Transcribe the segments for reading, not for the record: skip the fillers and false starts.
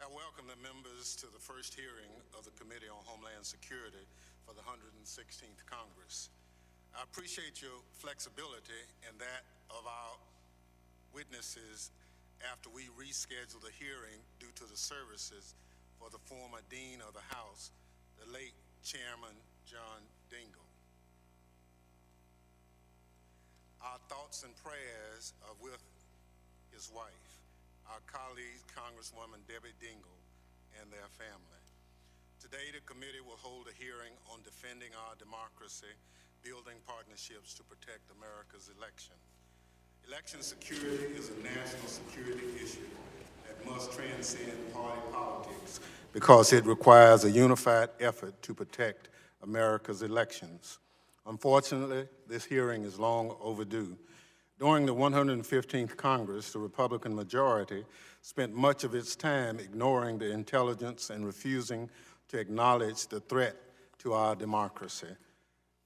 I welcome the members to the first hearing of the Committee on Homeland Security for the 116th Congress. I appreciate your flexibility and that of our witnesses after we rescheduled the hearing due to the services for the former Dean of the House, the late Chairman John Dingell. Our thoughts and prayers are with his wife, our colleague, Congresswoman Debbie Dingell, and their family. Today, the committee will hold a hearing on defending our democracy, building partnerships to protect America's election. Election security is a national security issue that must transcend party politics because it requires a unified effort to protect America's elections. Unfortunately, this hearing is long overdue. During the 115th Congress, the Republican majority spent much of its time ignoring the intelligence and refusing to acknowledge the threat to our democracy.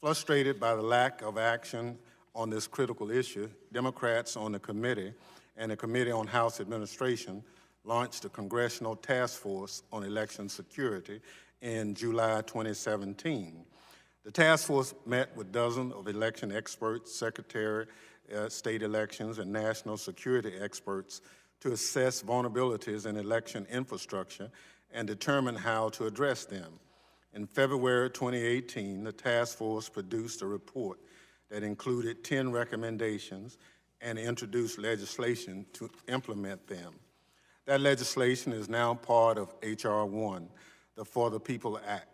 Frustrated by the lack of action on this critical issue, Democrats on the committee and the Committee on House Administration launched a Congressional Task Force on Election Security in July 2017. The task force met with dozens of election experts, secretary, state elections, and national security experts to assess vulnerabilities in election infrastructure and determine how to address them. In February 2018, the task force produced a report that included 10 recommendations and introduced legislation to implement them. That legislation is now part of H.R. 1, the For the People Act,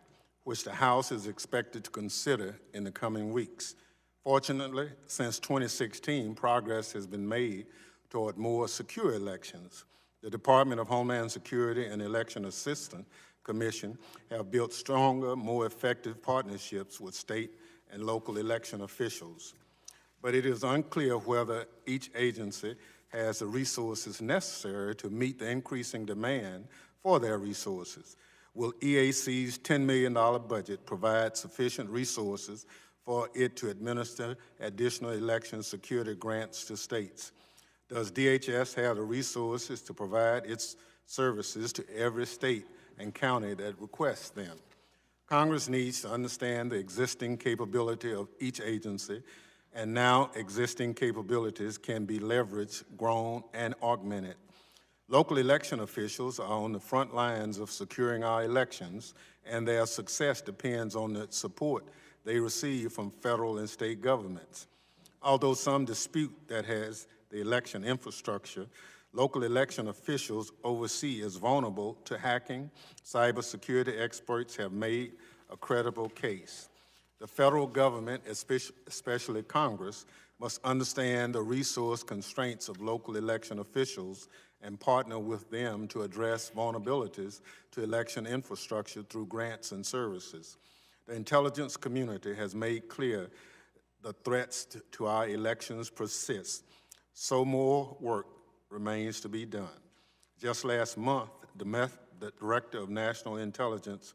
which the House is expected to consider in the coming weeks. Fortunately, since 2016, progress has been made toward more secure elections. The Department of Homeland Security and Election Assistance Commission have built stronger, more effective partnerships with state and local election officials. But it is unclear whether each agency has the resources necessary to meet the increasing demand for their resources. Will EAC's $10 million budget provide sufficient resources for it to administer additional election security grants to states? Does DHS have the resources to provide its services to every state and county that requests them? Congress needs to understand the existing capability of each agency, and now existing capabilities can be leveraged, grown, and augmented. Local election officials are on the front lines of securing our elections, and their success depends on the support they receive from federal and state governments. Although some dispute that has the election infrastructure local election officials oversee is vulnerable to hacking, cybersecurity experts have made a credible case. The federal government, especially Congress, must understand the resource constraints of local election officials and partner with them to address vulnerabilities to election infrastructure through grants and services. The intelligence community has made clear the threats to our elections persist, so more work remains to be done. Just last month, the Director of National Intelligence,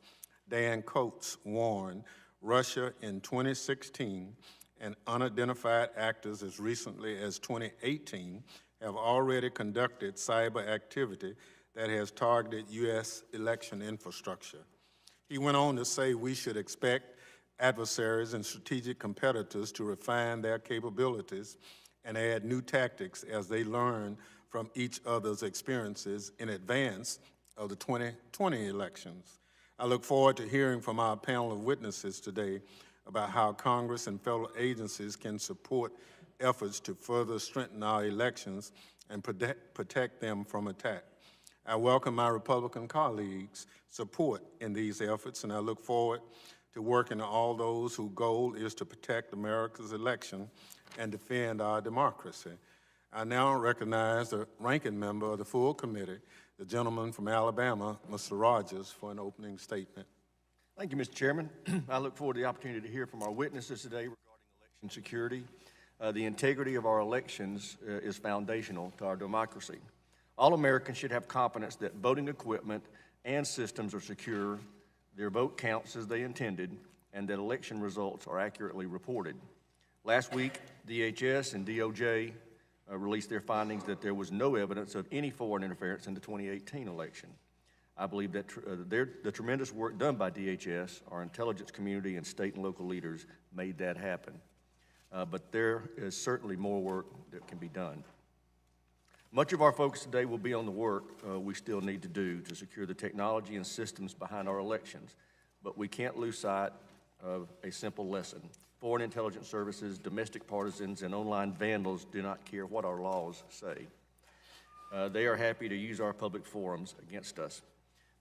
Dan Coates, warned Russia in 2016 and unidentified actors as recently as 2018 have already conducted cyber activity that has targeted U.S. election infrastructure. He went on to say we should expect adversaries and strategic competitors to refine their capabilities and add new tactics as they learn from each other's experiences in advance of the 2020 elections. I look forward to hearing from our panel of witnesses today about how Congress and federal agencies can support efforts to further strengthen our elections and protect them from attack. I welcome my Republican colleagues' support in these efforts, and I look forward to working with all those whose goal is to protect America's election and defend our democracy. I now recognize the ranking member of the full committee, the gentleman from Alabama, Mr. Rogers, for an opening statement. Thank you, Mr. Chairman. I look forward to the opportunity to hear from our witnesses today regarding election security. The integrity of our elections is foundational to our democracy. All Americans should have confidence that voting equipment and systems are secure, their vote counts as they intended, and that election results are accurately reported. Last week, DHS and DOJ released their findings that there was no evidence of any foreign interference in the 2018 election. I believe that the tremendous work done by DHS, our intelligence community, and state and local leaders made that happen. But there is certainly more work that can be done. Much of our focus today will be on the work we still need to do to secure the technology and systems behind our elections, but we can't lose sight of a simple lesson. Foreign intelligence services, domestic partisans, and online vandals do not care what our laws say. They are happy to use our public forums against us.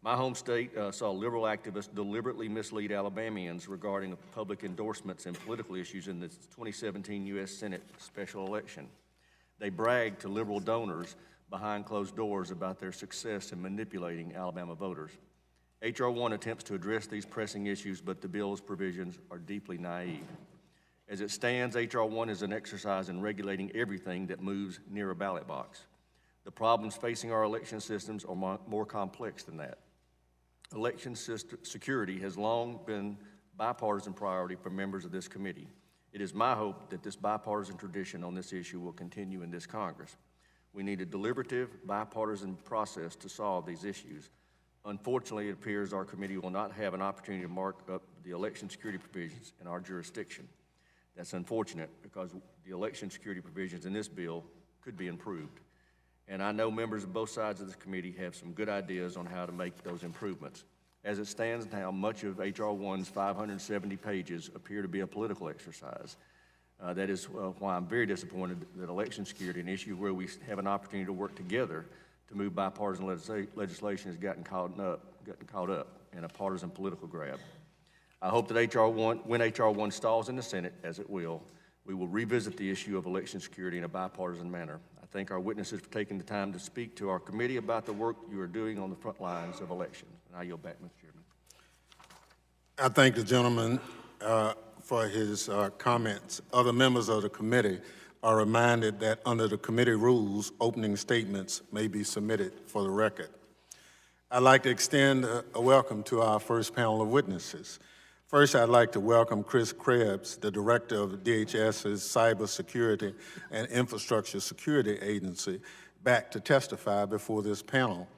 My home state saw liberal activists deliberately mislead Alabamians regarding public endorsements and political issues in the 2017 U.S. Senate special election. They bragged to liberal donors behind closed doors about their success in manipulating Alabama voters. H.R. 1 attempts to address these pressing issues, but the bill's provisions are deeply naive. As it stands, H.R. 1 is an exercise in regulating everything that moves near a ballot box. The problems facing our election systems are more complex than that. Election security has long been a bipartisan priority for members of this committee. It is my hope that this bipartisan tradition on this issue will continue in this Congress. We need a deliberative, bipartisan process to solve these issues. Unfortunately, it appears our committee will not have an opportunity to mark up the election security provisions in our jurisdiction. That's unfortunate because the election security provisions in this bill could be improved. And I know members of both sides of this committee have some good ideas on how to make those improvements. As it stands now, much of H.R. 1's 570 pages appear to be a political exercise. That is why I'm very disappointed that election security, an issue where we have an opportunity to work together to move bipartisan legislation, has gotten caught up in a partisan political grab. I hope that when H.R. 1 stalls in the Senate, as it will, we will revisit the issue of election security in a bipartisan manner. I thank our witnesses for taking the time to speak to our committee about the work you are doing on the front lines of elections. And I yield back, Mr. Chairman. I thank the gentleman for his comments. Other members of the committee are reminded that under the committee rules, opening statements may be submitted for the record. I'd like to extend a welcome to our first panel of witnesses. First, I'd like to welcome Chris Krebs, the director of DHS's Cybersecurity and Infrastructure Security Agency, back to testify before this panel.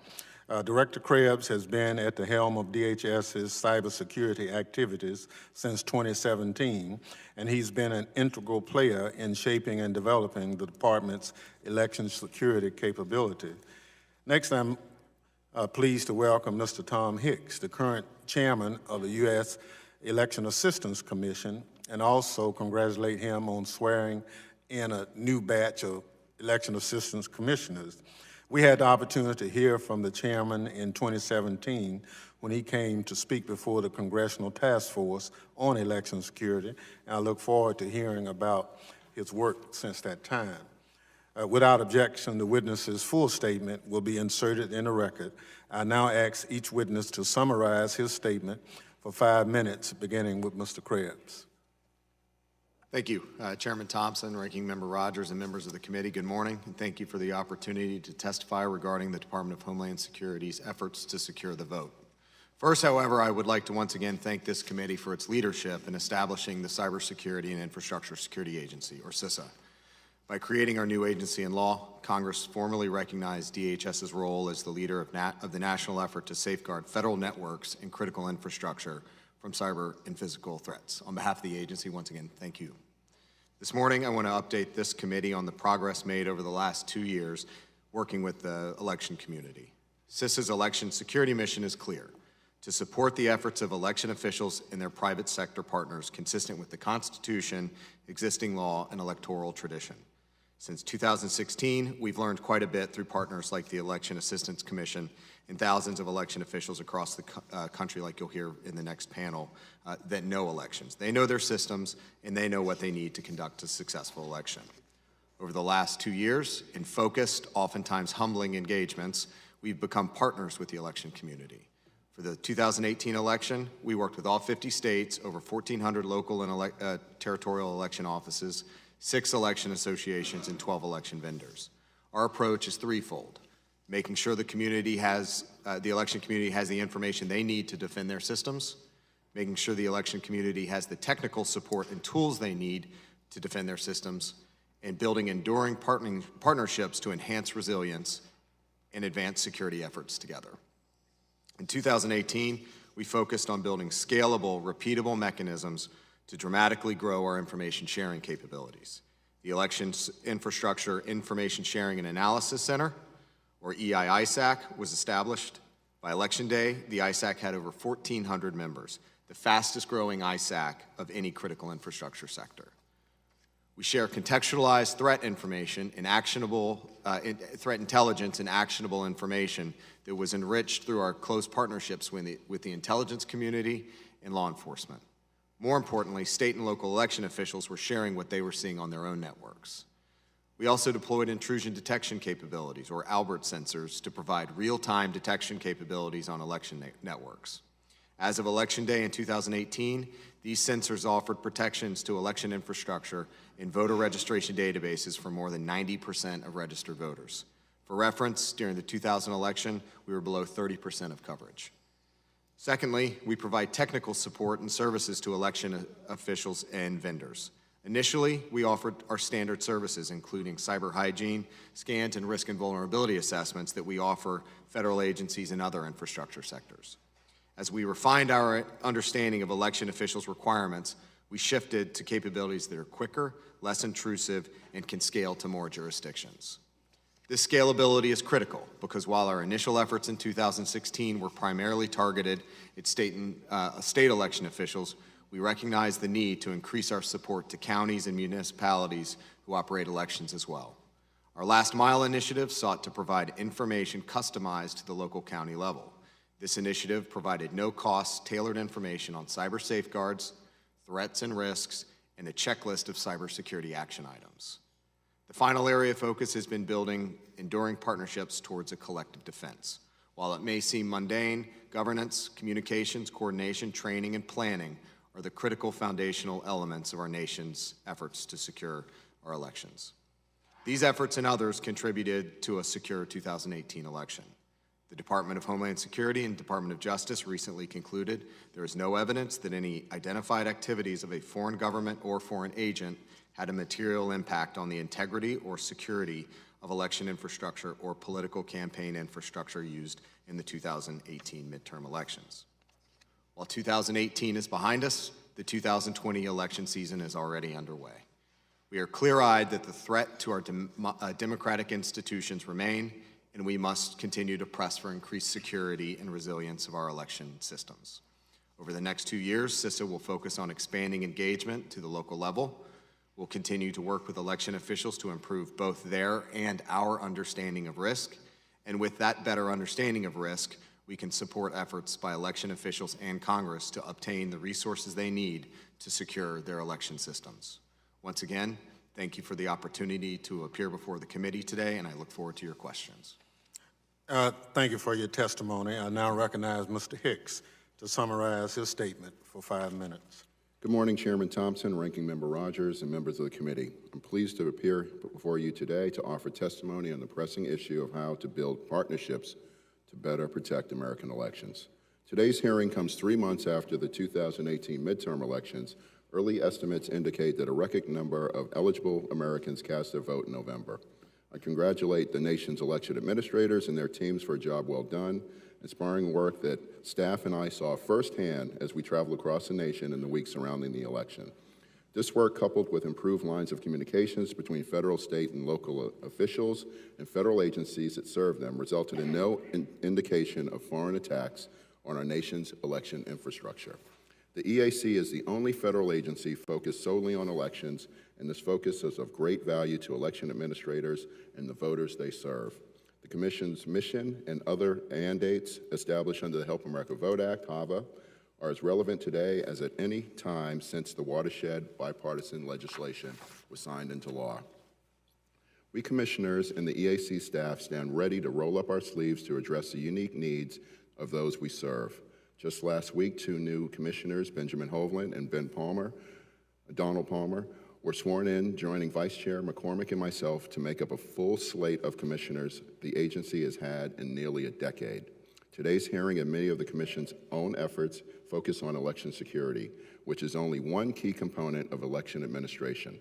Director Krebs has been at the helm of DHS's cybersecurity activities since 2017, and he's been an integral player in shaping and developing the department's election security capability. Next, I'm pleased to welcome Mr. Tom Hicks, the current chairman of the U.S. Election Assistance Commission, and also congratulate him on swearing in a new batch of election assistance commissioners. We had the opportunity to hear from the chairman in 2017 when he came to speak before the Congressional Task Force on Election Security, and I look forward to hearing about his work since that time. Without objection, the witness's full statement will be inserted in the record. I now ask each witness to summarize his statement for 5 minutes, beginning with Mr. Krebs. Thank you, Chairman Thompson, Ranking Member Rogers, and members of the committee. Good morning, and thank you for the opportunity to testify regarding the Department of Homeland Security's efforts to secure the vote. First, however, I would like to once again thank this committee for its leadership in establishing the Cybersecurity and Infrastructure Security Agency, or CISA. By creating our new agency in law, Congress formally recognized DHS's role as the leader of the national effort to safeguard federal networks and critical infrastructure from cyber and physical threats. On behalf of the agency, once again, thank you. This morning, I want to update this committee on the progress made over the last 2 years working with the election community. CISA's election security mission is clear: to support the efforts of election officials and their private sector partners consistent with the Constitution, existing law, and electoral tradition. Since 2016, we've learned quite a bit through partners like the Election Assistance Commission and thousands of election officials across the country, like you'll hear in the next panel, that know elections. They know their systems, and they know what they need to conduct a successful election. Over the last 2 years, in focused, oftentimes humbling engagements, we've become partners with the election community. For the 2018 election, we worked with all 50 states, over 1,400 local and territorial election offices, 6 election associations, and 12 election vendors. Our approach is threefold: making sure the election community has the information they need to defend their systems, making sure the election community has the technical support and tools they need to defend their systems, and building enduring partnerships to enhance resilience and advance security efforts together. In 2018, we focused on building scalable, repeatable mechanisms to dramatically grow our information sharing capabilities. The Elections Infrastructure Information Sharing and Analysis Center, or EISAC, was established. By Election Day, the ISAC had over 1,400 members, the fastest growing ISAC of any critical infrastructure sector. We share contextualized threat information and actionable threat intelligence and actionable information that was enriched through our close partnerships with the intelligence community and law enforcement. More importantly, state and local election officials were sharing what they were seeing on their own networks. We also deployed intrusion detection capabilities, or Albert sensors, to provide real-time detection capabilities on election networks. As of Election Day in 2018, these sensors offered protections to election infrastructure and voter registration databases for more than 90% of registered voters. For reference, during the 2000 election, we were below 30% of coverage. Secondly, we provide technical support and services to election officials and vendors. Initially, we offered our standard services, including cyber hygiene, scans, and risk and vulnerability assessments that we offer federal agencies and other infrastructure sectors. As we refined our understanding of election officials' requirements, we shifted to capabilities that are quicker, less intrusive, and can scale to more jurisdictions. This scalability is critical because while our initial efforts in 2016 were primarily targeted at state election officials, we recognize the need to increase our support to counties and municipalities who operate elections as well. Our Last Mile initiative sought to provide information customized to the local county level. This initiative provided no-cost, tailored information on cyber safeguards, threats and risks, and a checklist of cybersecurity action items. The final area of focus has been building enduring partnerships towards a collective defense. While it may seem mundane, governance, communications, coordination, training, and planning are the critical foundational elements of our nation's efforts to secure our elections. These efforts and others contributed to a secure 2018 election. The Department of Homeland Security and Department of Justice recently concluded there is no evidence that any identified activities of a foreign government or foreign agent had a material impact on the integrity or security of election infrastructure or political campaign infrastructure used in the 2018 midterm elections. While 2018 is behind us, the 2020 election season is already underway. We are clear-eyed that the threat to our democratic institutions remain, and we must continue to press for increased security and resilience of our election systems. Over the next 2 years, CISA will focus on expanding engagement to the local level. We'll continue to work with election officials to improve both their and our understanding of risk, and with that better understanding of risk, we can support efforts by election officials and Congress to obtain the resources they need to secure their election systems. Once again, thank you for the opportunity to appear before the committee today, and I look forward to your questions. Thank you for your testimony. I now recognize Mr. Hicks to summarize his statement for 5 minutes. Good morning, Chairman Thompson, Ranking Member Rogers, and members of the committee. I'm pleased to appear before you today to offer testimony on the pressing issue of how to build partnerships to better protect American elections. Today's hearing comes 3 months after the 2018 midterm elections. Early estimates indicate that a record number of eligible Americans cast their vote in November. I congratulate the nation's election administrators and their teams for a job well done, inspiring work that staff and I saw firsthand as we traveled across the nation in the weeks surrounding the election. This work, coupled with improved lines of communications between federal, state, and local officials and federal agencies that serve them, resulted in no indication of foreign attacks on our nation's election infrastructure. The EAC is the only federal agency focused solely on elections, and this focus is of great value to election administrators and the voters they serve. The Commission's mission and other mandates established under the Help America Vote Act, HAVA, are as relevant today as at any time since the watershed bipartisan legislation was signed into law. We commissioners and the EAC staff stand ready to roll up our sleeves to address the unique needs of those we serve. Just last week, 2 new commissioners, Benjamin Hovland and Donald Palmer, were sworn in, joining Vice Chair McCormick and myself to make up a full slate of commissioners the agency has had in nearly a decade. Today's hearing and many of the Commission's own efforts focus on election security, which is only one key component of election administration.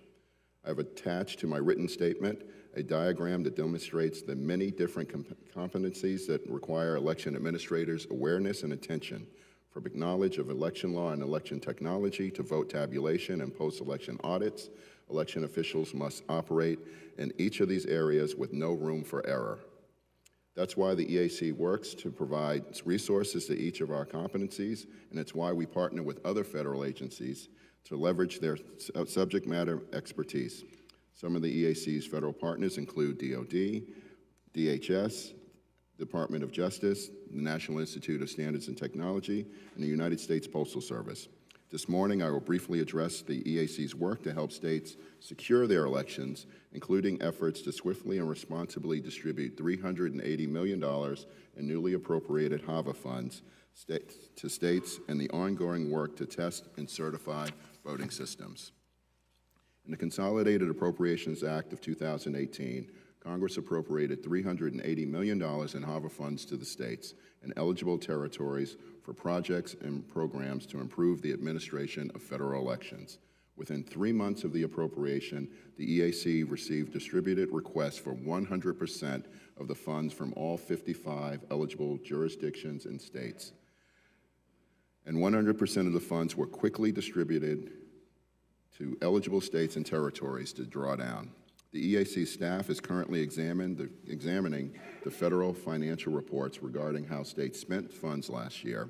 I've attached to my written statement a diagram that demonstrates the many different competencies that require election administrators' awareness and attention, from knowledge of election law and election technology to vote tabulation and post-election audits. Election officials must operate in each of these areas with no room for error. That's why the EAC works to provide resources to each of our competencies, and it's why we partner with other federal agencies to leverage their subject matter expertise. Some of the EAC's federal partners include DOD, DHS, Department of Justice, the National Institute of Standards and Technology, and the United States Postal Service. This morning, I will briefly address the EAC's work to help states secure their elections, including efforts to swiftly and responsibly distribute $380 million in newly appropriated HAVA funds to states and the ongoing work to test and certify voting systems. In the Consolidated Appropriations Act of 2018, Congress appropriated $380 million in HAVA funds to the states and eligible territories for projects and programs to improve the administration of federal elections. Within 3 months of the appropriation, the EAC received distributed requests for 100% of the funds from all 55 eligible jurisdictions and states. And 100% of the funds were quickly distributed to eligible states and territories to draw down. The EAC staff is currently examining the federal financial reports regarding how states spent funds last year.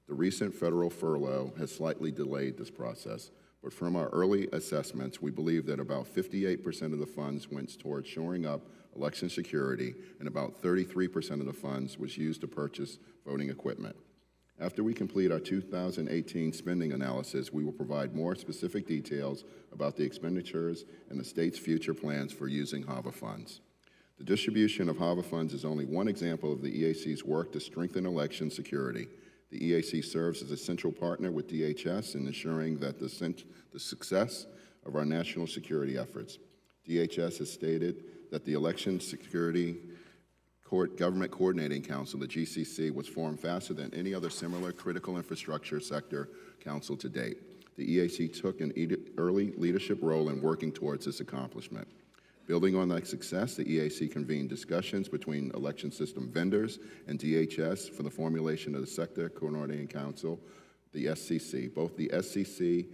The recent federal furlough has slightly delayed this process, but from our early assessments, we believe that about 58% of the funds went towards shoring up election security, and about 33% of the funds was used to purchase voting equipment. After we complete our 2018 spending analysis, we will provide more specific details about the expenditures and the state's future plans for using HAVA funds. The distribution of HAVA funds is only one example of the EAC's work to strengthen election security. The EAC serves as a central partner with DHS in ensuring that the success of our national security efforts. DHS has stated that the Election Security Government Coordinating Council, the GCC, was formed faster than any other similar critical infrastructure sector council to date. The EAC took an early leadership role in working towards this accomplishment. Building on that success, the EAC convened discussions between election system vendors and DHS for the formulation of the Sector Coordinating Council, the SCC. Both the SCC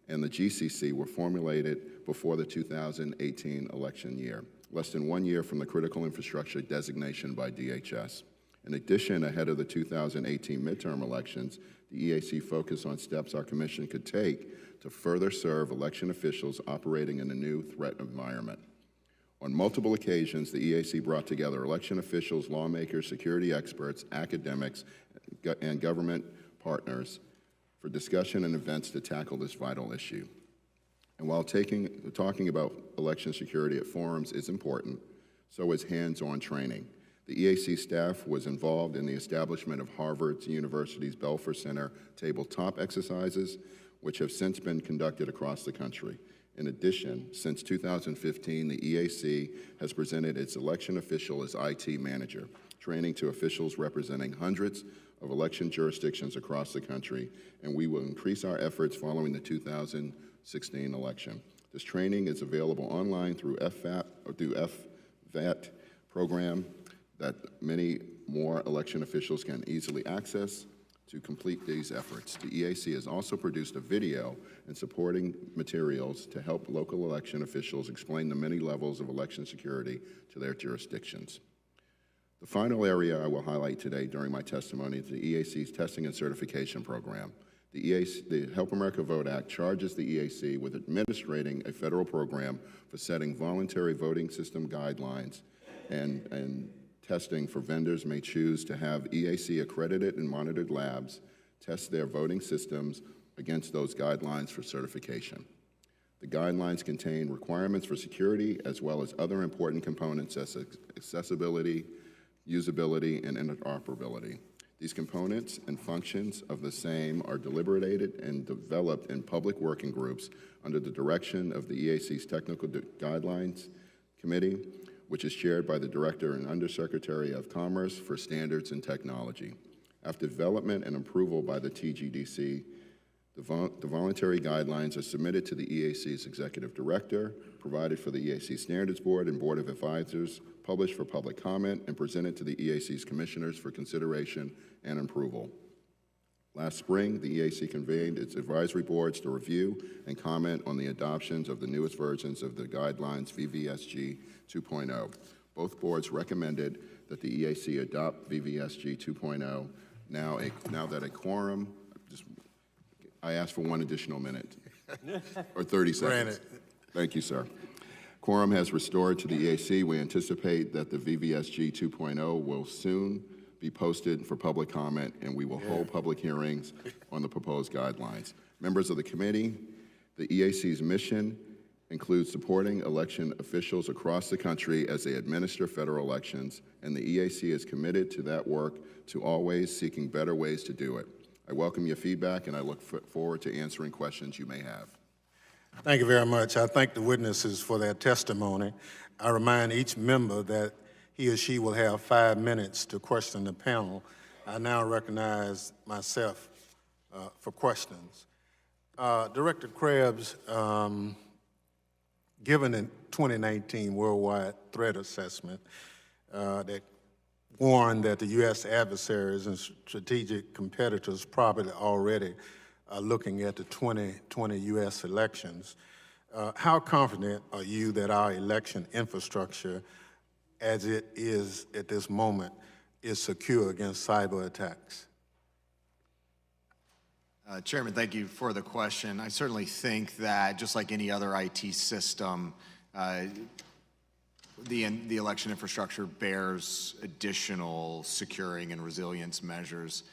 and the GCC were formulated before the 2018 election year, less than 1 year from the critical infrastructure designation by DHS. In addition, ahead of the 2018 midterm elections, the EAC focused on steps our commission could take to further serve election officials operating in a new threat environment. On multiple occasions, the EAC brought together election officials, lawmakers, security experts, academics, and government partners for discussion and events to tackle this vital issue. And while talking about election security at forums is important, so is hands-on training. The EAC staff was involved in the establishment of Harvard University's Belfer Center tabletop exercises, which have since been conducted across the country. In addition, since 2015, the EAC has presented its election official as IT manager, training to officials representing hundreds of election jurisdictions across the country, and we will increase our efforts following the 2016 election. This training is available online through FVAT program that many more election officials can easily access to complete these efforts. The EAC has also produced a video and supporting materials to help local election officials explain the many levels of election security to their jurisdictions. The final area I will highlight today during my testimony is the EAC's testing and certification program. The Help America Vote Act charges the EAC with administrating a federal program for setting voluntary voting system guidelines and testing for vendors may choose to have EAC accredited and monitored labs test their voting systems against those guidelines for certification. The guidelines contain requirements for security as well as other important components as accessibility, usability, and interoperability. These components and functions of the same are deliberated and developed in public working groups under the direction of the EAC's Technical Guidelines Committee, which is chaired by the Director and Undersecretary of Commerce for Standards and Technology. After development and approval by the TGDC, The voluntary guidelines are submitted to the EAC's Executive Director, provided for the EAC Standards Board and Board of Advisors, published for public comment, and presented to the EAC's Commissioners for consideration and approval. Last spring, the EAC convened its advisory boards to review and comment on the adoptions of the newest versions of the guidelines VVSG 2.0. Both boards recommended that the EAC adopt VVSG 2.0. Now that a quorum, I asked for one additional minute, or 30 seconds. Granted. Thank you, sir. Quorum has restored to the EAC. We anticipate that the VVSG 2.0 will soon be posted for public comment, and we will hold public hearings on the proposed guidelines. Members of the committee, the EAC's mission includes supporting election officials across the country as they administer federal elections, and the EAC is committed to that work, to always seeking better ways to do it. I welcome your feedback, and I look forward to answering questions you may have. Thank you very much. I thank the witnesses for their testimony. I remind each member that he or she will have 5 minutes to question the panel. I now recognize myself for questions. Director Krebs, given the 2019 Worldwide Threat Assessment that warned that the U.S. adversaries and strategic competitors probably already are looking at the 2020 U.S. elections, how confident are you that our election infrastructure, as it is at this moment, is secure against cyber attacks? Chairman, thank you for the question. I certainly think that, just like any other IT system, the election infrastructure bears additional securing and resilience measures.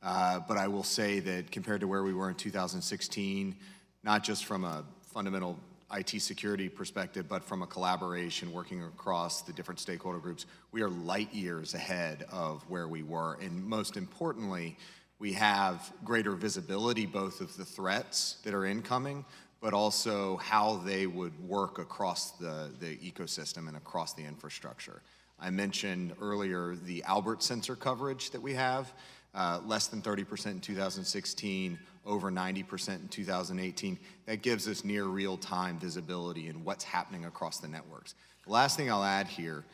But I will say that compared to where we were in 2016, not just from a fundamental IT security perspective, but from a collaboration working across the different stakeholder groups, we are light years ahead of where we were. And most importantly, we have greater visibility both of the threats that are incoming, but also how they would work across the ecosystem and across the infrastructure. I mentioned earlier the Albert sensor coverage that we have, less than 30% in 2016, over 90% in 2018. That gives us near real-time visibility in what's happening across the networks. The last thing I'll add here,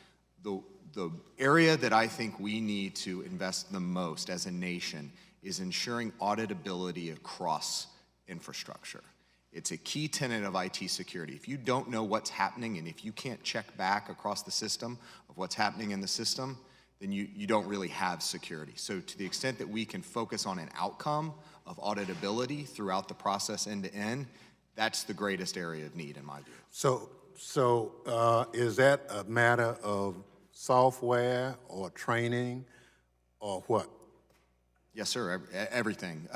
the area that I think we need to invest the most as a nation is ensuring auditability across infrastructure. It's a key tenet of IT security. If you don't know what's happening and if you can't check back across the system of what's happening in the system, then you don't really have security. So to the extent that we can focus on an outcome of auditability throughout the process end to end, that's the greatest area of need in my view. So is that a matter of software or training or what? Yes, sir, everything.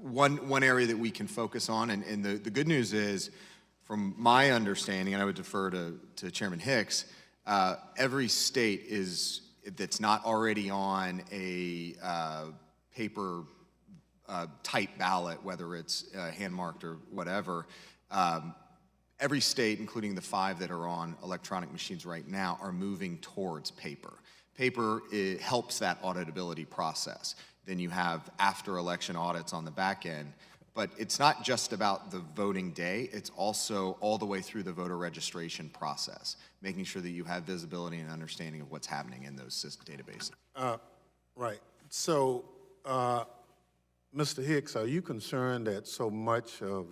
One area that we can focus on, and the good news is, from my understanding, and I would defer to Chairman Hicks, every state that's not already on a paper type ballot, whether it's hand-marked or whatever, every state, including the 5 that are on electronic machines right now, are moving towards paper. Paper helps that auditability process. Then you have after-election audits on the back end. But it's not just about the voting day, it's also all the way through the voter registration process, making sure that you have visibility and understanding of what's happening in those databases. Right. So, Mr. Hicks, are you concerned that so much of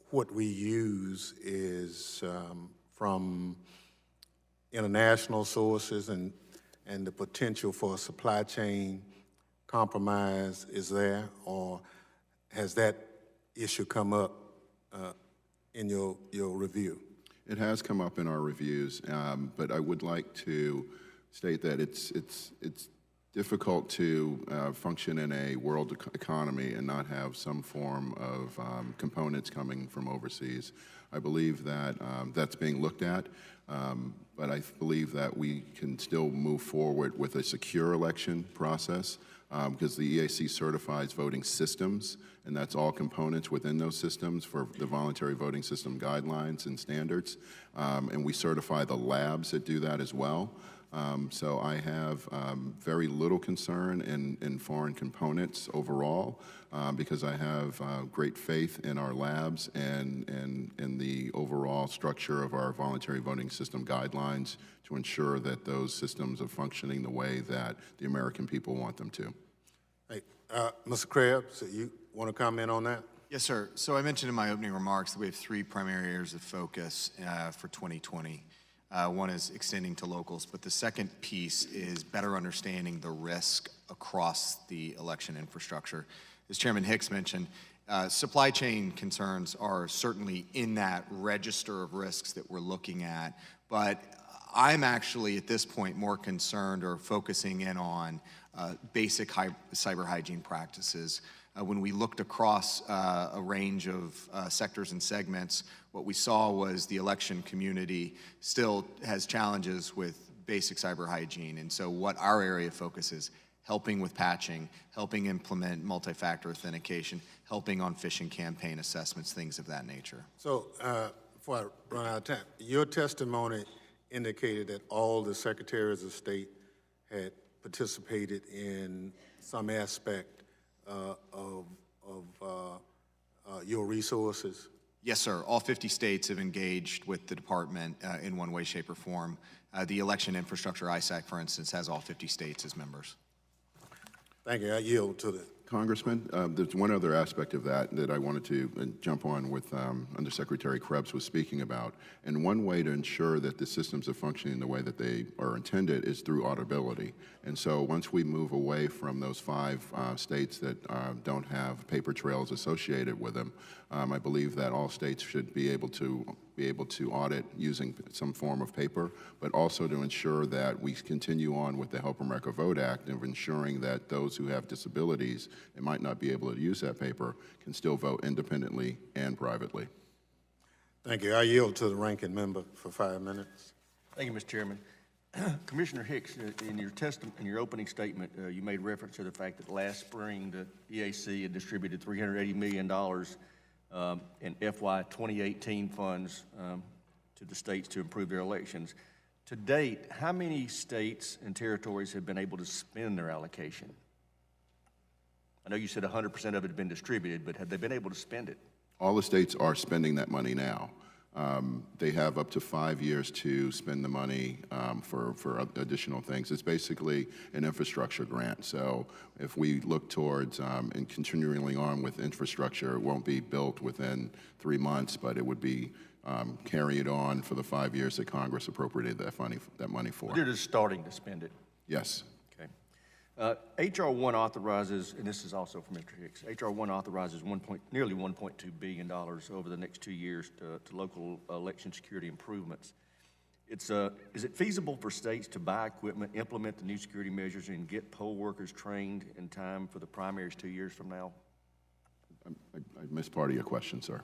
what we use is from international sources and the potential for a supply chain compromise is there, or has that issue come up in your review? It has come up in our reviews, but I would like to state that it's difficult to function in a world economy and not have some form of components coming from overseas. I believe that that's being looked at, but I believe that we can still move forward with a secure election process because the EAC certifies voting systems, and that's all components within those systems for the voluntary voting system guidelines and standards, and we certify the labs that do that as well. So I have very little concern in foreign components overall because I have great faith in our labs and in the overall structure of our voluntary voting system guidelines to ensure that those systems are functioning the way that the American people want them to. Hey, Mr. Krebs, you want to comment on that? Yes, sir. So I mentioned in my opening remarks that we have three primary areas of focus for 2020. One is extending to locals, but the second piece is better understanding the risk across the election infrastructure. As Chairman Hicks mentioned, supply chain concerns are certainly in that register of risks that we're looking at, but I'm actually at this point more concerned or focusing in on basic cyber hygiene practices. When we looked across a range of sectors and segments, what we saw was the election community still has challenges with basic cyber hygiene. And so what our area of focus is, helping with patching, helping implement multi-factor authentication, helping on phishing campaign assessments, things of that nature. So before I run out of time, your testimony indicated that all the secretaries of state had participated in some aspect of your resources? Yes, sir. All 50 states have engaged with the department in one way, shape, or form. The election infrastructure, ISAC, for instance, has all 50 states as members. Thank you. I yield to the Congressman, there's one other aspect of that I wanted to jump on with Undersecretary Krebs was speaking about. And one way to ensure that the systems are functioning the way that they are intended is through auditability. And so once we move away from those 5 states that don't have paper trails associated with them, I believe that all states should be able to audit using some form of paper, but also to ensure that we continue on with the Help America Vote Act of ensuring that those who have disabilities and might not be able to use that paper can still vote independently and privately. Thank you. I yield to the ranking member for 5 minutes. Thank you, Mr. Chairman. Commissioner Hicks, in your opening statement, you made reference to the fact that last spring the EAC had distributed $380 million in FY 2018 funds to the states to improve their elections. To date, how many states and territories have been able to spend their allocation? I know you said 100% of it had been distributed, but have they been able to spend it? All the states are spending that money now. They have up to 5 years to spend the money for additional things. It's basically an infrastructure grant. So if we look towards and continuing on with infrastructure, it won't be built within 3 months, but it would be carried on for the 5 years that Congress appropriated that money for. They're just starting to spend it. Yes. H.R. 1 authorizes, and this is also from Mr. Hicks, H.R. 1 authorizes nearly $1.2 billion over the next 2 years to local election security improvements. Is it feasible for states to buy equipment, implement the new security measures, and get poll workers trained in time for the primaries 2 years from now? I missed part of your question, sir.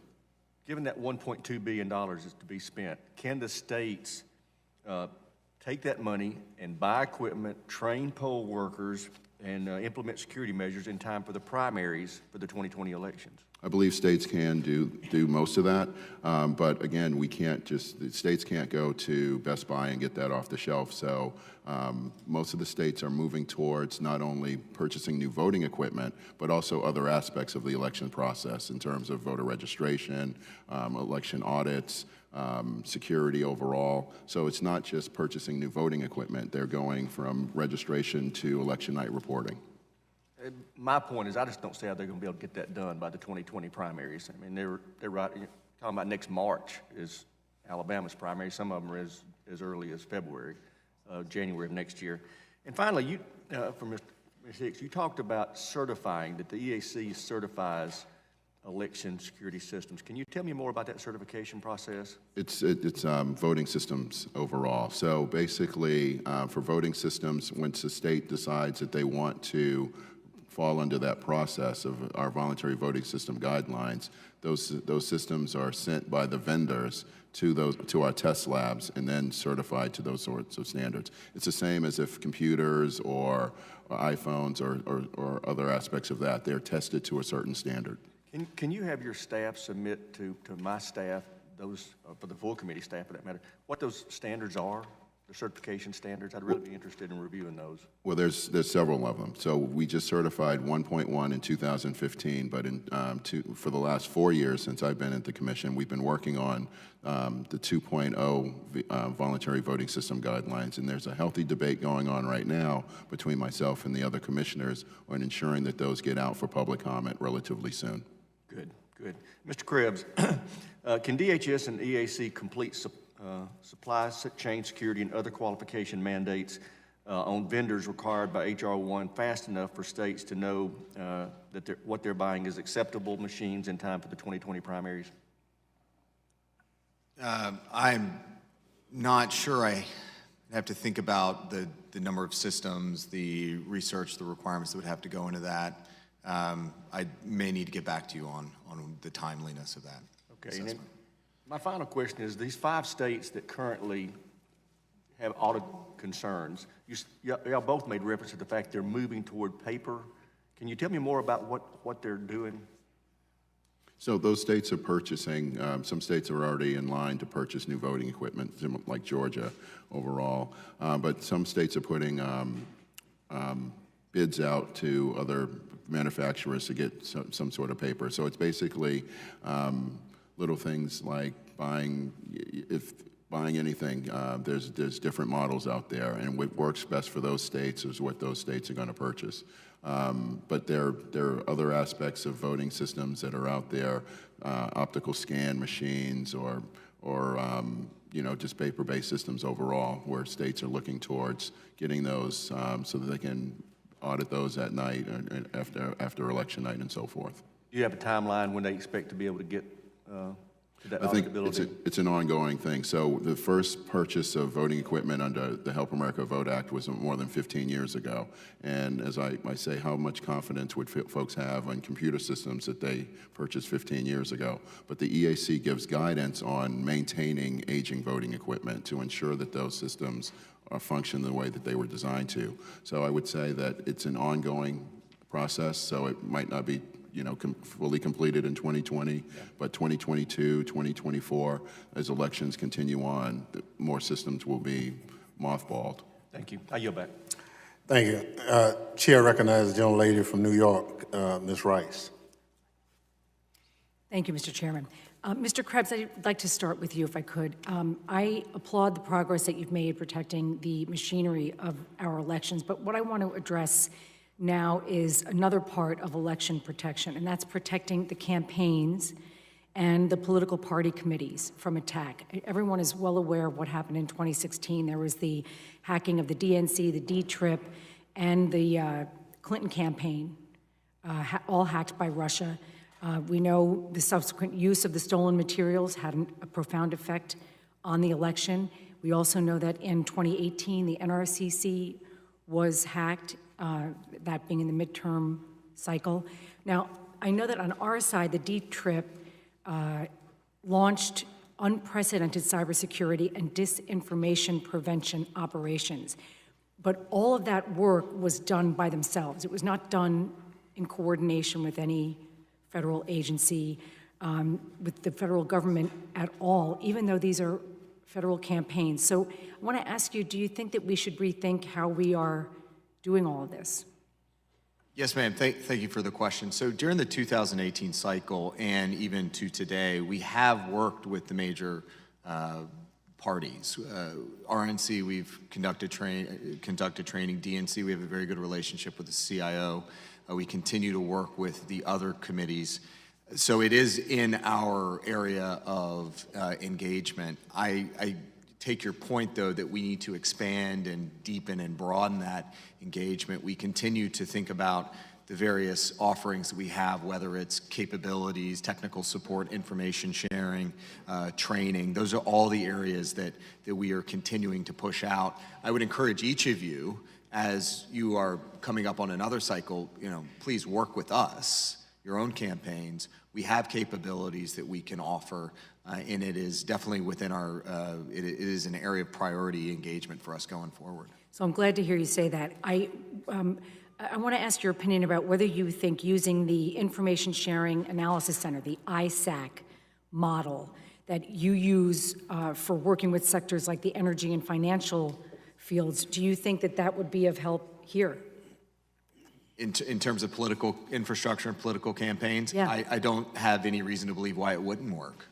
Given that $1.2 billion is to be spent, can the states take that money and buy equipment, train poll workers, and implement security measures in time for the primaries for the 2020 elections? I believe states can do most of that, but again, the states can't go to Best Buy and get that off the shelf. So most of the states are moving towards not only purchasing new voting equipment, but also other aspects of the election process in terms of voter registration, election audits, security overall. So it's not just purchasing new voting equipment. They're going from registration to election night reporting. My point is I just don't see how they're going to be able to get that done by the 2020 primaries. I mean, they're right, talking about next March is Alabama's primary. Some of them are as early as February, January of next year. And finally, from Ms. Hicks, you talked about certifying, that the EAC certifies election security systems. Can you tell me more about that certification process? It's voting systems overall. So basically, for voting systems, once the state decides that they want to fall under that process of our voluntary voting system guidelines, those systems are sent by the vendors to our test labs and then certified to those sorts of standards. It's the same as if computers or iPhones or other aspects of that, they're tested to a certain standard. Can you have your staff submit to my staff, those for the full committee staff for that matter, what those standards are the certification standards? I'd really be interested in reviewing those. Well, there's several of them. So we just certified 1.1 in 2015, but for the last 4 years since I've been at the commission, we've been working on the 2.0 voluntary voting system guidelines, and there's a healthy debate going on right now between myself and the other commissioners on ensuring that those get out for public comment relatively soon. Good, good. Mr. Krebs, can DHS and EAC complete supply chain security and other qualification mandates on vendors required by H.R. 1 fast enough for states to know that what they're buying is acceptable machines in time for the 2020 primaries? I'm not sure. I have to think about the number of systems, the research, the requirements that would have to go into that. I may need to get back to you on the timeliness of that. Okay. And then my final question is, these 5 states that currently have audit concerns, y'all both made reference to the fact they're moving toward paper. Can you tell me more about what they're doing? So those states are purchasing, some states are already in line to purchase new voting equipment, like Georgia overall, but some states are putting bids out to other manufacturers to get some sort of paper. So it's basically little things like buying anything. There's different models out there, and what works best for those states is what those states are going to purchase. But there are other aspects of voting systems that are out there, optical scan machines or just paper-based systems overall, where states are looking towards getting those so that they can audit those at night and after election night and so forth. Do you have a timeline when they expect to be able to get to that I think auditability? it's an ongoing thing. So the first purchase of voting equipment under the Help America Vote Act was more than 15 years ago. And as I say, how much confidence would folks have on computer systems that they purchased 15 years ago? But the EAC gives guidance on maintaining aging voting equipment to ensure that those systems function the way that they were designed to. So I would say that it's an ongoing process, so it might not be fully completed in 2020, but 2022, 2024, as elections continue on, more systems will be mothballed. Thank you. I yield back. Thank you. Chair recognizes the gentlelady from New York, Ms. Rice. Thank you, Mr. Chairman. Mr. Krebs, I'd like to start with you, if I could. I applaud the progress that you've made protecting the machinery of our elections, but what I want to address now is another part of election protection, and that's protecting the campaigns and the political party committees from attack. Everyone is well aware of what happened in 2016. There was the hacking of the DNC, the D-Trip, and the Clinton campaign, all hacked by Russia. We know the subsequent use of the stolen materials had a profound effect on the election. We also know that in 2018, the NRCC was hacked, that being in the midterm cycle. Now, I know that on our side, the D-Trip launched unprecedented cybersecurity and disinformation prevention operations. But all of that work was done by themselves. It was not done in coordination with any federal agency, with the federal government at all, even though these are federal campaigns. So I want to ask you, do you think that we should rethink how we are doing all of this? Yes, ma'am. Thank you for the question. So during the 2018 cycle and even to today, we have worked with the major parties. RNC, we've conducted training. DNC, we have a very good relationship with the CIO. We continue to work with the other committees. So it is in our area of engagement. I take your point, though, that we need to expand and deepen and broaden that engagement. We continue to think about the various offerings that we have, whether it's capabilities, technical support, information sharing, training. Those are all the areas that we are continuing to push out. I would encourage each of you, as you are coming up on another cycle, please work with us, your own campaigns. We have capabilities that we can offer, and it is definitely within our, it is an area of priority engagement for us going forward. So I'm glad to hear you say that. I want to ask your opinion about whether you think using the Information Sharing Analysis Center, the ISAC model, that you use for working with sectors like the energy and financial fields, do you think that that would be of help here? In terms of political infrastructure and political campaigns, yeah. I don't have any reason to believe why it wouldn't work.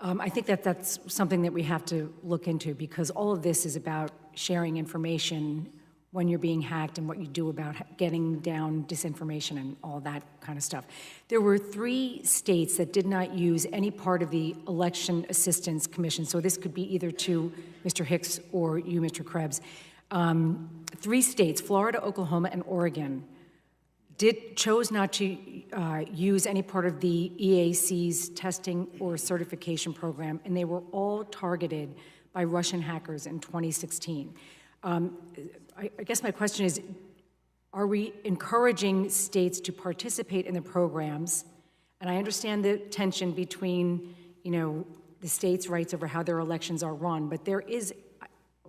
I think that that's something that we have to look into, because all of this is about sharing information when you're being hacked and what you do about getting down disinformation and all that kind of stuff. There were 3 states that did not use any part of the Election Assistance Commission, so this could be either to Mr. Hicks or you, Mr. Krebs. 3 states, Florida, Oklahoma, and Oregon, chose not to use any part of the EAC's testing or certification program, and they were all targeted by Russian hackers in 2016. I guess my question is, are we encouraging states to participate in the programs? And I understand the tension between, the states' rights over how their elections are run, but there is,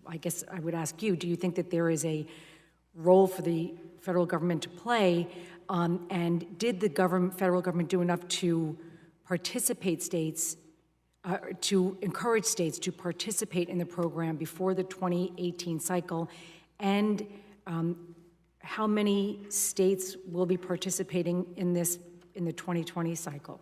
I guess I would ask you, do you think that there is a role for the federal government to play, and did the federal government do enough to participate states, to encourage states to participate in the program before the 2018 cycle, and how many states will be participating in this in the 2020 cycle?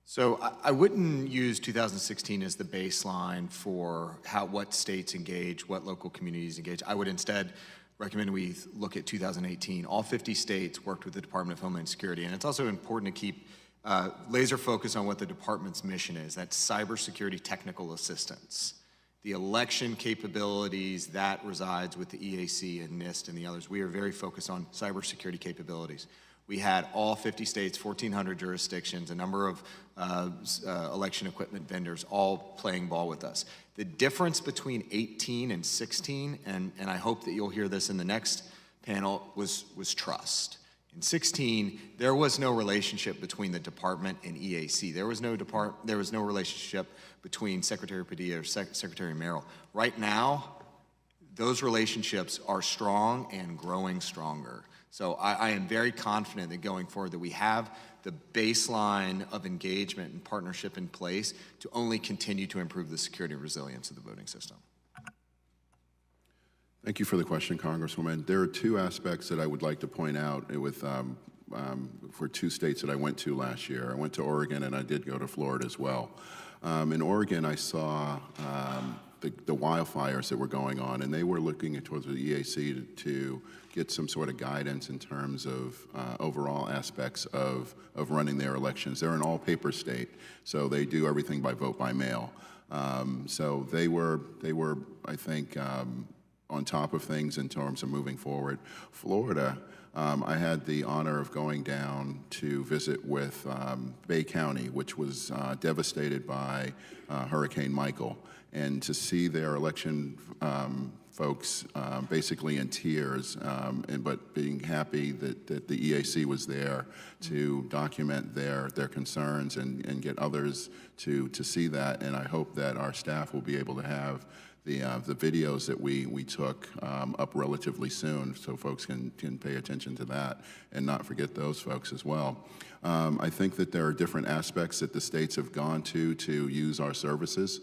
So I wouldn't use 2016 as the baseline for what states engage, what local communities engage. I would instead recommend we look at 2018. All 50 states worked with the Department of Homeland Security, and it's also important to keep laser focus on what the department's mission is. That's cybersecurity technical assistance. The election capabilities, that resides with the EAC and NIST and the others. We are very focused on cybersecurity capabilities. We had all 50 states, 1,400 jurisdictions, a number of election equipment vendors all playing ball with us. The difference between 18 and 16, and I hope that you'll hear this in the next panel, was trust. In 16, there was no relationship between the department and EAC. There was no relationship between Secretary Padilla or Secretary Merrill. Right now, those relationships are strong and growing stronger. So I am very confident that going forward that we have the baseline of engagement and partnership in place to only continue to improve the security and resilience of the voting system. Thank you for the question, Congresswoman. There are 2 aspects that I would like to point out with for 2 states that I went to last year. I went to Oregon and I did go to Florida as well. In Oregon, I saw the wildfires that were going on, and they were looking towards the EAC to get some sort of guidance in terms of overall aspects of running their elections. They're an all-paper state, so they do everything by vote by mail. So they were, I think, on top of things in terms of moving forward. Florida, I had the honor of going down to visit with Bay County, which was devastated by Hurricane Michael, and to see their election folks basically in tears, but being happy that the EAC was there to document their concerns and get others to see that. And I hope that our staff will be able to have the videos that we took up relatively soon, so folks can pay attention to that and not forget those folks as well. I think that there are different aspects that the states have gone to use our services.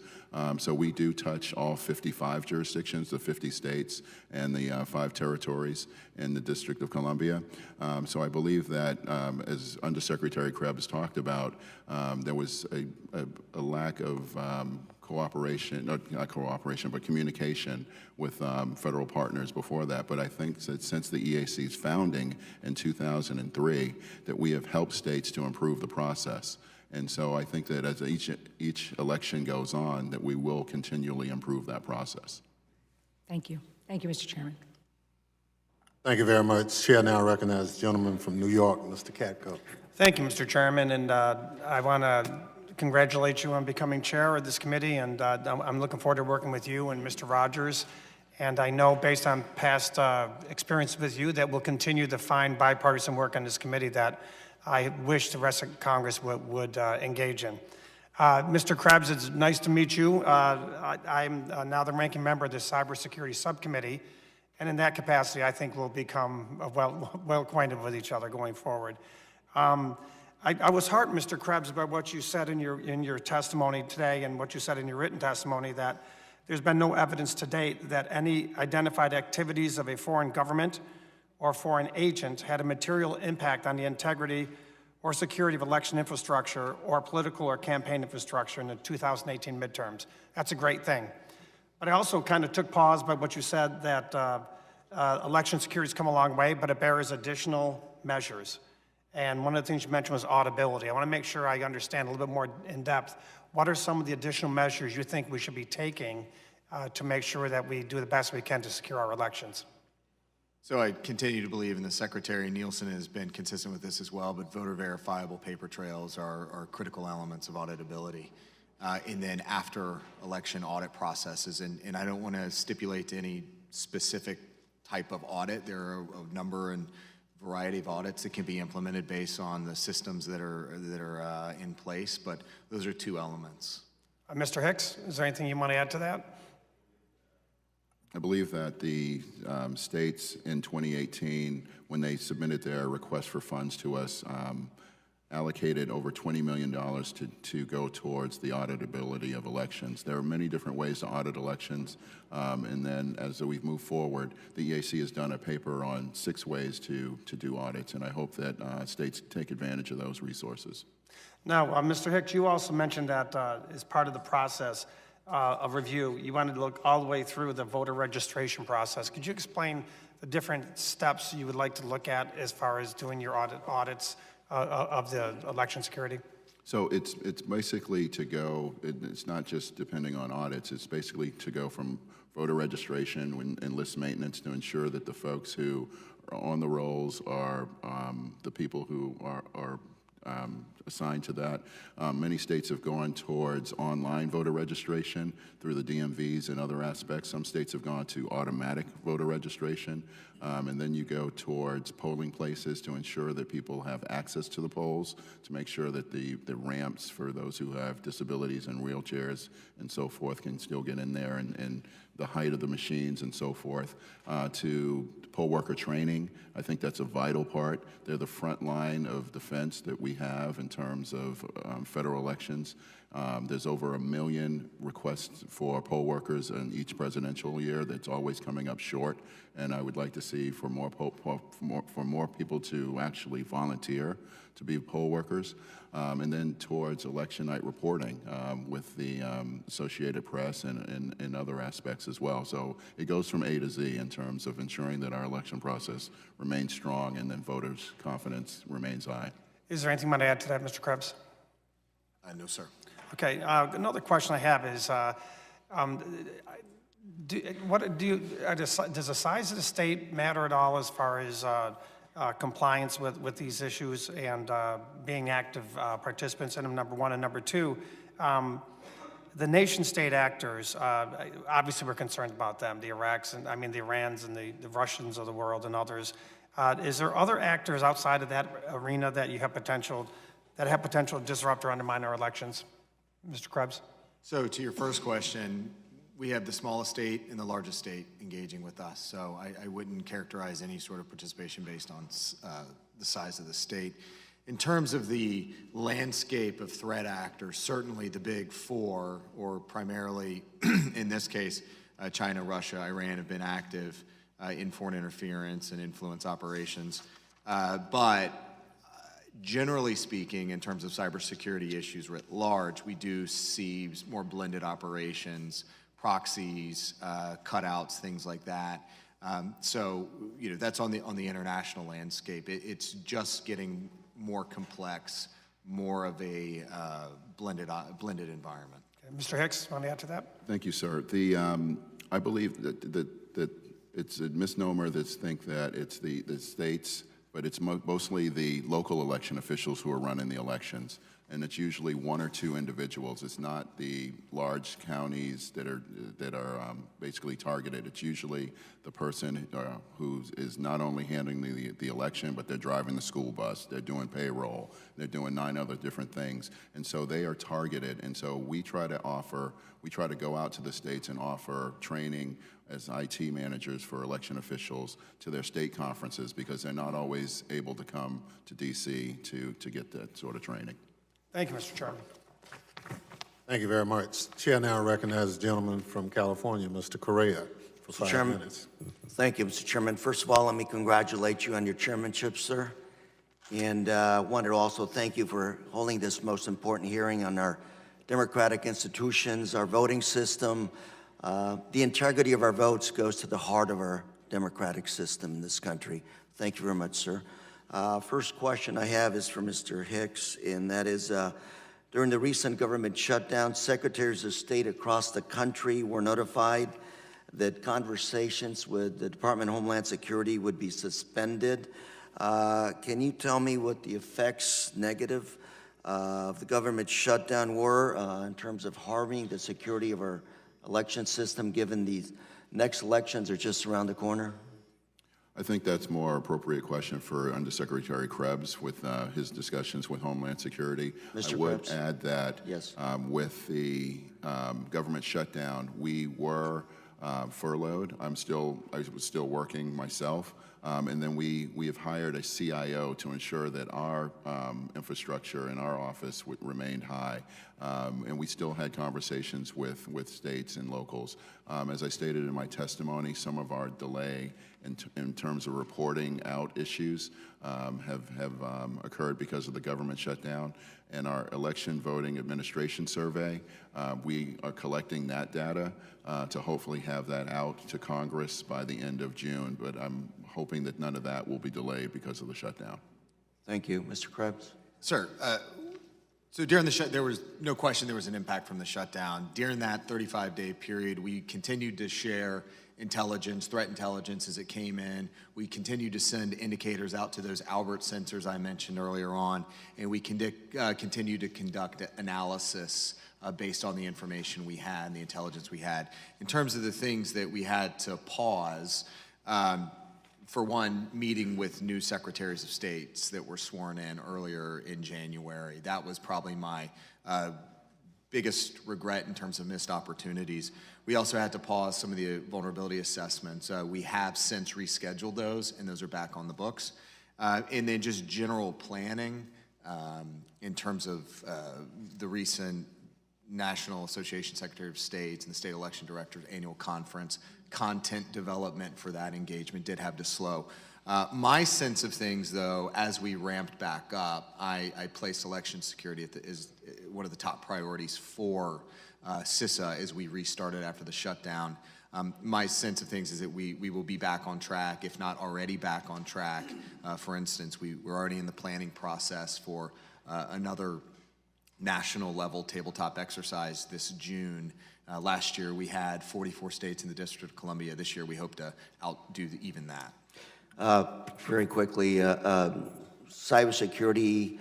So we do touch all 55 jurisdictions, the 50 states, and the 5 territories in the District of Columbia. So I believe that, as Undersecretary Krebs talked about, there was a lack of cooperation, not cooperation, but communication with federal partners before that. But I think that since the EAC's founding in 2003, that we have helped states to improve the process. And so I think that as each election goes on, that we will continually improve that process. Thank you. Thank you, Mr. Chairman. Thank you very much. Chair now recognizes the gentleman from New York, Mr. Katko. Thank you, Mr. Chairman, and I want to congratulate you on becoming chair of this committee, and I'm looking forward to working with you and Mr. Rogers. And I know, based on past experience with you, that we'll continue the fine bipartisan work on this committee that I wish the rest of Congress would engage in. Mr. Krebs, it's nice to meet you. I'm now the ranking member of the Cybersecurity Subcommittee, and in that capacity, I think we'll become well acquainted with each other going forward. I was heartened, Mr. Krebs, by what you said in your testimony today and what you said in your written testimony, that there's been no evidence to date that any identified activities of a foreign government or foreign agent had a material impact on the integrity or security of election infrastructure or political or campaign infrastructure in the 2018 midterms. That's a great thing. But I also kind of took pause by what you said, that election security's come a long way, but it bears additional measures. And one of the things you mentioned was audibility. I want to make sure I understand a little bit more in depth. What are some of the additional measures you think we should be taking to make sure that we do the best we can to secure our elections? So I continue to believe, and the Secretary Nielsen has been consistent with this as well, but voter verifiable paper trails are critical elements of auditability. And then after election audit processes, and I don't want to stipulate to any specific type of audit. There are a number and variety of audits that can be implemented based on the systems that are in place, but those are two elements. Mr. Hicks, is there anything you want to add to that? I believe that the states in 2018, when they submitted their request for funds to us, allocated over $20 million to go towards the auditability of elections. There are many different ways to audit elections, and then as we move forward, the EAC has done a paper on 6 ways to do audits, and I hope that states take advantage of those resources. Now, Mr. Hicks, you also mentioned that as part of the process of review, you wanted to look all the way through the voter registration process. Could you explain the different steps you would like to look at as far as doing your audits of the election security? So it's basically to go, it's not just depending on audits, it's basically to go from voter registration and list maintenance to ensure that the folks who are on the rolls are the people who are assigned to that. Many states have gone towards online voter registration through the DMVs and other aspects. Some states have gone to automatic voter registration. And then you go towards polling places to ensure that people have access to the polls, to make sure that the ramps for those who have disabilities and wheelchairs and so forth can still get in there, and the height of the machines and so forth, to poll worker training. I think that's a vital part. They're the front line of defense that we have in terms of federal elections. There's over 1 million requests for poll workers in each presidential year. That's always coming up short, and I would like to see for more people to actually volunteer to be poll workers, and then towards election night reporting with the Associated Press and other aspects as well. So it goes from A to Z in terms of ensuring that our election process remains strong and then voters' confidence remains high. Is there anything you want to add to that, Mr. Krebs? No, sir. Okay, another question I have is, does the size of the state matter at all as far as compliance with these issues and being active participants in them, number one? And number two, the nation-state actors, obviously we're concerned about them, the Irans and the Russians of the world and others. Is there other actors outside of that arena that you have potential to disrupt or undermine our elections? Mr. Krebs? So to your first question, we have the smallest state and the largest state engaging with us. So I wouldn't characterize any sort of participation based on the size of the state. In terms of the landscape of threat actors, certainly the big four, or primarily in this case, China, Russia, Iran, have been active in foreign interference and influence operations. But generally speaking, in terms of cybersecurity issues writ large, we do see more blended operations, proxies, cutouts, things like that. So that's on the international landscape. It's just getting more complex, more of a blended environment. Okay. Mr. Hicks, want to add to that? Thank you, sir. I believe that it's a misnomer to think that it's the states, but it's mostly the local election officials who are running the elections. and it's usually one or two individuals. It's not the large counties that are basically targeted. It's usually the person who is not only handling the election, but they're driving the school bus, they're doing payroll, they're doing 9 other different things, and so they are targeted. And so we try to go out to the states and offer training as IT managers for election officials to their state conferences, because they're not always able to come to DC to get that sort of training. Thank you, Mr. Chairman. Thank you very much. Chair now recognizes the gentleman from California, Mr. Correa, for 5 minutes. Thank you, Mr. Chairman. First of all, let me congratulate you on your chairmanship, sir. And wanted to also thank you for holding this most important hearing on our democratic institutions, our voting system. The integrity of our votes goes to the heart of our democratic system in this country. Thank you very much, sir. First question I have is for Mr. Hicks, and that is, during the recent government shutdown, secretaries of state across the country were notified that conversations with the Department of Homeland Security would be suspended. Can you tell me what the effects, negative, of the government shutdown were in terms of harming the security of our election system, given these next elections are just around the corner? I think that's more appropriate question for Undersecretary Krebs with his discussions with Homeland Security. Mr. I would Krebs. add that Yes. With the government shutdown, we were furloughed. I was still working myself. And then we have hired a CIO to ensure that our infrastructure in our office remained high. And we still had conversations with states and locals. As I stated in my testimony, some of our delay in terms of reporting out issues have occurred because of the government shutdown. And our election voting administration survey, we are collecting that data to hopefully have that out to Congress by the end of June. But I'm hoping that none of that will be delayed because of the shutdown. Thank you. Mr. Krebs? Sir, so during the there was no question there was an impact from the shutdown. During that 35-day period, we continued to share intelligence, threat intelligence as it came in. We continued to send indicators out to those Albert sensors I mentioned earlier on, and we continued to conduct analysis based on the information we had and the intelligence we had. In terms of the things that we had to pause, for one, meeting with new secretaries of states that were sworn in earlier in January. That was probably my biggest regret in terms of missed opportunities. We also had to pause some of the vulnerability assessments. We have since rescheduled those, and those are back on the books. And then just general planning in terms of the recent National Association Secretary of States and the State Election Director's annual conference. Content development for that engagement did have to slow. My sense of things, though, as we ramped back up, I placed election security as one of the top priorities for CISA as we restarted after the shutdown. My sense of things is that we will be back on track, if not already back on track. For instance, we're already in the planning process for another national level tabletop exercise this June. Last year we had 44 states in the District of Columbia. This year we hope to outdo even that. Very quickly, cybersecurity,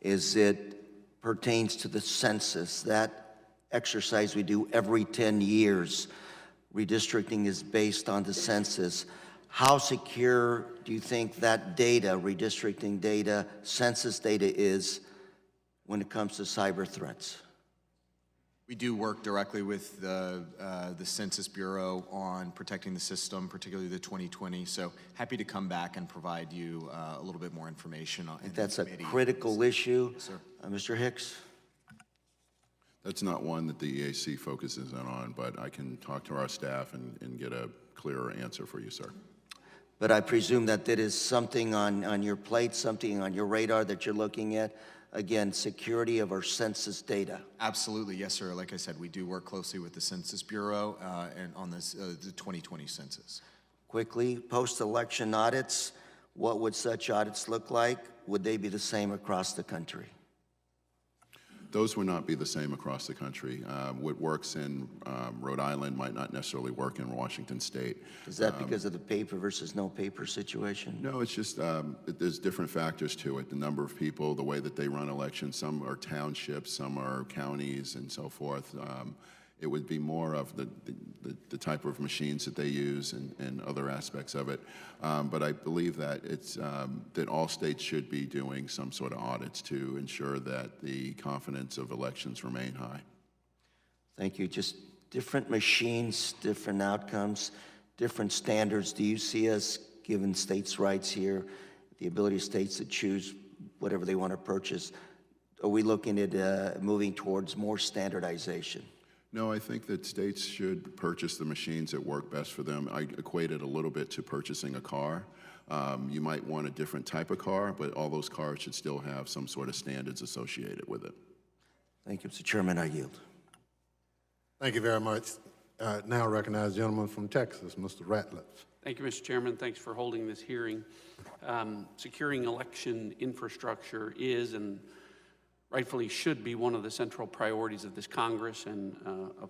as it pertains to the census, that exercise we do every 10 years, redistricting is based on the census. How secure do you think that data, redistricting data, census data is when it comes to cyber threats? We do work directly with the Census Bureau on protecting the system, particularly the 2020. So happy to come back and provide you a little bit more information on that. That's a critical issue. Yes, sir. Mr. Hicks? That's not one that the EAC focuses in on, but I can talk to our staff and get a clearer answer for you, sir. But I presume that is something on your plate, something on your radar that you're looking at. Again, security of our census data. Absolutely, yes, sir. Like I said, we do work closely with the Census Bureau and on this, the 2020 census. Quickly, post-election audits, what would such audits look like? Would they be the same across the country? those would not be the same across the country. What works in Rhode Island might not necessarily work in Washington State. Is that because of the paper versus no paper situation? No, it's just there's different factors to it. The number of people, the way that they run elections. Some are townships, some are counties, and so forth. It would be more of the type of machines that they use and other aspects of it. But I believe that it's that all states should be doing some sort of audits to ensure that the confidence of elections remain high. Thank you. Just different machines, different outcomes, different standards. Do you see us giving states' rights here, the ability of states to choose whatever they want to purchase? Are we looking at moving towards more standardization? No, I think that states should purchase the machines that work best for them. I equate it a little bit to purchasing a car. You might want a different type of car, but all those cars should still have some sort of standards associated with it. Thank you, Mr. Chairman. I yield. Thank you very much. Now recognize the gentleman from Texas, Mr. Ratliff. Thank you, Mr. Chairman. Thanks for holding this hearing. Securing election infrastructure is and rightfully should be one of the central priorities of this Congress and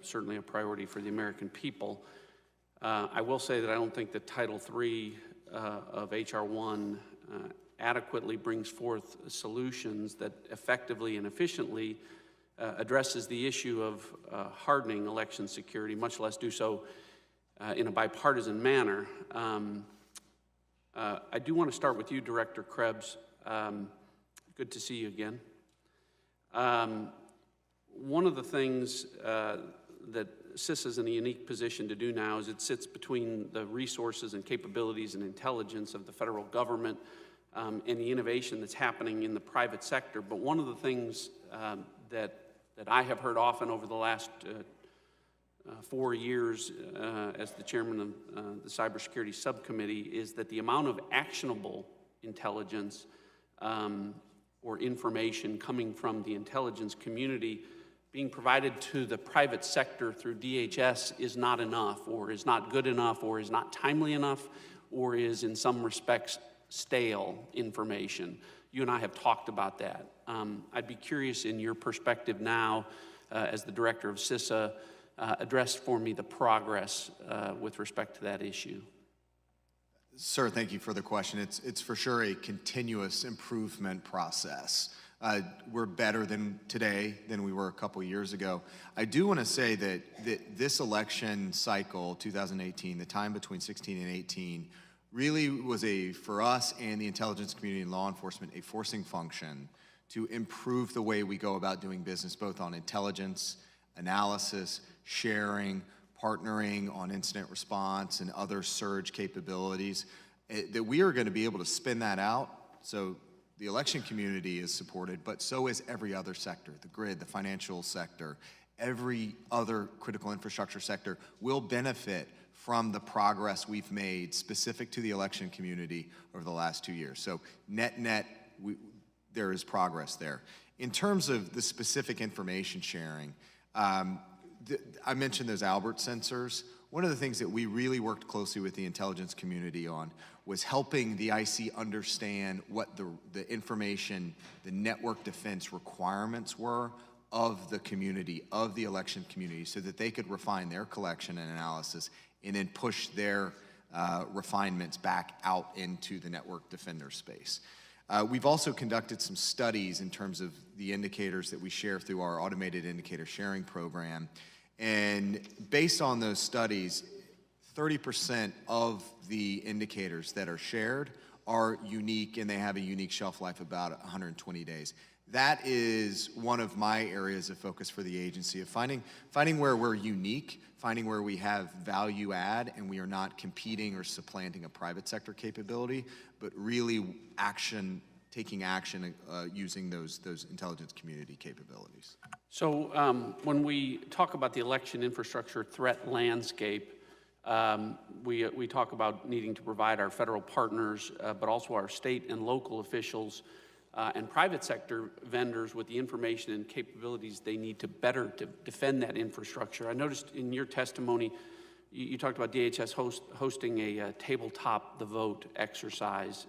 certainly a priority for the American people. I will say that I don't think that Title III of H.R. 1 adequately brings forth solutions that effectively and efficiently addresses the issue of hardening election security, much less do so in a bipartisan manner. I do want to start with you, Director Krebs. Good to see you again. One of the things that CISA is in a unique position to do now is it sits between the resources and capabilities and intelligence of the federal government and the innovation that's happening in the private sector. But one of the things that I have heard often over the last 4 years as the chairman of the Cybersecurity Subcommittee is that the amount of actionable intelligence or information coming from the intelligence community being provided to the private sector through DHS is not enough, or is not good enough, or is not timely enough, or is in some respects stale information. You and I have talked about that. I'd be curious in your perspective now as the director of CISA, address for me the progress with respect to that issue. Sir, thank you for the question. It's for sure a continuous improvement process. We're better today than we were a couple years ago. I do want to say that this election cycle, 2018, the time between 16 and 18, really was for us and the intelligence community and law enforcement, a forcing function to improve the way we go about doing business, both on intelligence, analysis, sharing, partnering on incident response and other surge capabilities, that we are going to be able to spin that out. So the election community is supported, but so is every other sector, the grid, the financial sector, every other critical infrastructure sector will benefit from the progress we've made specific to the election community over the last 2 years. So net, there is progress there. In terms of the specific information sharing, I mentioned those Albert sensors. One of the things that we really worked closely with the intelligence community on was helping the IC understand what the information, the network defense requirements were of the community, of the election community, so that they could refine their collection and analysis and then push their refinements back out into the network defender space. We've also conducted some studies in terms of the indicators that we share through our automated indicator sharing program. And based on those studies, 30% of the indicators that are shared are unique and they have a unique shelf life of about 120 days. That is one of my areas of focus for the agency, of finding where we're unique, finding where we have value add and we are not competing or supplanting a private sector capability, but really taking action using those intelligence community capabilities. So when we talk about the election infrastructure threat landscape, we talk about needing to provide our federal partners, but also our state and local officials and private sector vendors with the information and capabilities they need to better defend that infrastructure. I noticed in your testimony, you talked about DHS hosting a tabletop the vote exercise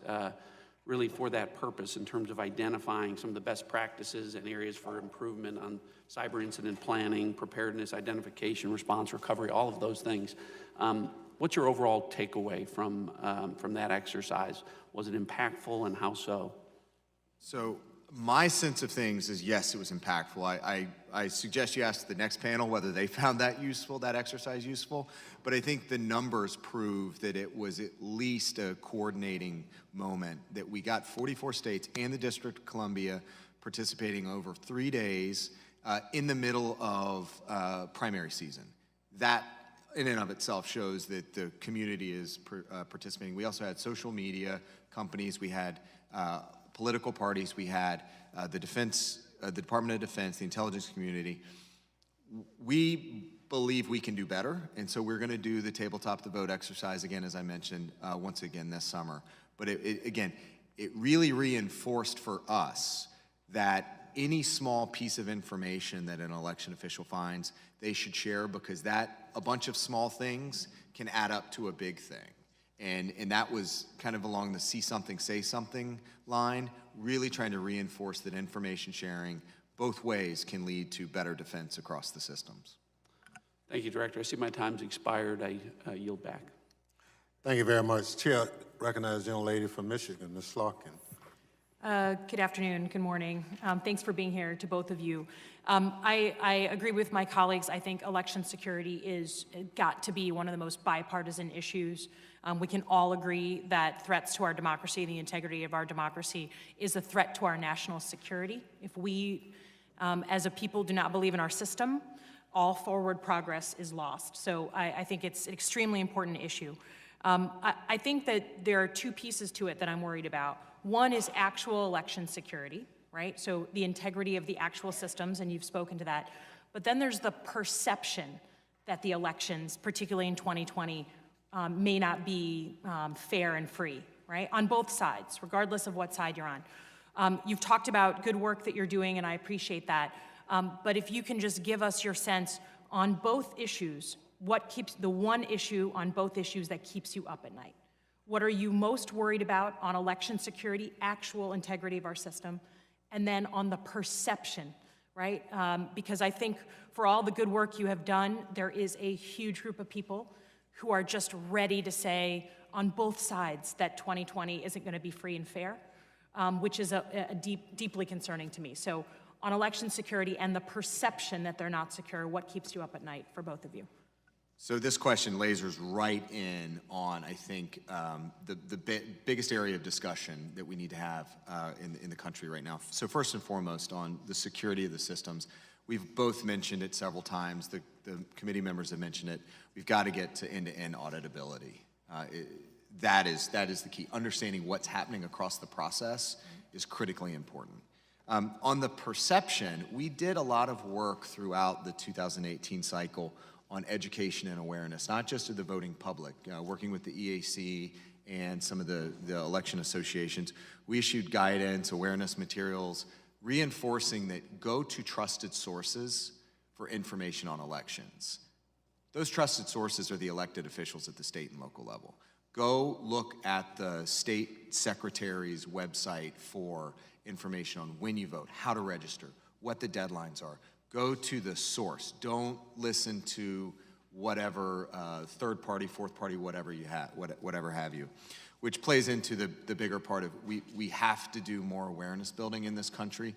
really for that purpose in terms of identifying some of the best practices and areas for improvement on cyber incident planning, preparedness, identification, response, recovery, all of those things. What's your overall takeaway from that exercise? Was it impactful, and how so? So my sense of things is, yes, it was impactful. I suggest you ask the next panel whether they found that useful, that exercise useful. But I think the numbers prove that it was at least a coordinating moment, that we got 44 states and the District of Columbia participating over 3 days in the middle of primary season. That in and of itself shows that the community is participating. We also had social media companies, we had political parties, we had the Department of Defense, the intelligence community. We believe we can do better, and so we're going to do the tabletop the vote exercise again, as I mentioned, once again this summer. But again, it really reinforced for us that any small piece of information that an election official finds, they should share, because a bunch of small things can add up to a big thing. And that was kind of along the see something, say something line, really trying to reinforce that information sharing both ways can lead to better defense across the systems. Thank you, Director. I see my time's expired. I yield back. Thank you very much. Chair, recognize the young lady from Michigan, Ms. Slotkin. Good afternoon, good morning. Thanks for being here to both of you. I agree with my colleagues. I think election security is got to be one of the most bipartisan issues. We can all agree that threats to our democracy, the integrity of our democracy, is a threat to our national security. If we, as a people, do not believe in our system, all forward progress is lost. So I think it's an extremely important issue. I think that there are two pieces to it that I'm worried about. One is actual election security, right? So the integrity of the actual systems, and you've spoken to that. But then there's the perception that the elections, particularly in 2020, may not be fair and free, right? On both sides, regardless of what side you're on. You've talked about good work that you're doing, and I appreciate that. But if you can just give us your sense on both issues, what keeps the one issue on both issues that keeps you up at night? What are you most worried about on election security, actual integrity of our system, and then on the perception, right? Because I think for all the good work you have done, there is a huge group of people who are just ready to say on both sides that 2020 isn't going to be free and fair, which is deeply concerning to me. So on election security and the perception that they're not secure, what keeps you up at night for both of you? So this question lasers right in on, I think, the biggest area of discussion that we need to have in the country right now. So first and foremost, on the security of the systems, we've both mentioned it several times. The committee members have mentioned it. We've got to get to end-to-end auditability. That is the key. Understanding what's happening across the process is critically important. On the perception, we did a lot of work throughout the 2018 cycle on education and awareness, not just of the voting public, working with the EAC and some of the election associations. We issued guidance, awareness materials, reinforcing that go to trusted sources for information on elections. Those trusted sources are the elected officials at the state and local level. Go look at the state secretary's website for information on when you vote, how to register, what the deadlines are. Go to the source. Don't listen to whatever third party, fourth party, whatever you have, whatever have you, which plays into the bigger part of we have to do more awareness building in this country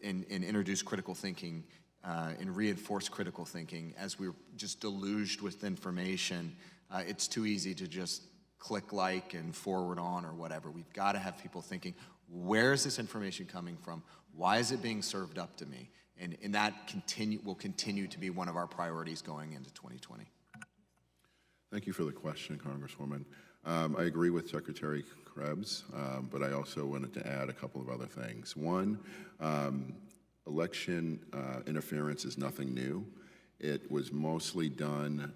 and introduce critical thinking and reinforce critical thinking. As we're just deluged with information, it's too easy to just click like and forward on or whatever. We've got to have people thinking, where is this information coming from? Why is it being served up to me? And that will continue to be one of our priorities going into 2020. Thank you for the question, Congresswoman. I agree with Secretary Krebs, but I also wanted to add a couple of other things. One, election interference is nothing new. It was mostly done,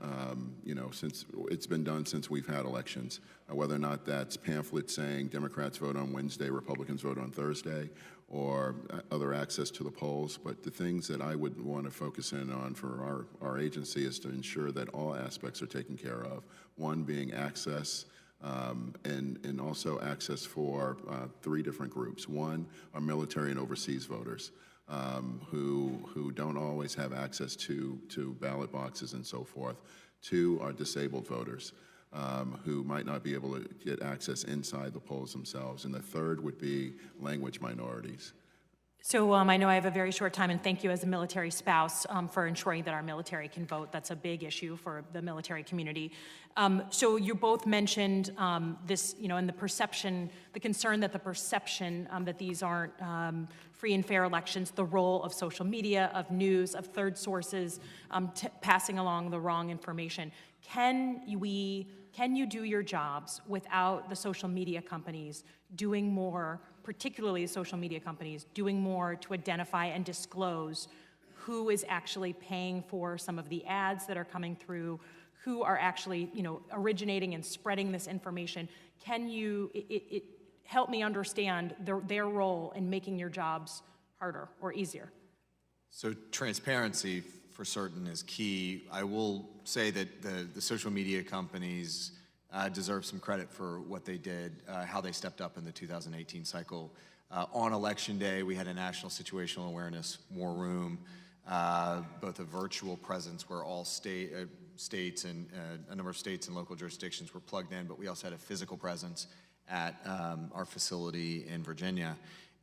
since it's been done since we've had elections. Whether or not that's pamphlets saying Democrats vote on Wednesday, Republicans vote on Thursday, or other access to the polls. But the things that I would want to focus in on for our agency is to ensure that all aspects are taken care of. One being access and also access for 3 different groups. One are military and overseas voters who don't always have access to ballot boxes and so forth. 2 are disabled voters who might not be able to get access inside the polls themselves. And the 3rd would be language minorities. So I know I have a very short time, and thank you as a military spouse for ensuring that our military can vote. That's a big issue for the military community. So you both mentioned this, and the perception, the concern that the perception that these aren't free and fair elections, the role of social media, of news, of third sources passing along the wrong information. Can you do your jobs without the social media companies doing more, particularly social media companies, doing more to identify and disclose who is actually paying for some of the ads that are coming through, who are actually, originating and spreading this information? Can you help me understand their role in making your jobs harder or easier? So transparency for certain is key. I will say that the social media companies deserve some credit for what they did, how they stepped up in the 2018 cycle. On Election Day, we had a National Situational Awareness War Room, both a virtual presence where all states and a number of states and local jurisdictions were plugged in, but we also had a physical presence at our facility in Virginia.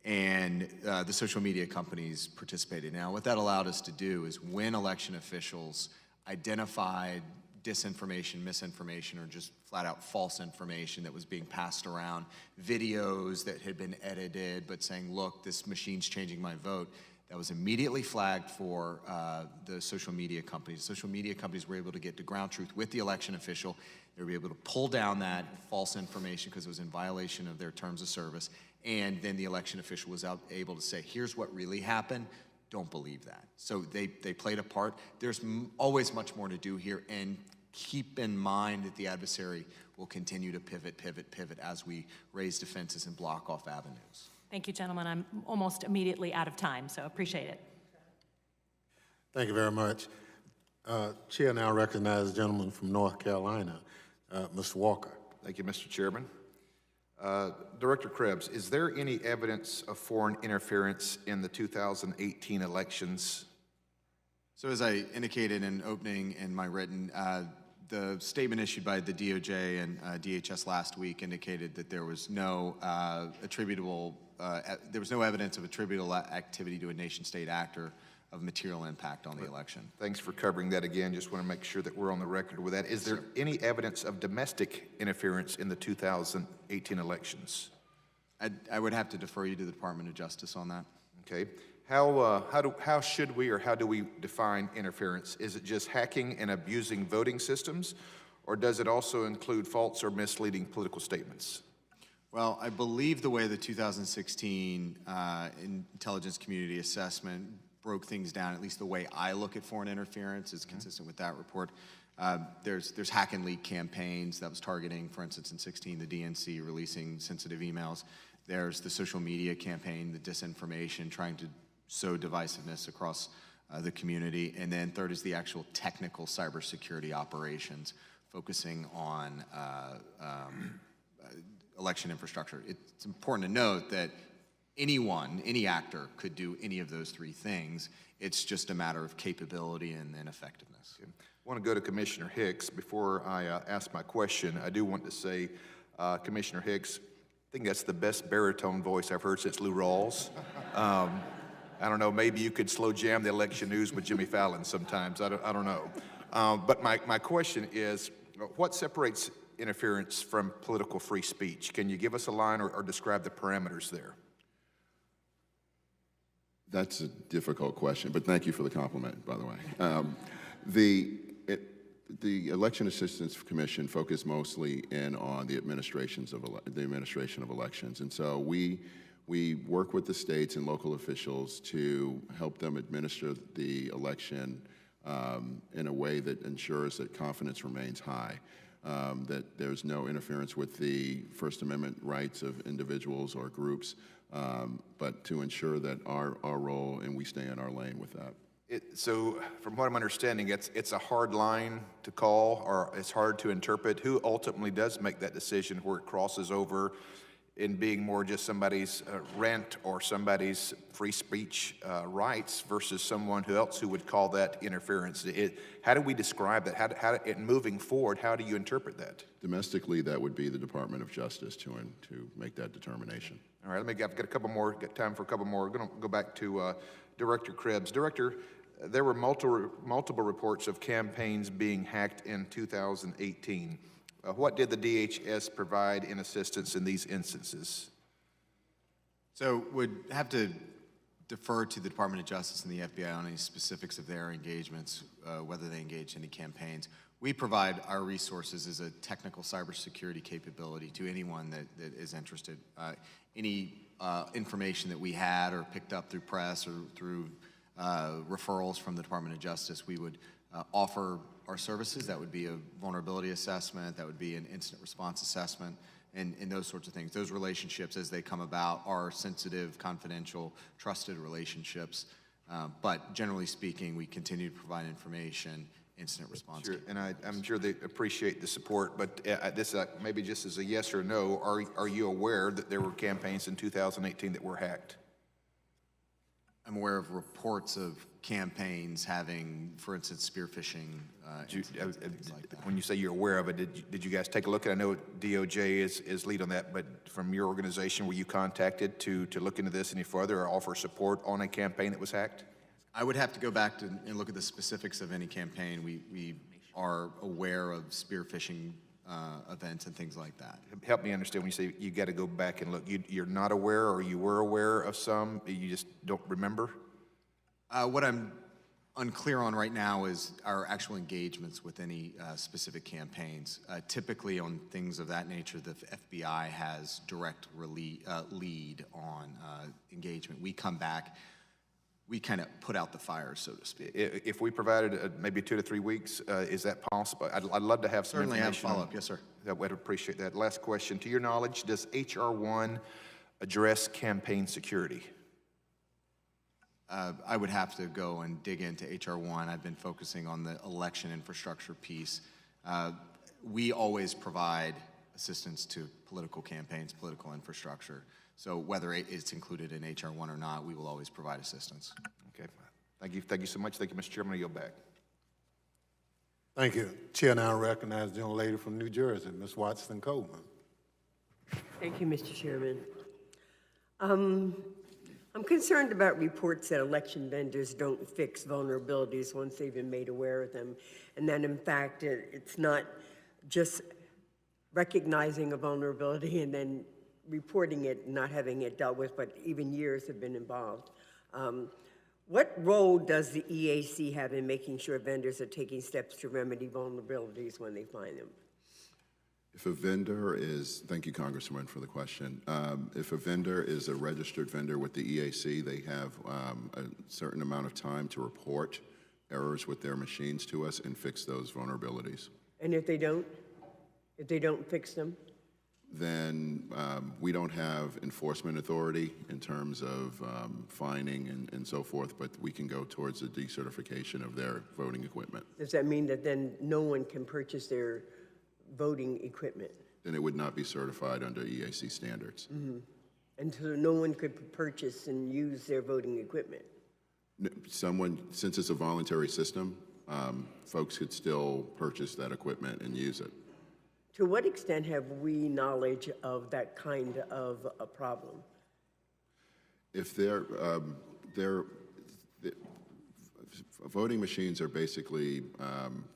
And the social media companies participated. Now, what that allowed us to do is when election officials identified disinformation, misinformation, or just flat out false information that was being passed around, videos that had been edited but saying, look, this machine's changing my vote, that was immediately flagged for the social media companies. Social media companies were able to get to ground truth with the election official. They were able to pull down that false information because it was in violation of their terms of service. And then the election official was able to say, here's what really happened. Don't believe that. So they played a part. There's always much more to do here, and keep in mind that the adversary will continue to pivot as we raise defenses and block off avenues. Thank you, gentlemen. I'm almost immediately out of time, so appreciate it. Thank you very much. Chair now recognizes the gentleman from North Carolina, Mr. Walker. Thank you, Mr. Chairman. Director Krebs, is there any evidence of foreign interference in the 2018 elections? So as I indicated in opening in my written, the statement issued by the DOJ and DHS last week indicated that there was no evidence of attributable activity to a nation-state actor of material impact on the election. Thanks for covering that again. Just want to make sure that we're on the record with that. Is there any evidence of domestic interference in the 2018 elections? I would have to defer you to the Department of Justice on that. Okay. How should we, or how do we define interference? Is it just hacking and abusing voting systems, or does it also include false or misleading political statements? Well, I believe the way the 2016 intelligence community assessment broke things down, at least the way I look at foreign interference, is consistent with that report. There's hack and leak campaigns that was targeting, for instance, in 16, the DNC releasing sensitive emails. There's the social media campaign, the disinformation, trying to sow divisiveness across the community. And then third is the actual technical cybersecurity operations, focusing on election infrastructure. It's important to note that any actor could do any of those 3 things. It's just a matter of capability and then effectiveness. Okay. I want to go to Commissioner Hicks. Before I ask my question, I do want to say, Commissioner Hicks, I think that's the best baritone voice I've heard since Lou Rawls. I don't know, maybe you could slow jam the election news with Jimmy Fallon sometimes. I don't know. But my question is, what separates interference from political free speech? Can you give us a line or describe the parameters there? That's a difficult question, but thank you for the compliment, by the way. The Election Assistance Commission focused mostly in on the administration of elections, and so we work with the states and local officials to help them administer the election in a way that ensures that confidence remains high, that there's no interference with the First Amendment rights of individuals or groups, but to ensure that our role, and we stay in our lane with that. So from what I'm understanding, it's a hard line to call, or it's hard to interpret. Who ultimately does make that decision where it crosses over in being more just somebody's rant or somebody's free speech rights versus someone else who would call that interference? How do we describe that? Moving forward, how do you interpret that? Domestically, that would be the Department of Justice to make that determination. All right, I've got a couple more, got time for a couple more. We're going to go back to Director Krebs. Director, there were multiple reports of campaigns being hacked in 2018. What did the DHS provide in assistance in these instances? So would have to defer to the Department of Justice and the FBI on any specifics of their engagements, whether they engaged in any campaigns. We provide our resources as a technical cybersecurity capability to anyone that is interested. Any information that we had or picked up through press or through referrals from the Department of Justice, we would offer our services. That would be a vulnerability assessment, that would be an incident response assessment, and those sorts of things. Those relationships, as they come about, are sensitive, confidential, trusted relationships. But generally speaking, we continue to provide information, incident response. Sure, and I'm sure they appreciate the support, but this maybe just as a yes or no, are you aware that there were campaigns in 2018 that were hacked? I'm aware of reports of campaigns having, for instance, spear phishing. When you say you're aware of it, did you guys take a look at it? I know DOJ is lead on that, but from your organization, were you contacted to look into this any further or offer support on a campaign that was hacked? I would have to go back and look at the specifics of any campaign. We are aware of spear phishing events and things like that. Help me understand when you say you got to go back and look. You're not aware, or you were aware of some, you just don't remember? What I'm unclear on right now is our actual engagements with any specific campaigns. Typically on things of that nature, the FBI has direct lead on engagement. We come back, we kind of put out the fires, so to speak. If we provided maybe 2 to 3 weeks, is that possible? I'd love to have some Certainly information. have follow-up, yes, sir. I'd appreciate that. Last question. To your knowledge, does H.R. 1 address campaign security? I would have to go and dig into H.R. 1. I've been focusing on the election infrastructure piece. We always provide assistance to political campaigns, political infrastructure. So whether it's included in H.R. 1 or not, we will always provide assistance. Okay. Thank you. Thank you so much. Thank you, Mr. Chairman. I yield back. Thank you. Chair now recognizes the young lady from New Jersey, Ms. Watson Coleman. Thank you, Mr. Chairman. I'm concerned about reports that election vendors don't fix vulnerabilities once they've been made aware of them, and that in fact it's not just recognizing a vulnerability and then reporting it and not having it dealt with, but even years have been involved. What role does the EAC have in making sure vendors are taking steps to remedy vulnerabilities when they find them? If a vendor is, thank you, Congresswoman, for the question. If a vendor is a registered vendor with the EAC, they have a certain amount of time to report errors with their machines to us and fix those vulnerabilities. And if they don't fix them? Then we don't have enforcement authority in terms of fining and so forth, but we can go towards the decertification of their voting equipment. Does that mean that then no one can purchase their voting equipment? Then it would not be certified under EAC standards. Mm-hmm. And so no one could purchase and use their voting equipment? Someone, since it's a voluntary system, folks could still purchase that equipment and use it. To what extent have we knowledge of that kind of a problem? If voting machines are basically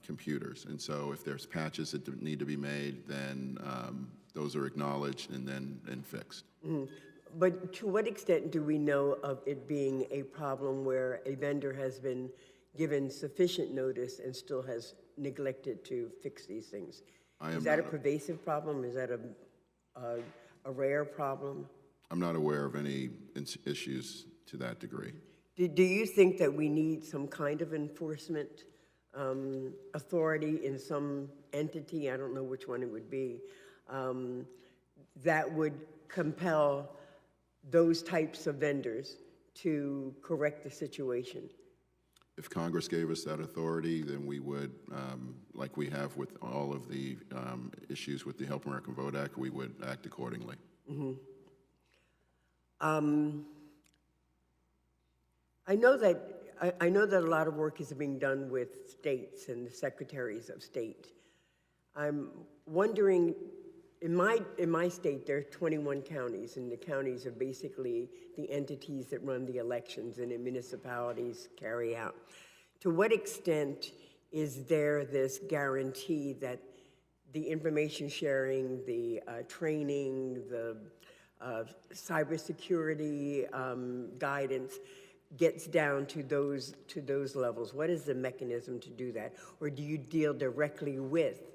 computers, and so if there's patches that need to be made, then those are acknowledged and fixed. Mm-hmm. But to what extent do we know of it being a problem where a vendor has been given sufficient notice and still has neglected to fix these things? Is that a pervasive problem? Is that a rare problem? I'm not aware of any issues to that degree. Do you think that we need some kind of enforcement authority in some entity, I don't know which one it would be, that would compel those types of vendors to correct the situation? If Congress gave us that authority, then we would, like we have with all of the issues with the Help American Vote Act, we would act accordingly. I know that a lot of work is being done with states and the secretaries of state. I'm wondering, in my state, there are 21 counties, and the counties are basically the entities that run the elections and the municipalities carry out. To what extent is there this guarantee that the information sharing, the training, the cybersecurity guidance gets down to those levels? What is the mechanism to do that? Or do you deal directly with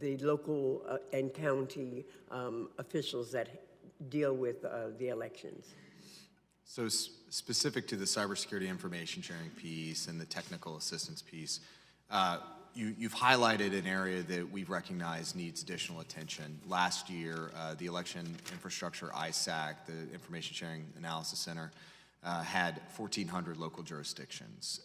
the local and county officials that deal with the elections? So specific to the cybersecurity information sharing piece and the technical assistance piece, you've highlighted an area that we've recognized needs additional attention. Last year, the Election Infrastructure ISAC, the Information Sharing Analysis Center, had 1,400 local jurisdictions.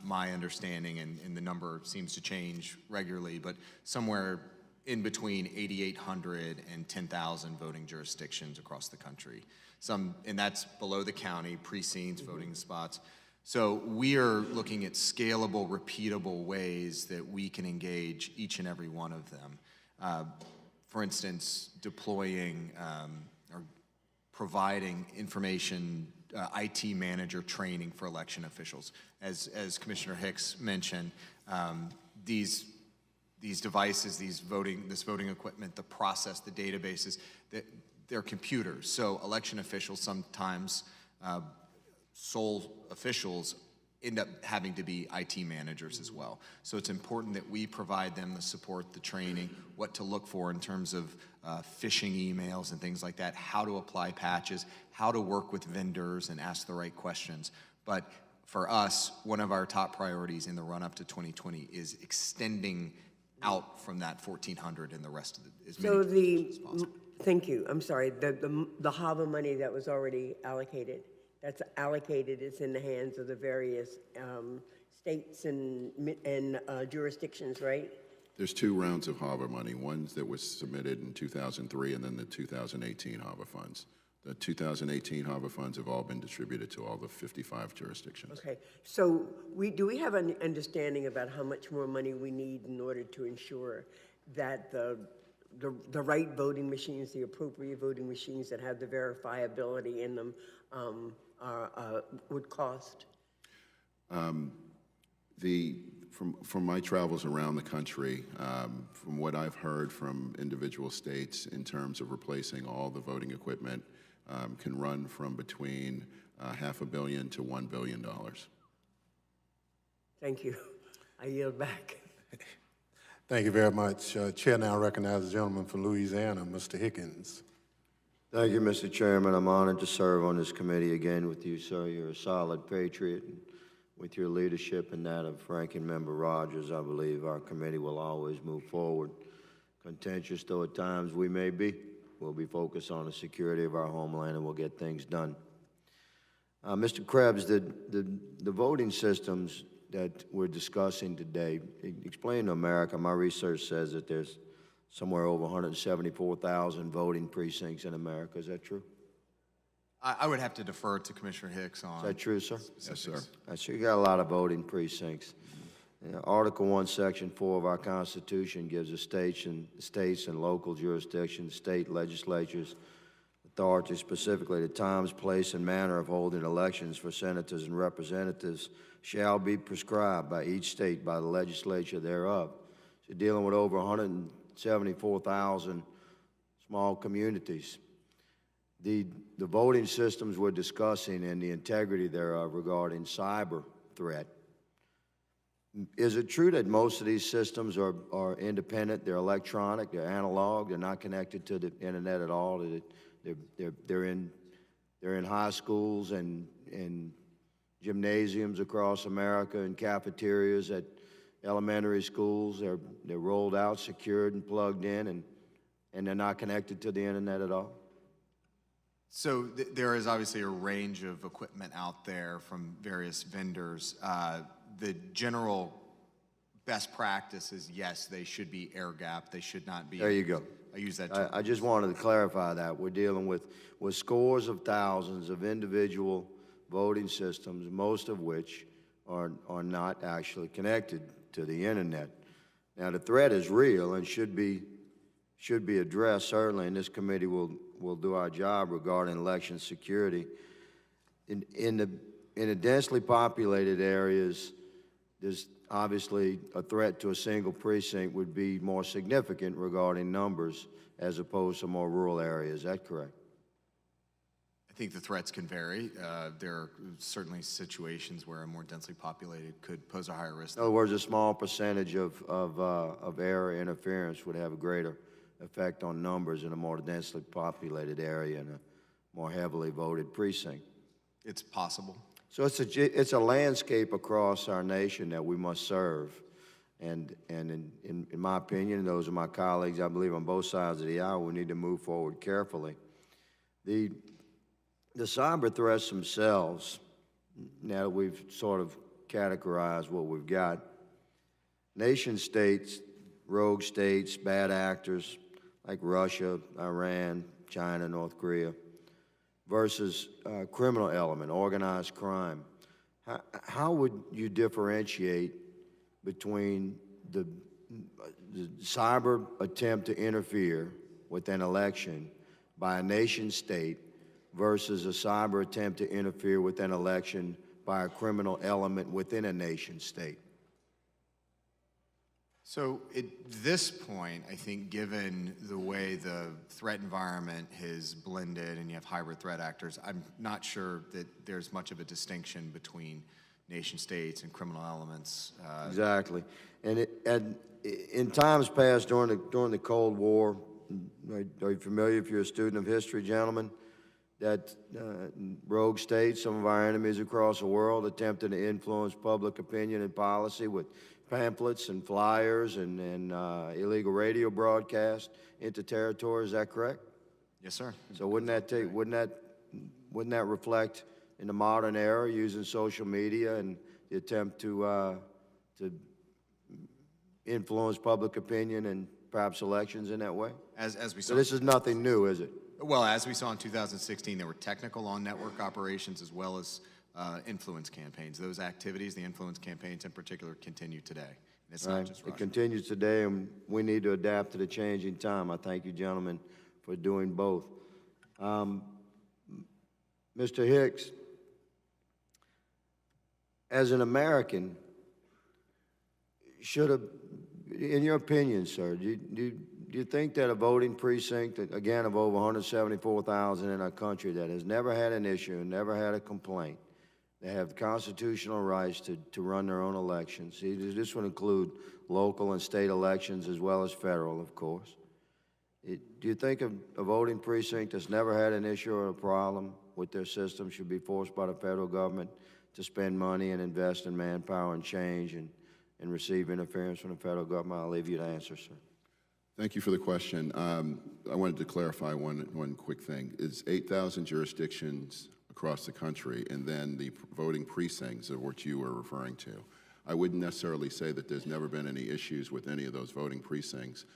My understanding, and the number seems to change regularly, but somewhere in between 8,800 and 10,000 voting jurisdictions across the country. And that's below the county, precincts, voting spots. So we are looking at scalable, repeatable ways that we can engage each and every one of them. For instance, deploying or providing information IT manager training for election officials. As Commissioner Hicks mentioned, these devices, this voting equipment, the process, the databases, they're computers. So election officials sometimes, sole officials, end up having to be IT managers as well. So it's important that we provide them the support, the training, what to look for in terms of phishing emails and things like that, how to apply patches, how to work with vendors and ask the right questions. But for us, one of our top priorities in the run-up to 2020 is extending out from that 1,400 and the rest of as many as possible. Thank you, I'm sorry, the HAVA money that was already allocated, it's in the hands of the various states and jurisdictions, right? There's 2 rounds of HAVA money, one that was submitted in 2003 and then the 2018 HAVA funds. The 2018 HAVA funds have all been distributed to all the 55 jurisdictions. Okay, so do we have an understanding about how much more money we need in order to ensure that the right voting machines, the appropriate voting machines that have the verifiability in them would cost? From my travels around the country, from what I've heard from individual states in terms of replacing all the voting equipment, can run from between $500 million to $1 billion. Thank you. I yield back. Thank you very much. Chair now recognizes the gentleman from Louisiana, Mr. Higgins. Thank you, Mr. Chairman. I'm honored to serve on this committee again with you, sir. You're a solid patriot. And with your leadership and that of Ranking Member Rogers, I believe our committee will always move forward. Contentious though at times we may be, we'll be focused on the security of our homeland and we'll get things done. Mr. Krebs, the voting systems that we're discussing today, explain to America, my research says that there's somewhere over 174,000 voting precincts in America. Is that true? I would have to defer to Commissioner Hicks on. Is that true, sir? Yes, sir. So you got a lot of voting precincts. Article 1, Section 4 of our Constitution gives the states and local jurisdictions, state legislatures, authority specifically the times, place, and manner of holding elections for senators and representatives shall be prescribed by each state by the legislature thereof. So you're dealing with over 174,000 small communities. The voting systems we're discussing and the integrity thereof regarding cyber threat, is it true that most of these systems are independent, they're electronic, they're analog, they're not connected to the internet at all? They're in high schools and gymnasiums across America and cafeterias at elementary schools. They're rolled out, secured, and plugged in, and they're not connected to the internet at all? So there is obviously a range of equipment out there from various vendors. the general best practice is, yes, they should be air-gapped. They should not be. There you go. I use that term. I just wanted to clarify that. We're dealing with scores of thousands of individual voting systems, most of which are not actually connected to the internet. Now, the threat is real and should be addressed, certainly, and this committee will do our job regarding election security. In the densely populated areas, there's obviously a threat to a single precinct would be more significant regarding numbers as opposed to more rural areas. Is that correct? I think the threats can vary. There are certainly situations where a more densely populated could pose a higher risk. In other words, a small percentage of error interference would have a greater effect on numbers in a more densely populated area and a more heavily voted precinct. It's possible. So it's a landscape across our nation that we must serve. And in my opinion, and those are my colleagues, I believe on both sides of the aisle, we need to move forward carefully. The cyber threats themselves, now that we've sort of categorized what we've got, nation states, rogue states, bad actors like Russia, Iran, China, North Korea, versus criminal element, organized crime. How would you differentiate between the cyber attempt to interfere with an election by a nation state versus a cyber attempt to interfere with an election by a criminal element within a nation state? So at this point, I think given the way the threat environment has blended and you have hybrid threat actors, I'm not sure that there's much of a distinction between nation states and criminal elements. Exactly. And in times past during the Cold War, are you familiar, if you're a student of history, gentlemen, that rogue states, some of our enemies across the world, attempted to influence public opinion and policy with pamphlets and flyers and illegal radio broadcasts into territory. Is that correct? Yes, sir. So wouldn't that reflect in the modern era using social media and the attempt to influence public opinion and perhaps elections in that way? As we saw. So this is nothing new, is it? Well, as we saw in 2016, there were technical on-network operations as well as influence campaigns. Those activities, the influence campaigns in particular, continue today. And it's not just Russia. It continues today, and we need to adapt to the changing time. I thank you, gentlemen, for doing both. Mr. Hicks, as an American, in your opinion, sir, do you think that a voting precinct, again, of over 174,000 in our country that has never had an issue, never had a complaint, they have constitutional rights to run their own elections? See, this would include local and state elections as well as federal, of course. Do you think a voting precinct that's never had an issue or a problem with their system should be forced by the federal government to spend money and invest in manpower and change and receive interference from the federal government? I'll leave you to answer, sir. Thank you for the question. I wanted to clarify one quick thing. It's 8,000 jurisdictions across the country, and then the voting precincts of what you were referring to. I wouldn't necessarily say that there's never been any issues with any of those voting precincts.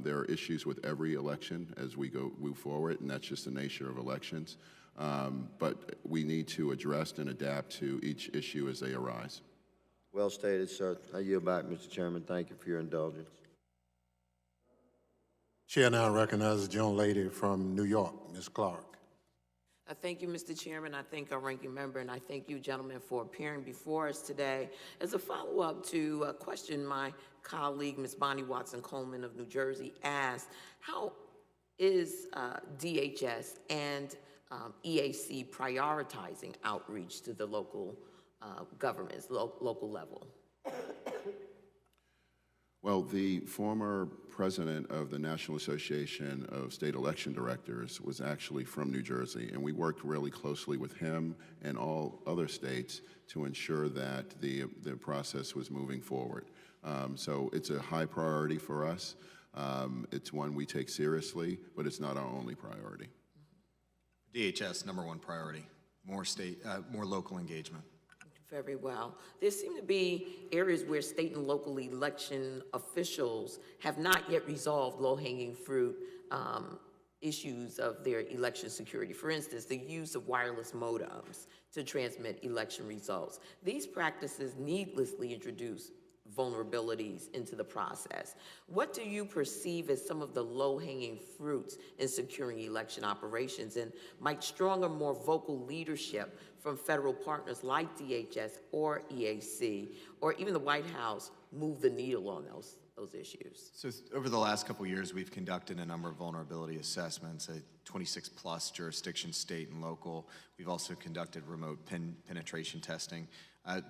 There are issues with every election as we move forward, and that's just the nature of elections. But we need to address and adapt to each issue as they arise. Well stated, sir. I yield back, Mr. Chairman. Thank you for your indulgence. Chair now recognizes the gentlelady from New York, Ms. Clark. Thank you, Mr. Chairman. I thank our ranking member, and I thank you, gentlemen, for appearing before us today. As a follow-up to a question my colleague, Ms. Bonnie Watson-Coleman of New Jersey, asked, how is DHS and EAC prioritizing outreach to the local governments, local level? Well, the former president of the National Association of State Election Directors was actually from New Jersey, and we worked really closely with him and all other states to ensure that the process was moving forward. So it's a high priority for us. It's one we take seriously, but it's not our only priority. DHS, #1 priority, more local engagement. Very well. There seem to be areas where state and local election officials have not yet resolved low-hanging fruit issues of their election security. For instance, the use of wireless modems to transmit election results. These practices needlessly introduce vulnerabilities into the process. What do you perceive as some of the low-hanging fruits in securing election operations, and might stronger, more vocal leadership from federal partners like DHS or EAC, or even the White House, move the needle on those issues? So over the last couple of years, we've conducted a number of vulnerability assessments at 26 plus jurisdictions, state and local. We've also conducted remote penetration testing.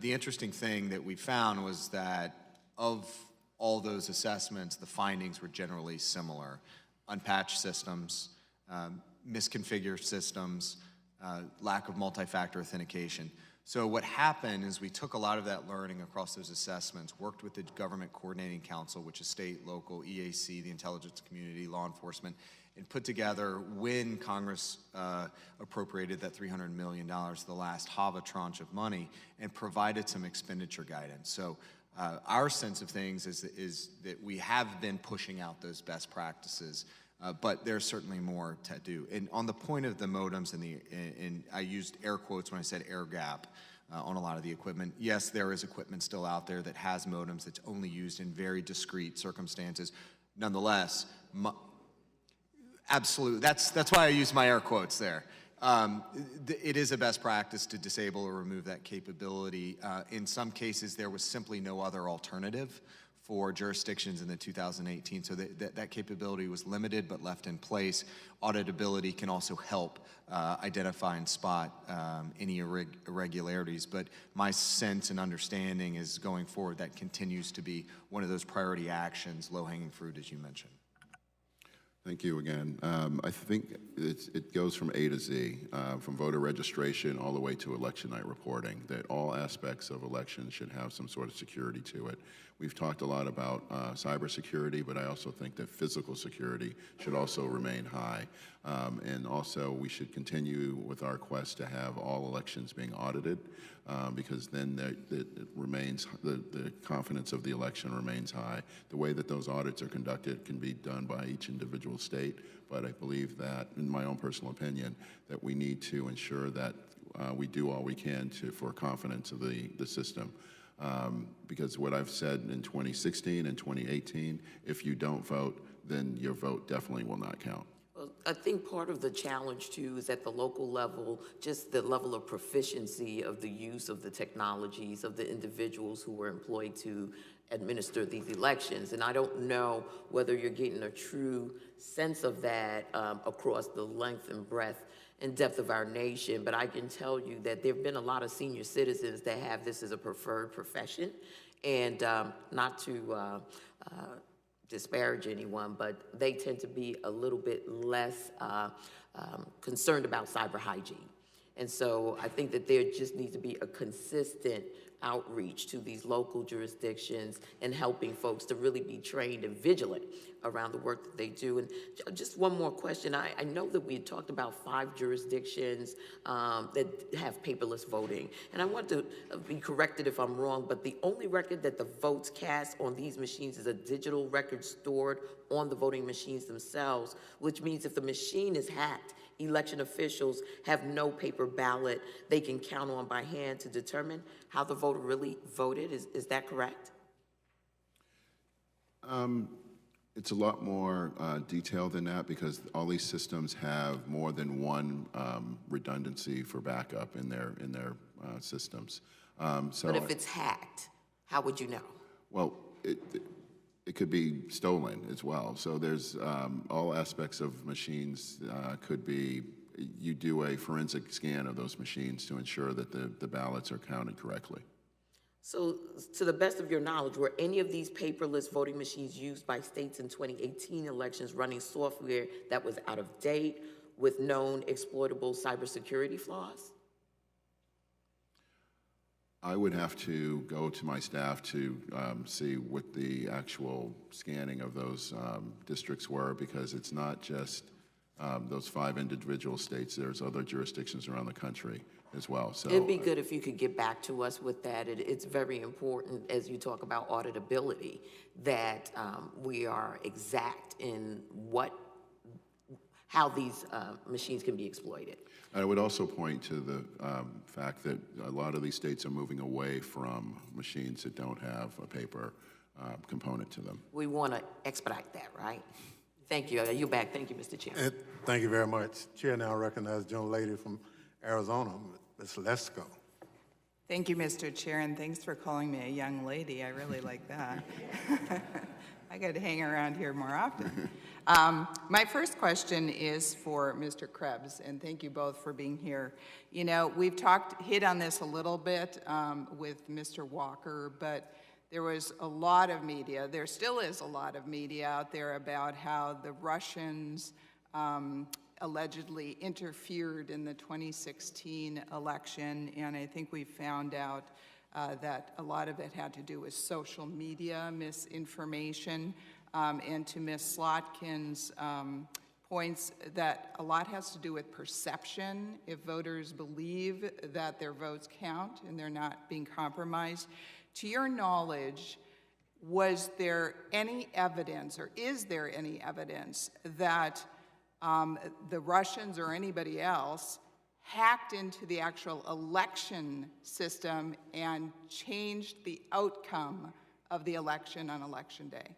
The interesting thing that we found was that of all those assessments, the findings were generally similar. Unpatched systems, misconfigured systems, lack of multi-factor authentication. So what happened is we took a lot of that learning across those assessments, worked with the Government Coordinating Council, which is state, local, EAC, the intelligence community, law enforcement, and put together, when Congress appropriated that $300 million, the last HAVA tranche of money, and provided some expenditure guidance. So our sense of things is that we have been pushing out those best practices, but there's certainly more to do. And on the point of the modems, and I used air quotes when I said air gap on a lot of the equipment. Yes, there is equipment still out there that has modems that's only used in very discrete circumstances. Nonetheless, absolutely, that's why I use my air quotes there. It is a best practice to disable or remove that capability. In some cases, there was simply no other alternative for jurisdictions in the 2018, so that capability was limited but left in place. Auditability can also help identify and spot any irregularities, but my sense and understanding is going forward that continues to be one of those priority actions, low-hanging fruit, as you mentioned. Thank you again. I think it goes from A to Z, from voter registration all the way to election night reporting, that all aspects of elections should have some sort of security to it. We've talked a lot about cybersecurity, but I also think that physical security should also remain high. And also we should continue with our quest to have all elections being audited, because then it remains, the confidence of the election remains high. The way that those audits are conducted can be done by each individual state, but I believe that, in my own personal opinion, that we need to ensure that we do all we can for confidence of the system. Because what I've said in 2016 and 2018, if you don't vote, then your vote definitely will not count. Well, I think part of the challenge, too, is at the local level, just the level of proficiency of the use of the technologies of the individuals who were employed to administer these elections. And I don't know whether you're getting a true sense of that across the length and breadth and depth of our nation, but I can tell you that there have been a lot of senior citizens that have this as a preferred profession, and not to disparage anyone, but they tend to be a little bit less concerned about cyber hygiene. And so I think that there just needs to be a consistent outreach to these local jurisdictions and helping folks to really be trained and vigilant around the work that they do. And just one more question. I know that we had talked about 5 jurisdictions that have paperless voting. And I want to be corrected if I'm wrong, but the only record that the votes cast on these machines is a digital record stored on the voting machines themselves, which means if the machine is hacked, election officials have no paper ballot they can count on by hand to determine how the voter really voted. Is that correct? It's a lot more detailed than that, because all these systems have more than one redundancy for backup in their systems. But if it's hacked, how would you know? Well, it could be stolen as well. So there's all aspects of machines could be, you do a forensic scan of those machines to ensure that the ballots are counted correctly. So to the best of your knowledge, were any of these paperless voting machines used by states in 2018 elections running software that was out of date with known exploitable cybersecurity flaws? I would have to go to my staff to see what the actual scanning of those districts were, because it's not just those 5 individual states. There's other jurisdictions around the country as well. So It'd be good if you could get back to us with that. It's very important, as you talk about auditability, that we are exact in how these machines can be exploited. I would also point to the fact that a lot of these states are moving away from machines that don't have a paper component to them. We want to expedite that, right? Thank you. You're back. Thank you, Mr. Chairman. Thank you very much. Chair now recognizes the young lady from Arizona, Ms. Lesko. Thank you, Mr. Chair, and thanks for calling me a young lady. I really like that. I got to hang around here more often. My first question is for Mr. Krebs, and thank you both for being here. You know, we've hit on this a little bit with Mr. Walker, but there was a lot of media, there still is a lot of media out there about how the Russians allegedly interfered in the 2016 election, and I think we found out that a lot of it had to do with social media misinformation, and to Ms. Slotkin's points that a lot has to do with perception. If voters believe that their votes count and they're not being compromised, to your knowledge, was there any evidence, or is there any evidence, that the Russians or anybody else hacked into the actual election system and changed the outcome of the election on Election Day?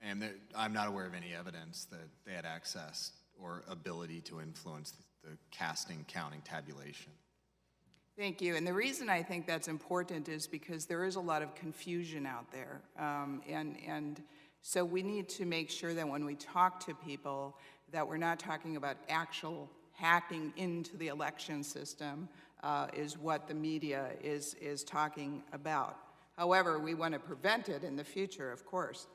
And I'm not aware of any evidence that they had access or ability to influence the casting, counting, tabulation. Thank you. And the reason I think that's important is because there is a lot of confusion out there. And so we need to make sure that when we talk to people that we're not talking about actual hacking into the election system is what the media is talking about. However, we want to prevent it in the future, of course.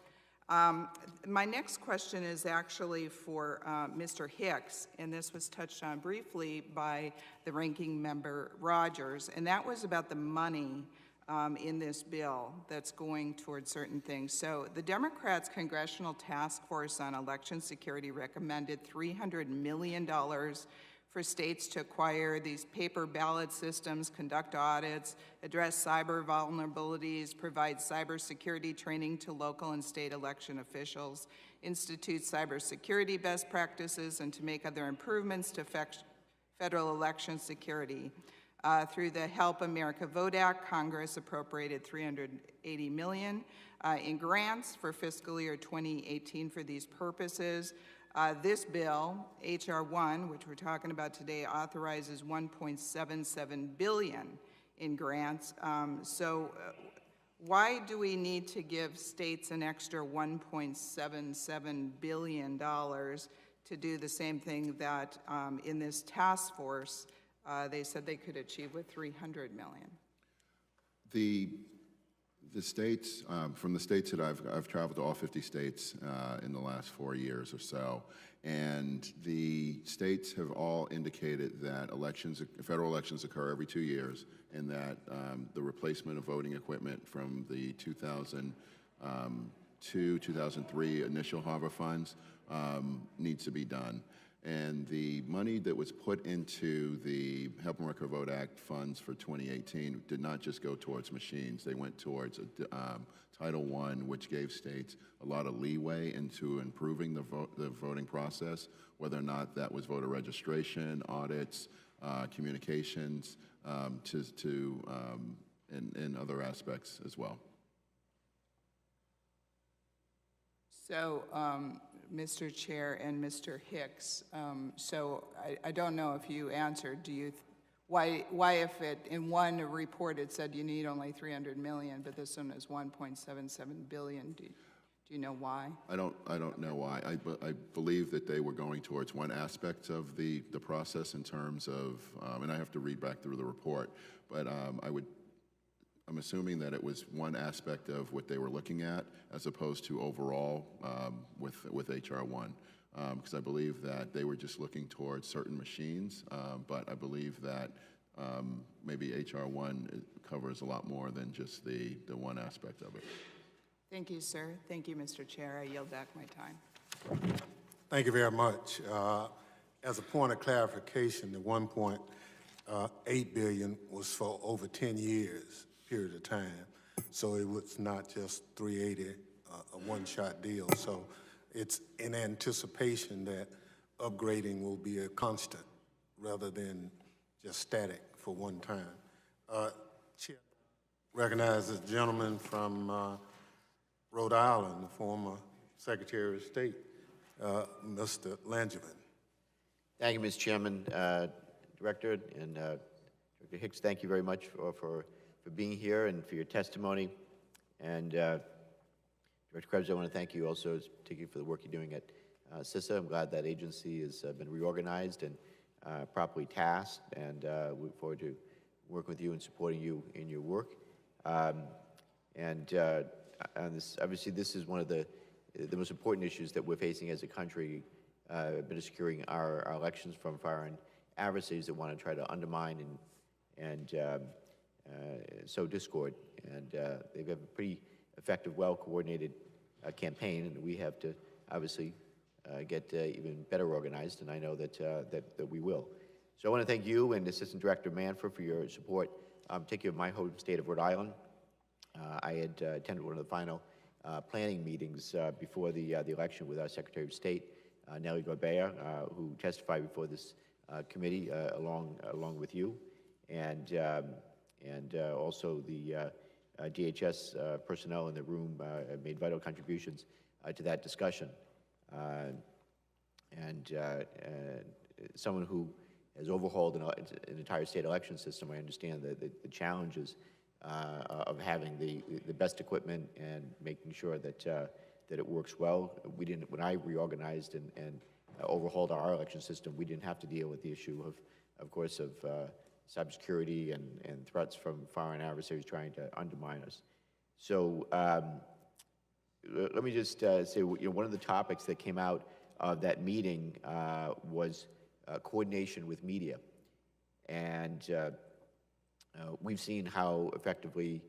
My next question is actually for Mr. Hicks, and this was touched on briefly by the ranking member Rogers, and that was about the money in this bill that's going towards certain things. So the Democrats' Congressional Task Force on Election Security recommended $300 million for states to acquire these paper ballot systems, conduct audits, address cyber vulnerabilities, provide cybersecurity training to local and state election officials, institute cybersecurity best practices, and to make other improvements to federal election security. Through the Help America Vote Act, Congress appropriated $380 million in grants for fiscal year 2018 for these purposes. This bill, H.R. 1, which we're talking about today, authorizes $1.77 billion in grants. So why do we need to give states an extra $1.77 billion to do the same thing that in this task force they said they could achieve with $300 million? The states, from the states that I've traveled to all 50 states in the last 4 years or so, and the states have all indicated that federal elections occur every 2 years, and that the replacement of voting equipment from the 2002-2003 initial HAVA funds needs to be done. And the money that was put into the Help America Vote Act funds for 2018 did not just go towards machines. They went towards Title I, which gave states a lot of leeway into improving the voting process, whether or not that was voter registration, audits, communications, and other aspects as well. So, Mr. Chair and Mr. Hicks, so I don't know if you answered, why if in one report it said you need only $300 million, but this one is $1.77 billion, do you know why? I don't know why. I believe that they were going towards one aspect of the process in terms of, and I have to read back through the report, but I'm assuming that it was one aspect of what they were looking at as opposed to overall with H.R. 1, because I believe that they were just looking towards certain machines, but I believe that maybe H.R. 1 covers a lot more than just the one aspect of it. Thank you, sir. Thank you, Mr. Chair. I yield back my time. Thank you very much. As a point of clarification, the 1.77 $8 billion was for over 10 years period of time. So it was not just 380, a one-shot deal. So it's in anticipation that upgrading will be a constant rather than just static for one time. Chair, recognize the gentleman from Rhode Island, the former Secretary of State, Mr. Langevin. Thank you, Mr. Chairman, Director, and Director Hicks, thank you very much for being here and for your testimony. And Director Krebs, I want to thank you also, particularly for the work you're doing at CISA. I'm glad that agency has been reorganized and properly tasked, and we look forward to working with you and supporting you in your work. Obviously, this is one of the most important issues that we're facing as a country, been securing our elections from foreign adversaries that want to try to undermine and sow discord. And they've had a pretty effective, well-coordinated campaign, and we have to obviously get even better organized, and I know that we will. So I want to thank you and Assistant Director Manford for your support, particularly of my home state of Rhode Island. I had attended one of the final planning meetings before the election with our Secretary of State, Nellie Gorbea, who testified before this committee along with you, and also the DHS personnel in the room made vital contributions to that discussion. Someone who has overhauled an entire state election system, I understand the challenges of having the best equipment and making sure that it works well. When I reorganized and overhauled our election system, we didn't have to deal with the issue of course, of cybersecurity and threats from foreign adversaries trying to undermine us. So let me just say, one of the topics that came out of that meeting was coordination with media. And we've seen how effectively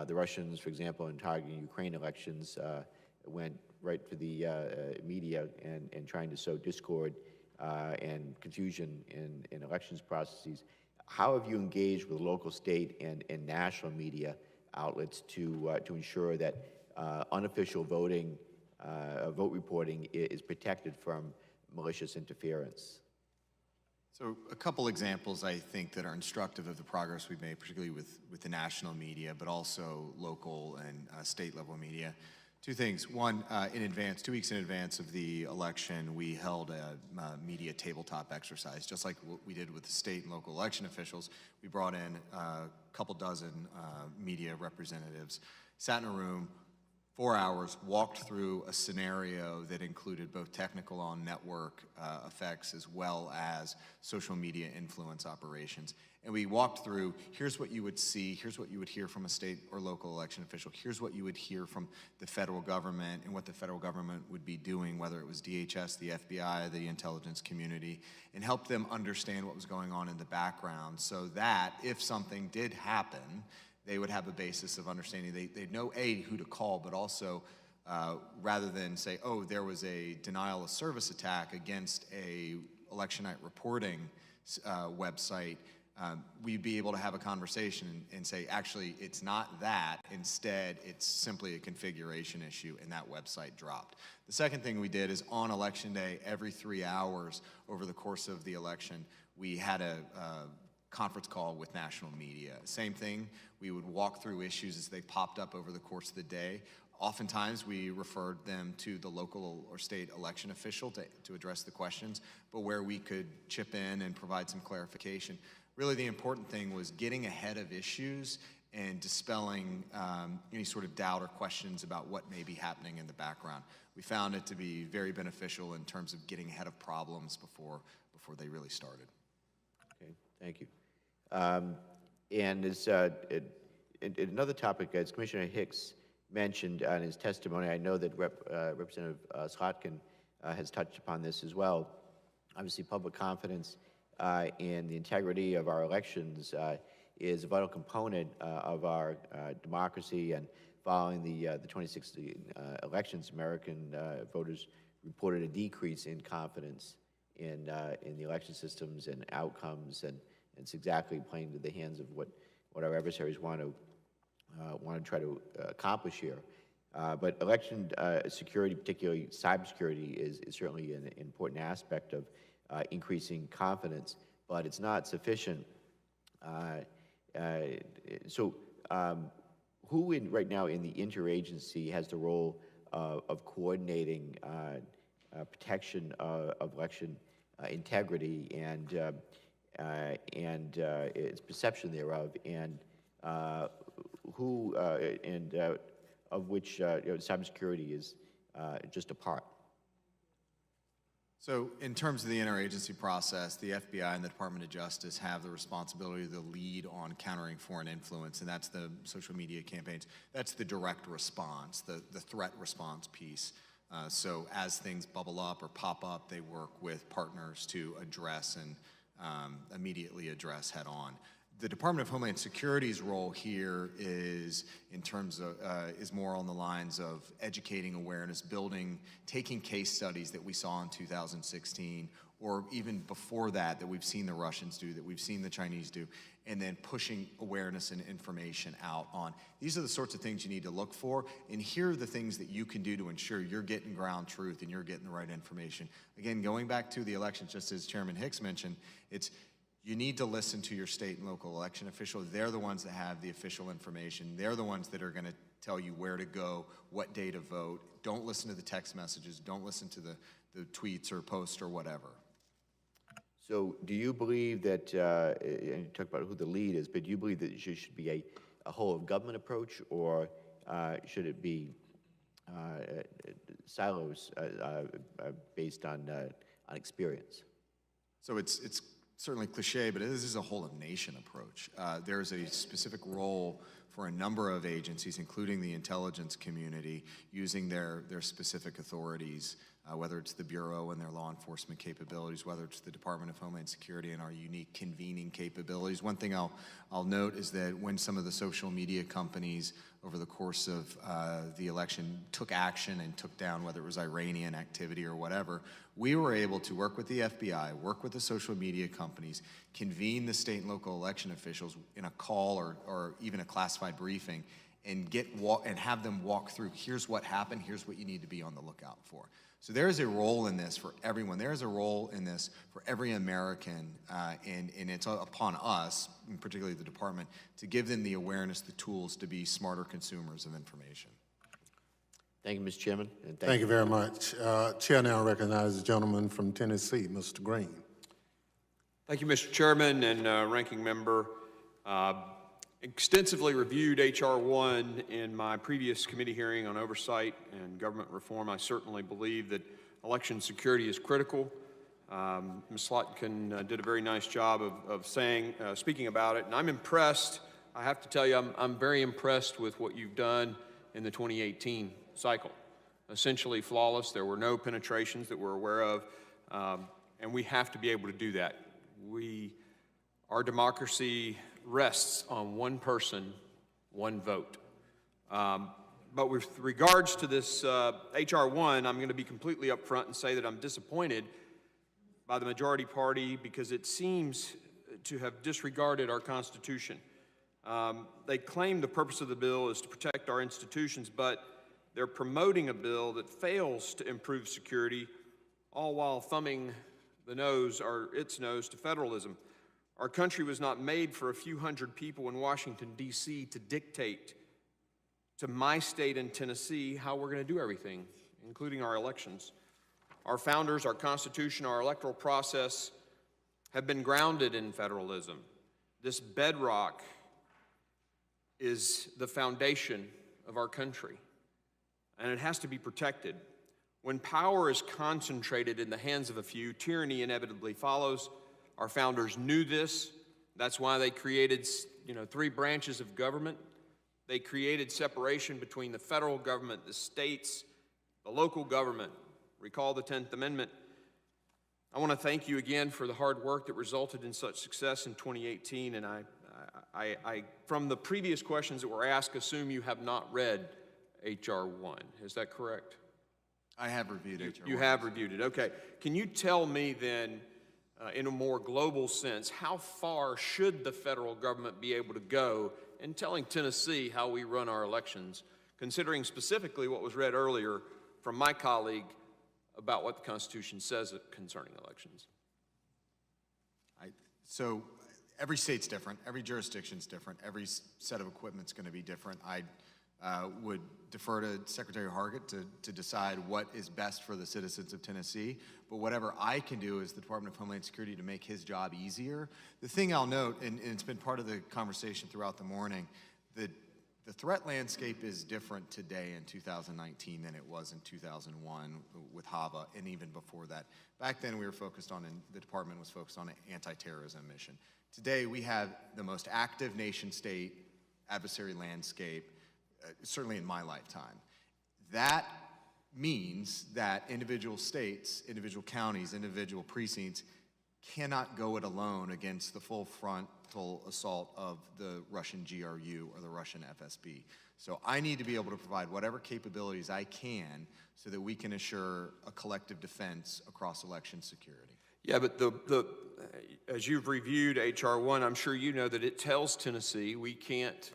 the Russians, for example, in targeting Ukraine elections, went right for the media and trying to sow discord and confusion in elections processes. How have you engaged with local, state, and national media outlets to ensure that unofficial voting, vote reporting is protected from malicious interference? So a couple examples, I think, that are instructive of the progress we've made, particularly with the national media, but also local and state-level media. Two things. One, 2 weeks in advance of the election, we held a media tabletop exercise, just like what we did with the state and local election officials. We brought in a couple dozen media representatives, sat in a room, 4 hours, walked through a scenario that included both technical on-network effects as well as social media influence operations. And we walked through, here's what you would see, here's what you would hear from a state or local election official, here's what you would hear from the federal government and what the federal government would be doing, whether it was DHS, the FBI, the intelligence community, and helped them understand what was going on in the background so that if something did happen, they would have a basis of understanding. They'd know, A, who to call, but also rather than say, oh, there was a denial of service attack against a election night reporting website, we'd be able to have a conversation and say, actually, it's not that. Instead, it's simply a configuration issue, and that website dropped. The second thing we did is on Election Day, every 3 hours over the course of the election, we had a conference call with national media. Same thing, we would walk through issues as they popped up over the course of the day. Oftentimes, we referred them to the local or state election official to address the questions, but where we could chip in and provide some clarification. Really, the important thing was getting ahead of issues and dispelling any sort of doubt or questions about what may be happening in the background. We found it to be very beneficial in terms of getting ahead of problems before they really started. Okay, thank you. And as another topic, as Commissioner Hicks mentioned in his testimony, I know that Representative Slotkin has touched upon this as well. Obviously, public confidence in the integrity of our elections is a vital component of our democracy. And following the 2016 elections, American voters reported a decrease in confidence in the election systems and outcomes and It's exactly playing to the hands of what our adversaries want to try to accomplish here. But election security, particularly cybersecurity, is certainly an important aspect of increasing confidence, but it's not sufficient. Who right now in the interagency has the role of coordinating protection of election integrity and its perception thereof, and of which cybersecurity is just a part? So in terms of the interagency process, the FBI and the Department of Justice have the responsibility to lead on countering foreign influence, and that's the social media campaigns. That's the direct response, the threat response piece. So as things bubble up or pop up, they work with partners to address and immediately address head on. The Department of Homeland Security's role here is in terms of is more on the lines of educating awareness, building, taking case studies that we saw in 2016, or even before that we've seen the Russians do, that we've seen the Chinese do, and then pushing awareness and information out on. These are the sorts of things you need to look for, and here are the things that you can do to ensure you're getting ground truth and you're getting the right information. Again, going back to the elections, just as Chairman Hicks mentioned, you need to listen to your state and local election officials. They're the ones that have the official information. They're the ones that are going to tell you where to go, what day to vote. Don't listen to the text messages. Don't listen to the tweets or posts or whatever. So do you believe that, and you talk about who the lead is, but do you believe that it should be a whole of government approach, or should it be silos based on experience? So it's certainly cliche, but this is a whole of nation approach. There's a specific role for a number of agencies, including the intelligence community, using their specific authorities, whether it's the Bureau and their law enforcement capabilities, whether it's the Department of Homeland Security and our unique convening capabilities. One thing I'll note is that when some of the social media companies over the course of the election took action and took down whether it was Iranian activity or whatever, we were able to work with the FBI, work with the social media companies, convene the state and local election officials in a call or even a classified briefing, and have them walk through, here's what happened, here's what you need to be on the lookout for. So there is a role in this for everyone. There is a role in this for every American, and it's upon us, and particularly the department, to give them the awareness, the tools to be smarter consumers of information. Thank you, Mr. Chairman. And thank you very much. Chair now recognizes the gentleman from Tennessee, Mr. Green. Thank you, Mr. Chairman and Ranking Member. Extensively reviewed H.R. 1 in my previous committee hearing on oversight and government reform. I certainly believe that election security is critical. Ms. Slotkin did a very nice job of speaking about it, and I'm impressed. I have to tell you, I'm very impressed with what you've done in the 2018 cycle. Essentially flawless. There were no penetrations that we're aware of, and we have to be able to do that. Our democracy rests on one person, one vote. But with regards to this H.R. 1, I'm going to be completely upfront and say that I'm disappointed by the majority party because it seems to have disregarded our Constitution. They claim the purpose of the bill is to protect our institutions, but they're promoting a bill that fails to improve security, all while thumbing its nose to federalism. Our country was not made for a few hundred people in Washington, D.C. to dictate to my state in Tennessee how we're going to do everything, including our elections. Our founders, our Constitution, our electoral process have been grounded in federalism. This bedrock is the foundation of our country, and it has to be protected. When power is concentrated in the hands of a few, tyranny inevitably follows. Our founders knew this. That's why they created, 3 branches of government. They created separation between the federal government, the states, the local government. Recall the 10th Amendment. I want to thank you again for the hard work that resulted in such success in 2018. And I from the previous questions that were asked, assume you have not read H.R. 1. Is that correct? I have reviewed H.R. 1. You have reviewed it. Okay. Can you tell me then, in a more global sense, how far should the federal government be able to go in telling Tennessee how we run our elections, considering specifically what was read earlier from my colleague about what the Constitution says concerning elections? So every state's different, every jurisdiction's different, every set of equipment's going to be different. I would defer to Secretary Hargett to decide what is best for the citizens of Tennessee, but whatever I can do as the Department of Homeland Security to make his job easier. The thing I'll note, and it's been part of the conversation throughout the morning, that the threat landscape is different today in 2019 than it was in 2001 with HAVA, and even before that. Back then we were focused on, and the department was focused on an anti-terrorism mission. Today we have the most active nation-state adversary landscape, certainly in my lifetime. That means that individual states, individual counties, individual precincts cannot go it alone against the full frontal assault of the Russian GRU or the Russian FSB. So I need to be able to provide whatever capabilities I can so that we can assure a collective defense across election security. Yeah, but as you've reviewed H.R. 1, I'm sure you know that it tells Tennessee we can't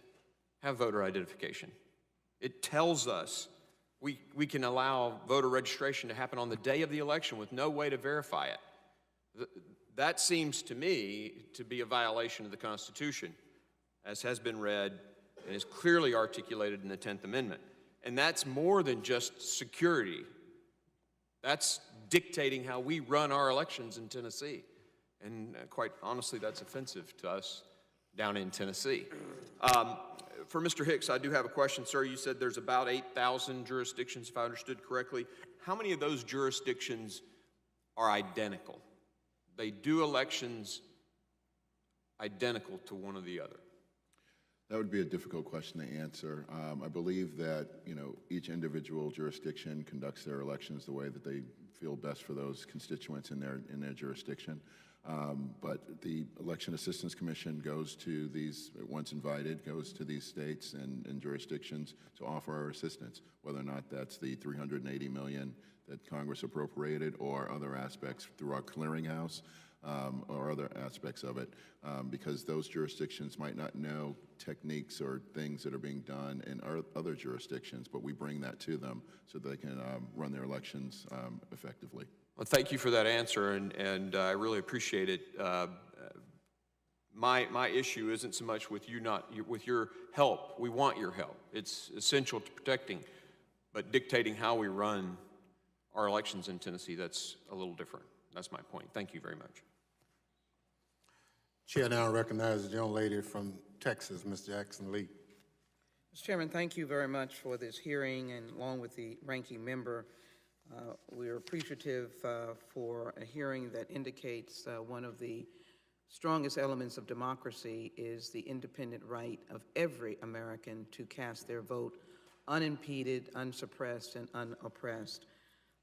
have voter identification. It tells us we can allow voter registration to happen on the day of the election with no way to verify it. That seems to me to be a violation of the Constitution, as has been read and is clearly articulated in the 10th Amendment. And that's more than just security. That's dictating how we run our elections in Tennessee. And quite honestly, that's offensive to us down in Tennessee. For Mr. Hicks, I do have a question, sir. You said there's about 8,000 jurisdictions, if I understood correctly. How many of those jurisdictions are identical? They do elections identical to one or the other? That would be a difficult question to answer. I believe that, each individual jurisdiction conducts their elections the way that they feel best for those constituents in their jurisdiction. But the Election Assistance Commission goes to these, once invited, goes to these states and jurisdictions to offer our assistance, whether or not that's the $380 million that Congress appropriated or other aspects through our clearinghouse or other aspects of it, because those jurisdictions might not know techniques or things that are being done in other jurisdictions, but we bring that to them so they can run their elections effectively. Well, thank you for that answer, and I really appreciate it. My issue isn't so much with with your help. We want your help. It's essential to protecting, but dictating how we run our elections in Tennessee, that's a little different. That's my point. Thank you very much. Chair now recognizes the young lady from Texas, Ms. Jackson Lee. Mr. Chairman, thank you very much for this hearing, and along with the ranking member, we are appreciative for a hearing that indicates one of the strongest elements of democracy is the independent right of every American to cast their vote unimpeded, unsuppressed, and unoppressed.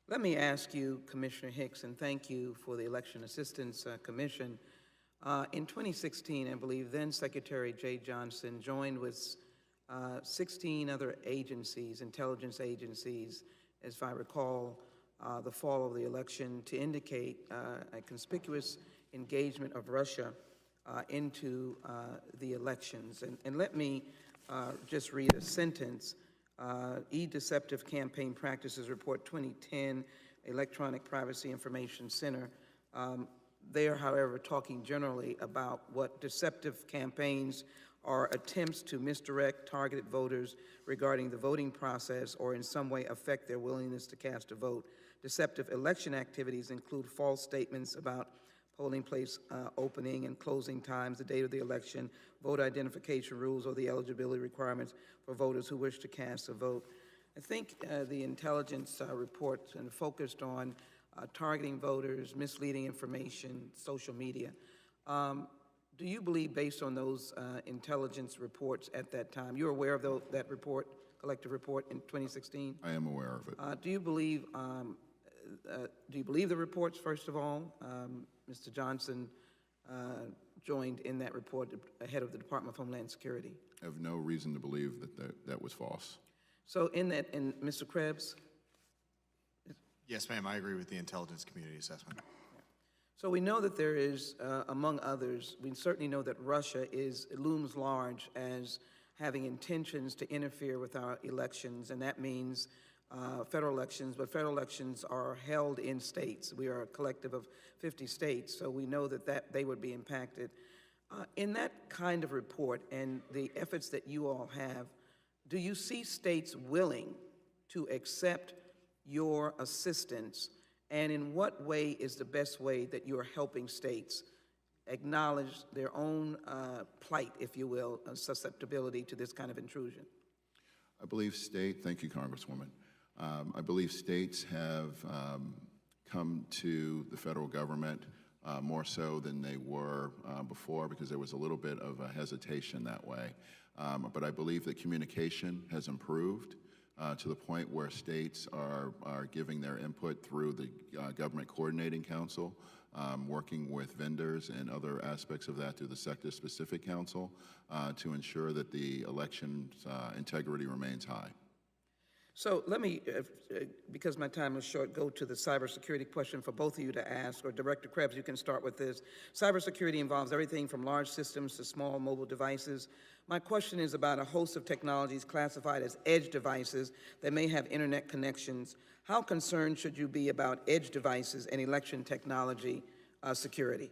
Let me ask you, Commissioner Hicks, and thank you for the Election Assistance Commission. In 2016, I believe then Secretary Jay Johnson joined with 16 other agencies, intelligence agencies, as I recall, the fall of the election, to indicate a conspicuous engagement of Russia into the elections. And let me just read a sentence. E-Deceptive Campaign Practices Report 2010, Electronic Privacy Information Center. They are, however, talking generally about what deceptive campaigns are attempts to misdirect targeted voters regarding the voting process or in some way affect their willingness to cast a vote. Deceptive election activities include false statements about polling place opening and closing times, the date of the election, voter identification rules, or the eligibility requirements for voters who wish to cast a vote. I think the intelligence report focused on targeting voters, misleading information, social media. Do you believe, based on those intelligence reports at that time, you're aware of that report, collective report in 2016? I am aware of it. Do you believe the reports, first of all? Mr. Johnson joined in that report ahead of the Department of Homeland Security. I have no reason to believe that was false. So in that, and Mr. Krebs? Yes, ma'am, I agree with the intelligence community assessment. So we know that there is, among others, we certainly know that Russia looms large as having intentions to interfere with our elections, and that means federal elections, but federal elections are held in states. We are a collective of 50 states, so we know that they would be impacted. In that kind of report and the efforts that you all have, do you see states willing to accept your assistance? And in what way is the best way that you are helping states acknowledge their own plight, if you will, susceptibility to this kind of intrusion? I believe thank you, Congresswoman. I believe states have come to the federal government more so than they were before, because there was a little bit of a hesitation that way. But I believe that communication has improved to the point where states are giving their input through the Government Coordinating Council, working with vendors and other aspects of that through the Sector-Specific Council to ensure that the election's integrity remains high. So let me, because my time is short, go to the cybersecurity question for both of you to ask, or Director Krebs, you can start with this. Cybersecurity involves everything from large systems to small mobile devices. My question is about a host of technologies classified as edge devices that may have internet connections. How concerned should you be about edge devices and election technology security?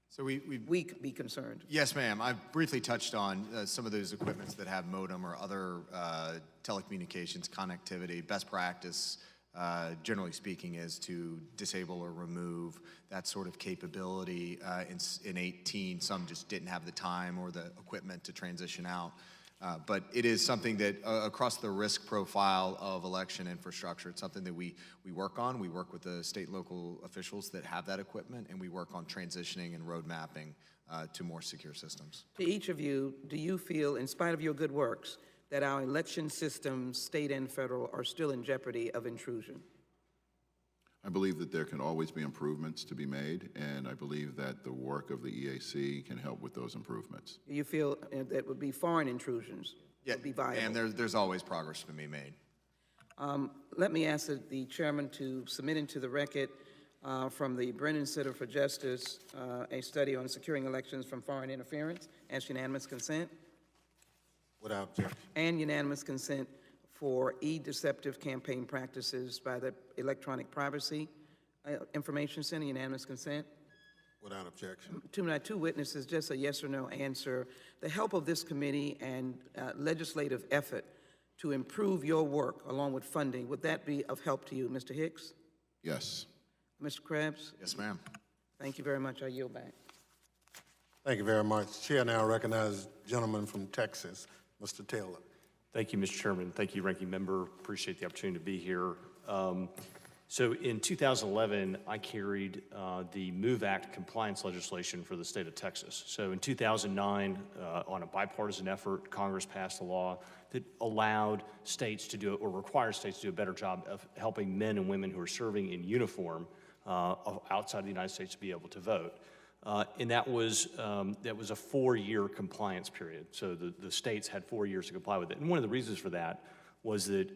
So we be concerned. Yes, ma'am. I've briefly touched on some of those equipments that have modem or other telecommunications connectivity. Best practice, generally speaking, is to disable or remove that sort of capability. In 18, some just didn't have the time or the equipment to transition out. But it is something that across the risk profile of election infrastructure, it's something that we work on. We work with the state and local officials that have that equipment, and we work on transitioning and road mapping to more secure systems. To each of you, do you feel, in spite of your good works, that our election systems, state and federal, are still in jeopardy of intrusion? I believe that there can always be improvements to be made, and I believe that the work of the EAC can help with those improvements. Do you feel that would be foreign intrusions would be viable? And there's always progress to be made. Let me ask the chairman to submit into the record from the Brennan Center for Justice a study on securing elections from foreign interference. Ask unanimous consent. Without objection. And unanimous consent for e-deceptive campaign practices by the Electronic Privacy Information Center. Unanimous consent. Without objection. Two witnesses, just a yes or no answer. The help of this committee and legislative effort to improve your work along with funding, would that be of help to you, Mr. Hicks? Yes. Mr. Krebs? Yes, ma'am. Thank you very much. I yield back. Thank you very much. Chair now recognizes the gentleman from Texas, Mr. Taylor. Thank you, Mr. Chairman. Thank you, Ranking Member. Appreciate the opportunity to be here. So in 2011, I carried the MOVE Act compliance legislation for the state of Texas. So in 2009, on a bipartisan effort, Congress passed a law that allowed states to do, or required states to do a better job of helping men and women who are serving in uniform outside the United States to be able to vote. And that was a 4-year compliance period. So the states had 4 years to comply with it. And one of the reasons for that was that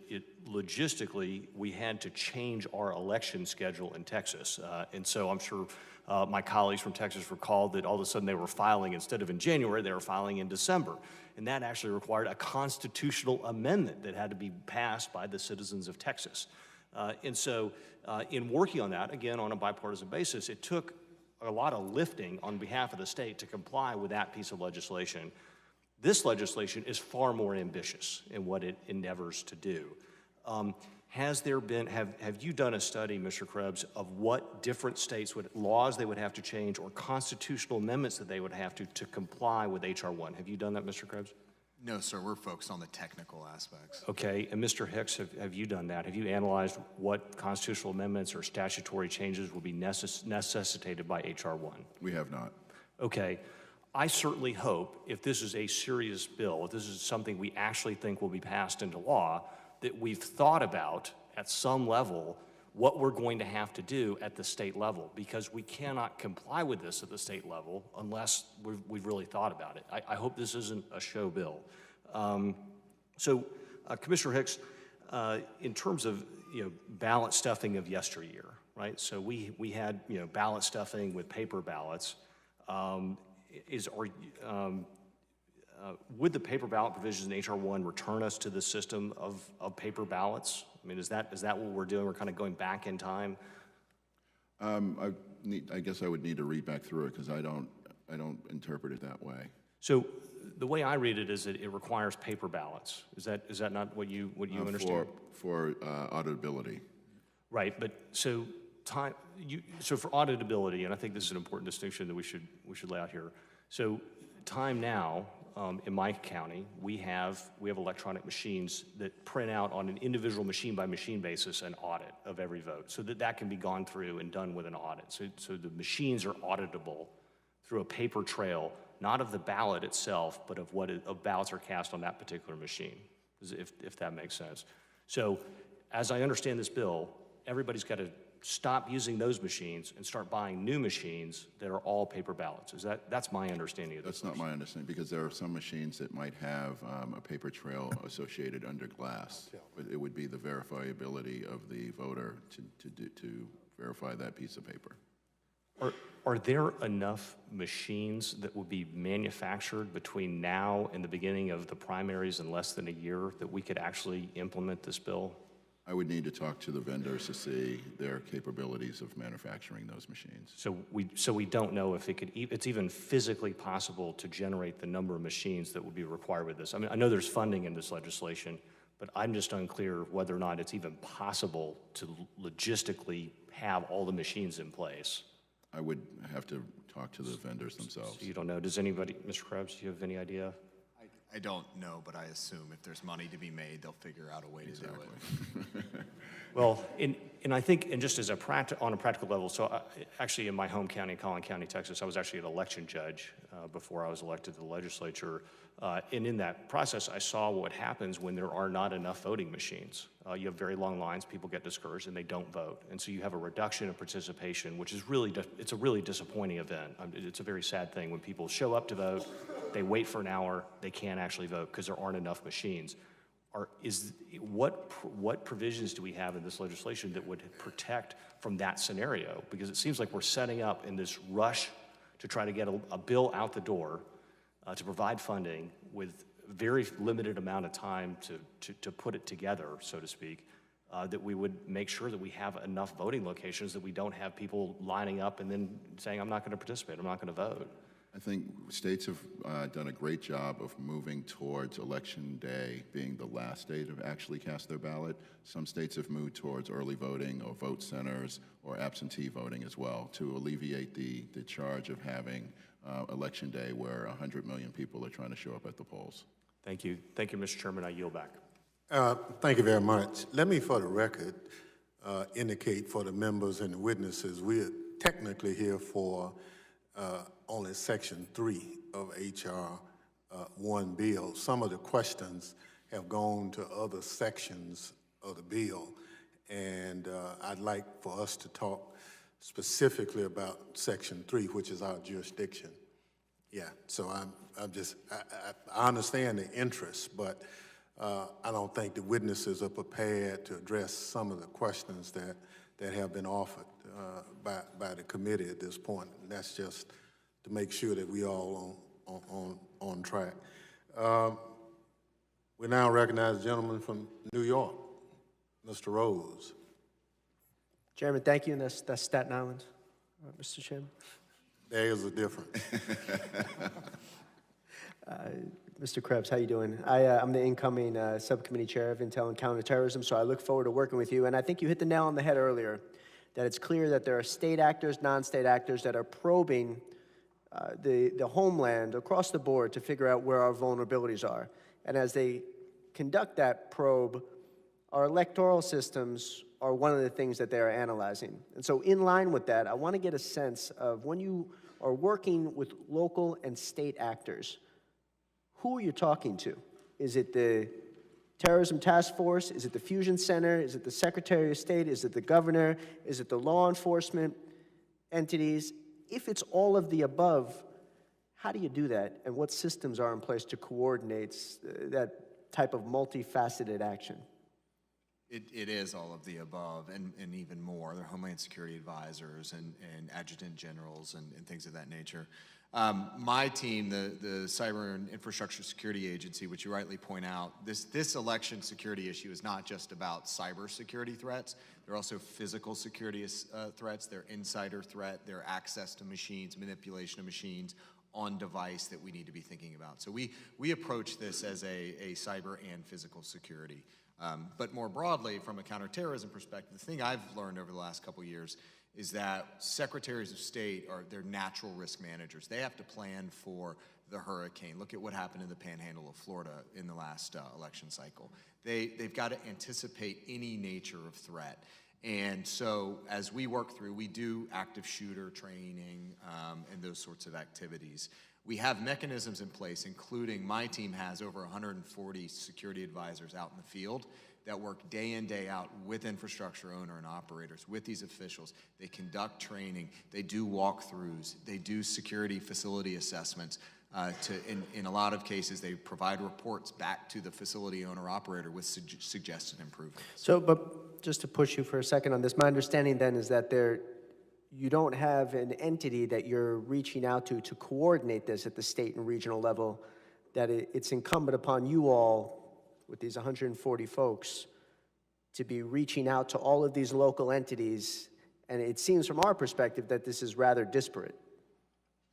logistically, we had to change our election schedule in Texas. And so I'm sure my colleagues from Texas recalled that all of a sudden they were filing, instead of in January, they were filing in December. And that actually required a constitutional amendment that had to be passed by the citizens of Texas. And so in working on that, again, on a bipartisan basis, it took a lot of lifting on behalf of the state to comply with that piece of legislation. This legislation is far more ambitious in what it endeavors to do. Have you done a study, Mr. Krebs, of what different states laws they would have to change or constitutional amendments that they would have to comply with H.R. 1? Have you done that, Mr. Krebs? No, sir. We're focused on the technical aspects. Okay. And Mr. Hicks, have you done that? Have you analyzed what constitutional amendments or statutory changes will be necessitated by H.R. 1? We have not. Okay. I certainly hope, if this is a serious bill, if this is something we actually think will be passed into law, that we've thought about at some level what we're going to have to do at the state level, because we cannot comply with this at the state level unless we've really thought about it. I hope this isn't a show bill. Commissioner Hicks, in terms of balance stuffing of yesteryear, right? So we had, ballot stuffing with paper ballots. Would the paper ballot provisions in H.R. 1 return us to the system of paper ballots? I mean, is that what we're doing? We're kind of going back in time? I guess I would need to read back through it because I don't interpret it that way. So the way I read it is that it requires paper ballots. Is that not what you understand? For auditability. Right, but so for auditability, and I think this is an important distinction that we should lay out here. So time now, in my county, we have electronic machines that print out on an individual machine by machine basis an audit of every vote, so that can be gone through and done with an audit. So the machines are auditable through a paper trail, not of the ballot itself, but of of ballots are cast on that particular machine, if that makes sense. So as I understand this bill, everybody's got to stop using those machines and start buying new machines that are all paper ballots. That's my understanding of this. That's not my understanding, because there are some machines that might have a paper trail associated under glass. But it would be the verifiability of the voter to verify that piece of paper. Are there enough machines that will be manufactured between now and the beginning of the primaries in less than a year that we could actually implement this bill? I would need to talk to the vendors to see their capabilities of manufacturing those machines. So we don't know if it's even physically possible to generate the number of machines that would be required with this. I mean, I know there's funding in this legislation, but I'm just unclear whether or not it's even possible to logistically have all the machines in place. I would have to talk to the vendors themselves. So you don't know. Does anybody, Mr. Krebs, do you have any idea? I don't know, but I assume if there's money to be made, they'll figure out a way to do it. Well, and I think, and just as on a practical level, so actually in my home county, Collin County, Texas, I was actually an election judge before I was elected to the legislature. And in that process, I saw what happens when there are not enough voting machines. You have very long lines, people get discouraged, and they don't vote. And so you have a reduction of participation, which is it's a really disappointing event. It's a very sad thing when people show up to vote, they wait for an hour, they can't actually vote because there aren't enough machines. What provisions do we have in this legislation that would protect from that scenario? Because it seems like we're setting up in this rush to try to get a bill out the door to provide funding with very limited amount of time to put it together, so to speak, that we would make sure that we have enough voting locations that we don't have people lining up and then saying, I'm not going to participate, I'm not going to vote. I think states have done a great job of moving towards Election Day being the last day to actually cast their ballot. Some states have moved towards early voting or vote centers or absentee voting as well to alleviate the charge of having Election Day where 100 million people are trying to show up at the polls. Thank you. Thank you, Mr. Chairman. I yield back. Thank you very much. Let me, for the record, indicate for the members and the witnesses, we're technically here for only Section 3 of H.R. 1 bill. Some of the questions have gone to other sections of the bill, and I'd like for us to talk specifically about Section 3, which is our jurisdiction. Yeah, so I understand the interest, but I don't think the witnesses are prepared to address some of the questions that have been offered by the committee at this point. And that's just to make sure that we all on track. We now recognize the gentleman from New York, Mr. Rose. Chairman, thank you, and that's Staten Island, Mr. Chairman. There is a difference. Mr. Krebs, how you doing? I'm the incoming subcommittee chair of Intel and Counterterrorism, so I look forward to working with you. And I think you hit the nail on the head earlier, that it's clear that there are state actors, non-state actors that are probing the homeland across the board to figure out where our vulnerabilities are. And as they conduct that probe, our electoral systems are one of the things that they are analyzing. And so in line with that, I want to get a sense of when you are working with local and state actors, who are you talking to? Is it the Terrorism Task Force? Is it the Fusion Center? Is it the Secretary of State? Is it the governor? Is it the law enforcement entities? If it's all of the above, how do you do that? And what systems are in place to coordinate that type of multifaceted action? It is all of the above and even more. They're Homeland Security advisors and adjutant generals and things of that nature. My team, the Cyber and Infrastructure Security Agency, which you rightly point out, this election security issue is not just about cyber security threats. There are also physical security threats. There are insider threat. There are access to machines, manipulation of machines on device that we need to be thinking about. So we approach this as a cyber and physical security. But more broadly, from a counterterrorism perspective, the thing I've learned over the last couple of years is that secretaries of state they're natural risk managers. They have to plan for the hurricane. Look at what happened in the panhandle of Florida in the last election cycle. They've got to anticipate any nature of threat. And so as we work through, we do active shooter training and those sorts of activities. We have mechanisms in place, including my team has over 140 security advisors out in the field that work day in, day out with infrastructure owner and operators, with these officials. They conduct training, they do walkthroughs, they do security facility assessments. In a lot of cases, they provide reports back to the facility owner operator with suggested improvements. So, but just to push you for a second on this, my understanding then is that you don't have an entity that you're reaching out to coordinate this at the state and regional level, that it's incumbent upon you all, with these 140 folks, to be reaching out to all of these local entities, and it seems from our perspective that this is rather disparate.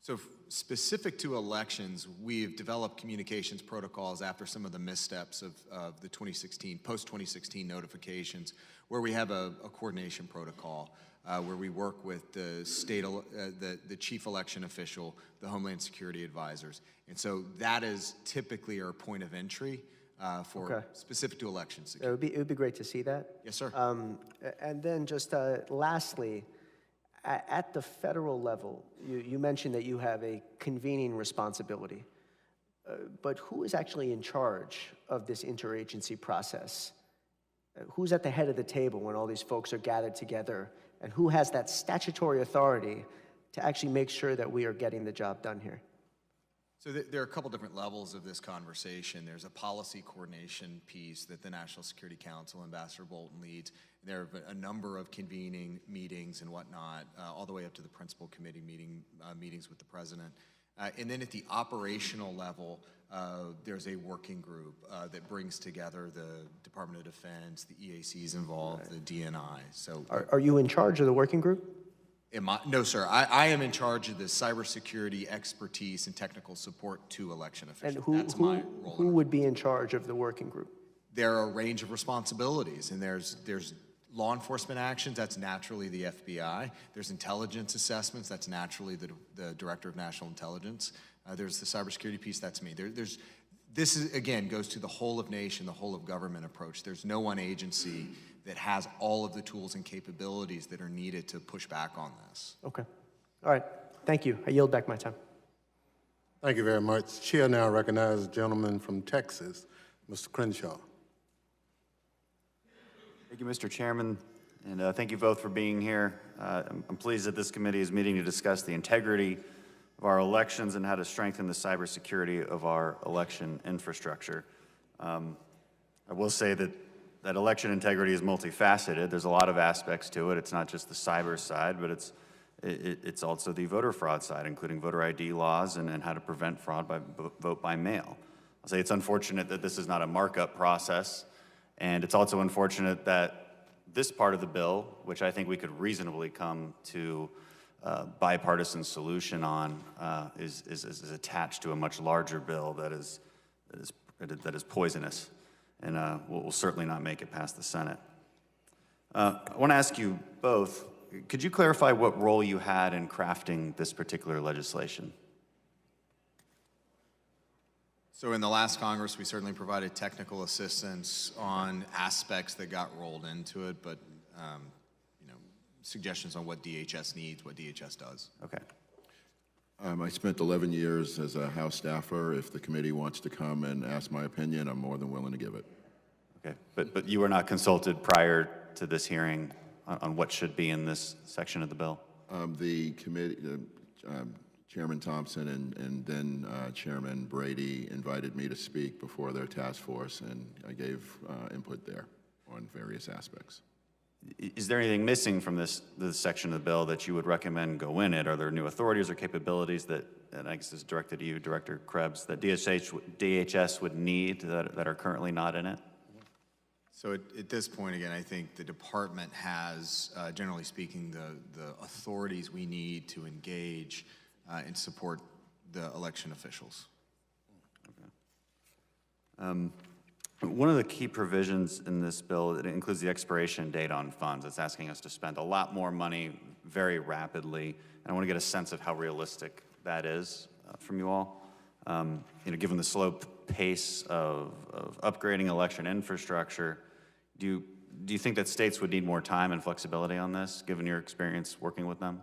So specific to elections, we've developed communications protocols after some of the missteps of the post-2016 notifications, where we have a coordination protocol where we work with the state, the chief election official, the Homeland Security advisors. And so that is typically our point of entry specific to elections security. It would be great to see that. Yes, sir. And then just lastly, at the federal level, you mentioned that you have a convening responsibility, but who is actually in charge of this interagency process? Who's at the head of the table when all these folks are gathered together, and who has that statutory authority to actually make sure that we are getting the job done here? So there are a couple different levels of this conversation. There's a policy coordination piece that the National Security Council, Ambassador Bolton leads. There have been a number of convening meetings and whatnot, all the way up to the principal committee meetings with the president. And then at the operational level, there's a working group that brings together the Department of Defense, the EACs involved, the DNI. So are you in charge of the working group? No, sir. I am in charge of the cybersecurity expertise and technical support to election officials. And That's my role. Who would be in charge of the working group? There are a range of responsibilities, and there's law enforcement actions. That's naturally the FBI. There's intelligence assessments. That's naturally the Director of National Intelligence. There's the cybersecurity piece. That's me. This is, again, goes to the whole of nation, the whole of government approach. There's no one agency that has all of the tools and capabilities that are needed to push back on this. Okay. All right. Thank you. I yield back my time. Thank you very much. Chair now recognizes the gentleman from Texas, Mr. Crenshaw. Thank you, Mr. Chairman, and thank you both for being here. I'm pleased that this committee is meeting to discuss the integrity of our elections and how to strengthen the cybersecurity of our election infrastructure. I will say that election integrity is multifaceted. There's a lot of aspects to it. It's not just the cyber side, but it's also the voter fraud side, including voter ID laws and how to prevent fraud by vote by mail. I'll say it's unfortunate that this is not a markup process, and it's also unfortunate that this part of the bill, which I think we could reasonably come to a bipartisan solution on, is attached to a much larger bill that is poisonous, and will certainly not make it past the Senate. I want to ask you both, could you clarify what role you had in crafting this particular legislation? So in the last Congress, we certainly provided technical assistance on aspects that got rolled into it, but suggestions on what DHS needs, what DHS does. Okay. I spent 11 years as a House staffer. If the committee wants to come and ask my opinion, I'm more than willing to give it. Okay, but you were not consulted prior to this hearing on what should be in this section of the bill? The committee, Chairman Thompson and then Chairman Brady invited me to speak before their task force, and I gave input there on various aspects. Is there anything missing from this section of the bill that you would recommend go in it? Are there new authorities or capabilities that, and I guess this is directed to you, Director Krebs, that DHS would need that are currently not in it? So at this point, again, I think the department has, generally speaking, the authorities we need to engage and support the election officials. Okay. One of the key provisions in this bill, it includes the expiration date on funds. It's asking us to spend a lot more money very rapidly, and I want to get a sense of how realistic that is from you all. Given the slow pace of upgrading election infrastructure, do you think that states would need more time and flexibility on this, given your experience working with them?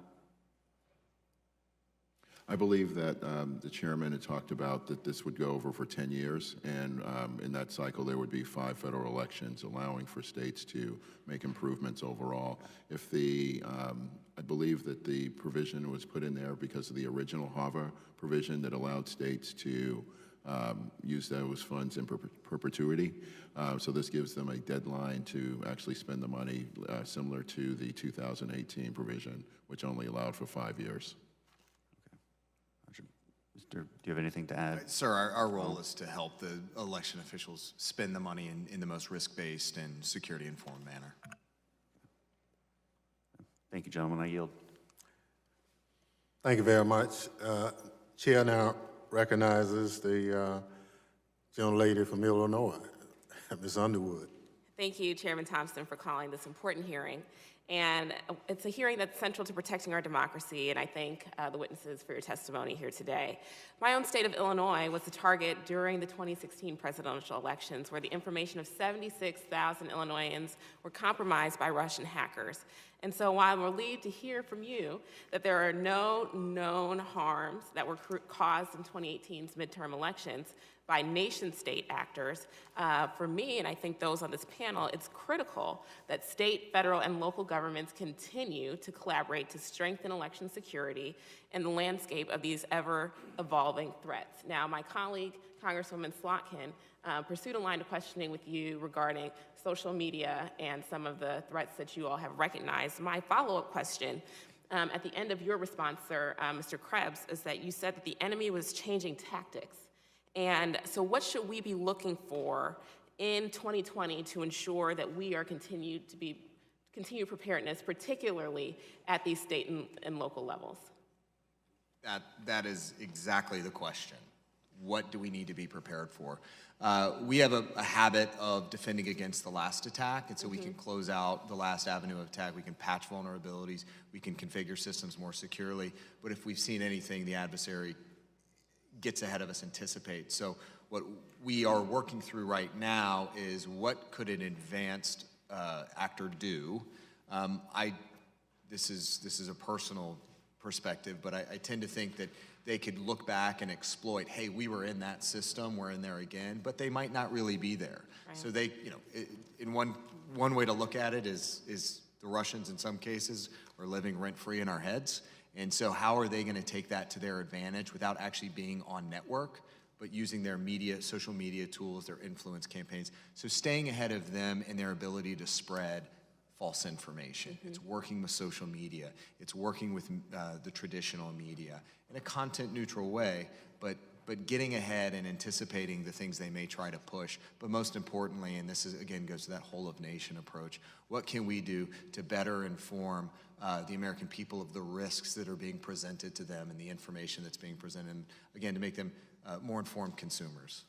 I believe that the chairman had talked about that this would go over for 10 years, and in that cycle there would be 5 federal elections, allowing for states to make improvements overall. If I believe that the provision was put in there because of the original HAVA provision that allowed states to use those funds in perpetuity. So this gives them a deadline to actually spend the money, similar to the 2018 provision, which only allowed for 5 years. Do you have anything to add? Sir, our role is to help the election officials spend the money in the most risk-based and security-informed manner. Thank you, gentlemen. I yield. Thank you very much. Chair now recognizes the gentlelady from Illinois, Ms. Underwood. Thank you, Chairman Thompson, for calling this important hearing. And it's a hearing that's central to protecting our democracy, and I thank the witnesses for your testimony here today. My own state of Illinois was the target during the 2016 presidential elections, where the information of 76,000 Illinoisans were compromised by Russian hackers. And so while I'm relieved to hear from you that there are no known harms that were caused in 2018's midterm elections by nation-state actors, for me, and I think those on this panel, it's critical that state, federal, and local governments continue to collaborate to strengthen election security in the landscape of these ever-evolving threats. Now, my colleague, Congresswoman Slotkin, pursued a line of questioning with you regarding social media and some of the threats that you all have recognized. My follow-up question at the end of your response, sir, Mr. Krebs, is that you said that the enemy was changing tactics. And so what should we be looking for in 2020 to ensure that we are continued preparedness, particularly at these state and local levels? That is exactly the question. What do we need to be prepared for? We have a habit of defending against the last attack, and so we can close out the last avenue of attack. We can patch vulnerabilities. We can configure systems more securely. But if we've seen anything, the adversary gets ahead of us, anticipate. So what we are working through right now is what could an advanced actor do? This is a personal perspective, but I tend to think that they could look back and exploit, hey, we were in that system, we're in there again, but they might not really be there. Right. So they, in one way to look at it is the Russians in some cases are living rent-free in our heads. And so how are they going to take that to their advantage without actually being on network, but using their media, social media tools, their influence campaigns? So staying ahead of them and their ability to spread false information. It's working with social media. It's working with the traditional media in a content-neutral way, but getting ahead and anticipating the things they may try to push. But most importantly, and this is, again, goes to that whole-of-nation approach, what can we do to better inform the American people of the risks that are being presented to them and the information that's being presented, and again, to make them more informed consumers?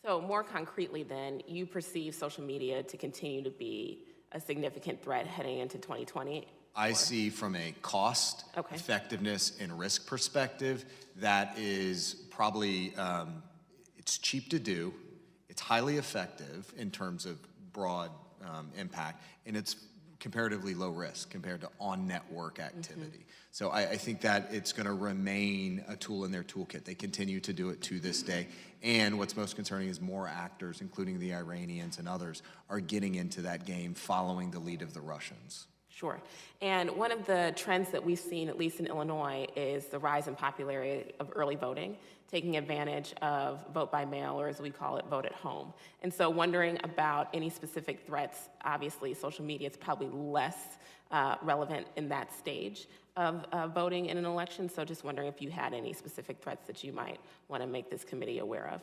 So more concretely then, you perceive social media to continue to be a significant threat heading into 2020? I see from a cost, effectiveness, and risk perspective, that is probably, it's cheap to do, it's highly effective in terms of broad impact, and it's comparatively low risk compared to on-network activity. So I think that it's going to remain a tool in their toolkit. They continue to do it to this day. And what's most concerning is more actors, including the Iranians and others, are getting into that game following the lead of the Russians. Sure. And one of the trends that we've seen, at least in Illinois, is the rise in popularity of early voting. taking advantage of vote by mail, or as we call it, vote at home. And so wondering about any specific threats. Obviously, social media is probably less relevant in that stage of voting in an election, so just wondering if you had any specific threats that you might want to make this committee aware of.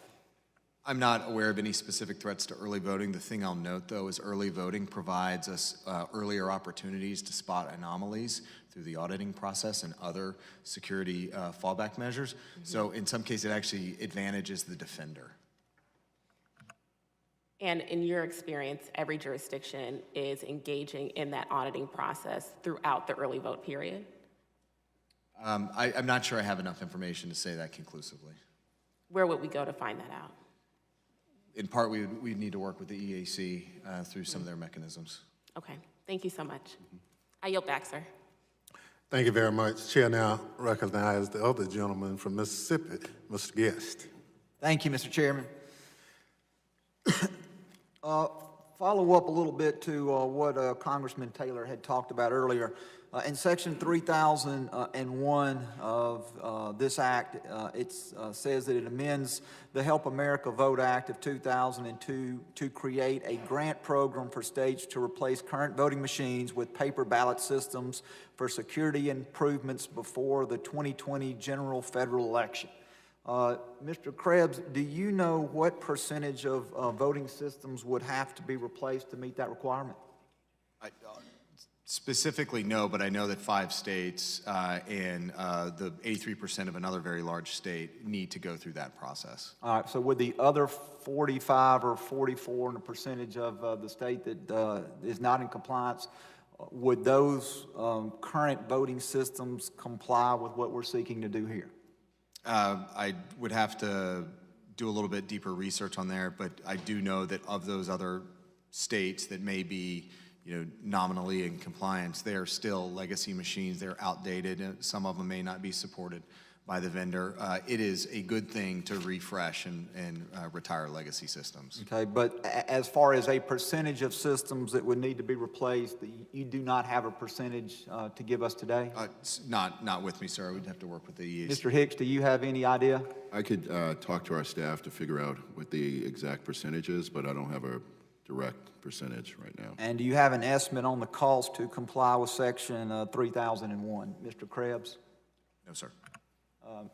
I'm not aware of any specific threats to early voting. The thing I'll note, though, is early voting provides us earlier opportunities to spot anomalies through the auditing process and other security fallback measures. So in some cases, it actually advantages the defender. And in your experience, every jurisdiction is engaging in that auditing process throughout the early vote period? I'm not sure I have enough information to say that conclusively. Where would we go to find that out? In part, we need to work with the EAC through some of their mechanisms. Okay, thank you so much. I yield back, sir. Thank you very much. Chair now recognizes the other gentleman from Mississippi, Mr. Guest. Thank you, Mr. Chairman. Follow up a little bit to what Congressman Taylor had talked about earlier. In Section 3001 of this act, it says that it amends the Help America Vote Act of 2002 to create a grant program for states to replace current voting machines with paper ballot systems for security improvements before the 2020 general federal election. Mr. Krebs, do you know what percentage of voting systems would have to be replaced to meet that requirement? Specifically, no, but I know that 5 states and the 83% of another very large state need to go through that process. All right, so would the other 45 or 44 and a percentage of the state that is not in compliance, would those current voting systems comply with what we're seeking to do here? I would have to do a little bit deeper research on there, but I do know that of those other states that may be nominally in compliance, they are still legacy machines. They're outdated, and some of them may not be supported by the vendor. It is a good thing to refresh and retire legacy systems. Okay, but as far as a percentage of systems that would need to be replaced, you do not have a percentage to give us today? Not with me, sir. We'd have to work with the EAC. Mr. Hicks, do you have any idea? I could talk to our staff to figure out what the exact percentage is, but I don't have a direct percentage right now. And do you have an estimate on the cost to comply with Section 3001? Mr. Krebs? No, sir.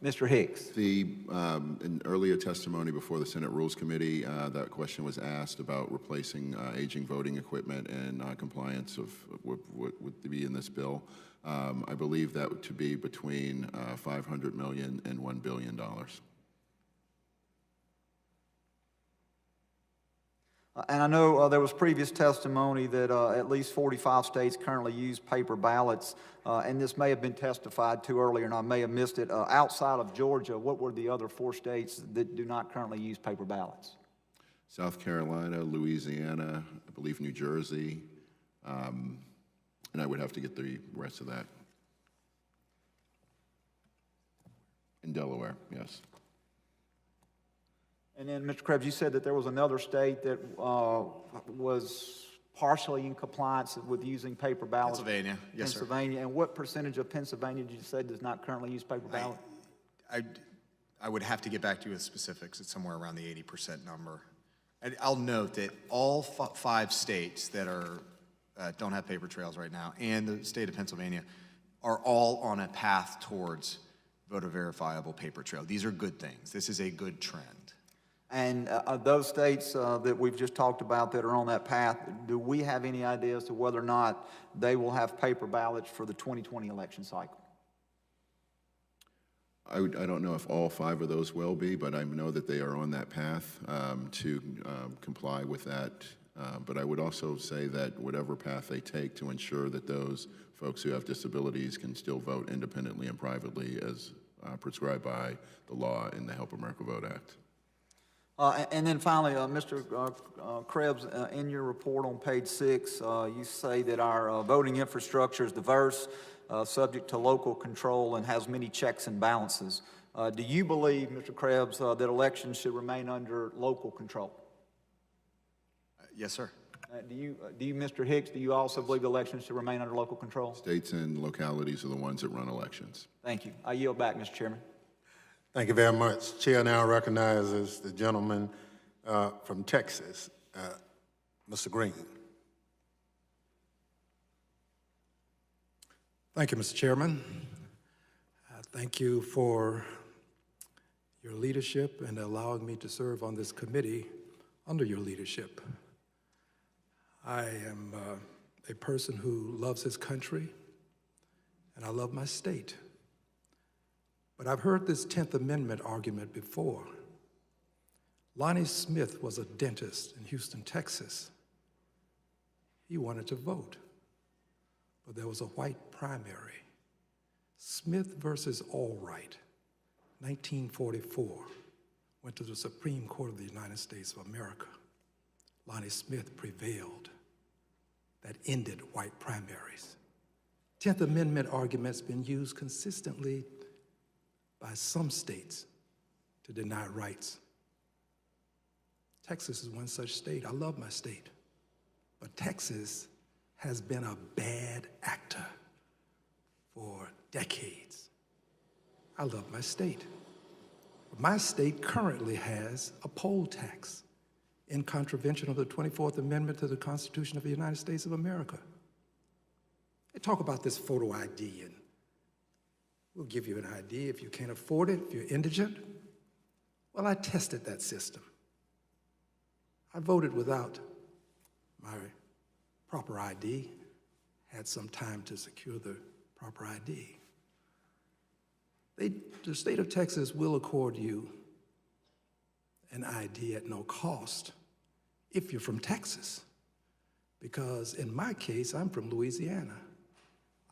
Mr. Hicks? In earlier testimony before the Senate Rules Committee, that question was asked about replacing aging voting equipment and compliance of what would be in this bill. I believe that to be between $500 million and $1 billion. And I know there was previous testimony that at least 45 states currently use paper ballots, and this may have been testified to earlier, and I may have missed it. Outside of Georgia, what were the other 4 states that do not currently use paper ballots? South Carolina, Louisiana, I believe New Jersey, and I would have to get the rest of that. In Delaware, yes. And then, Mr. Krebs, you said that there was another state that was partially in compliance with using paper ballots. Pennsylvania, yes, Pennsylvania. And what percentage of Pennsylvania did you say does not currently use paper ballot? I would have to get back to you with specifics. It's somewhere around the 80% number. I'll note that all 5 states that are don't have paper trails right now, and the state of Pennsylvania, are all on a path towards voter verifiable paper trail. These are good things. This is a good trend. And those states that we've just talked about that are on that path, do we have any idea as to whether or not they will have paper ballots for the 2020 election cycle? I don't know if all 5 of those will be, but I know that they are on that path to comply with that. But I would also say that whatever path they take to ensure that those folks who have disabilities can still vote independently and privately as prescribed by the law in the Help America Vote Act. And then finally, Mr. Krebs, in your report on page 6, you say that our voting infrastructure is diverse, subject to local control, and has many checks and balances. Do you believe, Mr. Krebs, that elections should remain under local control? Yes, sir. Do you, Mr. Hicks, do you also believe elections should remain under local control? States and localities are the ones that run elections. Thank you. I yield back, Mr. Chairman. Thank you very much. Chair now recognizes the gentleman from Texas, Mr. Green. Thank you, Mr. Chairman. Thank you for your leadership and allowing me to serve on this committee under your leadership. I am a person who loves his country, and I love my state. But I've heard this 10th Amendment argument before. Lonnie Smith was a dentist in Houston, Texas. He wanted to vote, but there was a white primary. Smith versus Allwright, 1944, went to the Supreme Court of the United States of America. Lonnie Smith prevailed. That ended white primaries. 10th Amendment argument's been used consistently by some states to deny rights. Texas is one such state. I love my state. But Texas has been a bad actor for decades. I love my state. But my state currently has a poll tax in contravention of the 24th Amendment to the Constitution of the United States of America. They talk about this photo ID, and we'll give you an ID if you can't afford it, if you're indigent. Well, I tested that system. I voted without my proper ID, had some time to secure the proper ID. The state of Texas will accord you an ID at no cost if you're from Texas. Because in my case, I'm from Louisiana.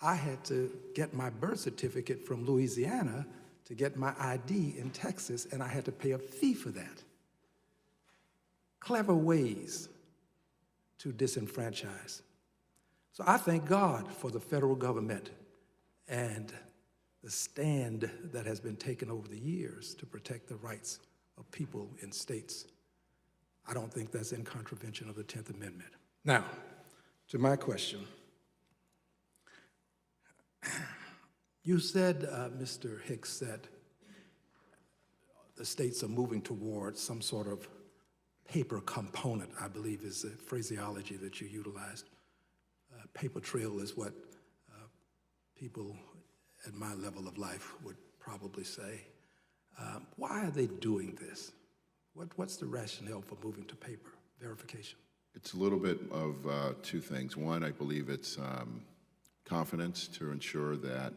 I had to get my birth certificate from Louisiana to get my ID in Texas, and I had to pay a fee for that. Clever ways to disenfranchise. So I thank God for the federal government and the stand that has been taken over the years to protect the rights of people in states. I don't think that's in contravention of the 10th Amendment. Now, to my question. You said, Mr. Hicks, that the states are moving towards some sort of paper component, I believe is the phraseology that you utilized. Paper trail is what people at my level of life would probably say. Why are they doing this? What's the rationale for moving to paper verification? It's a little bit of two things. One, I believe it's confidence to ensure that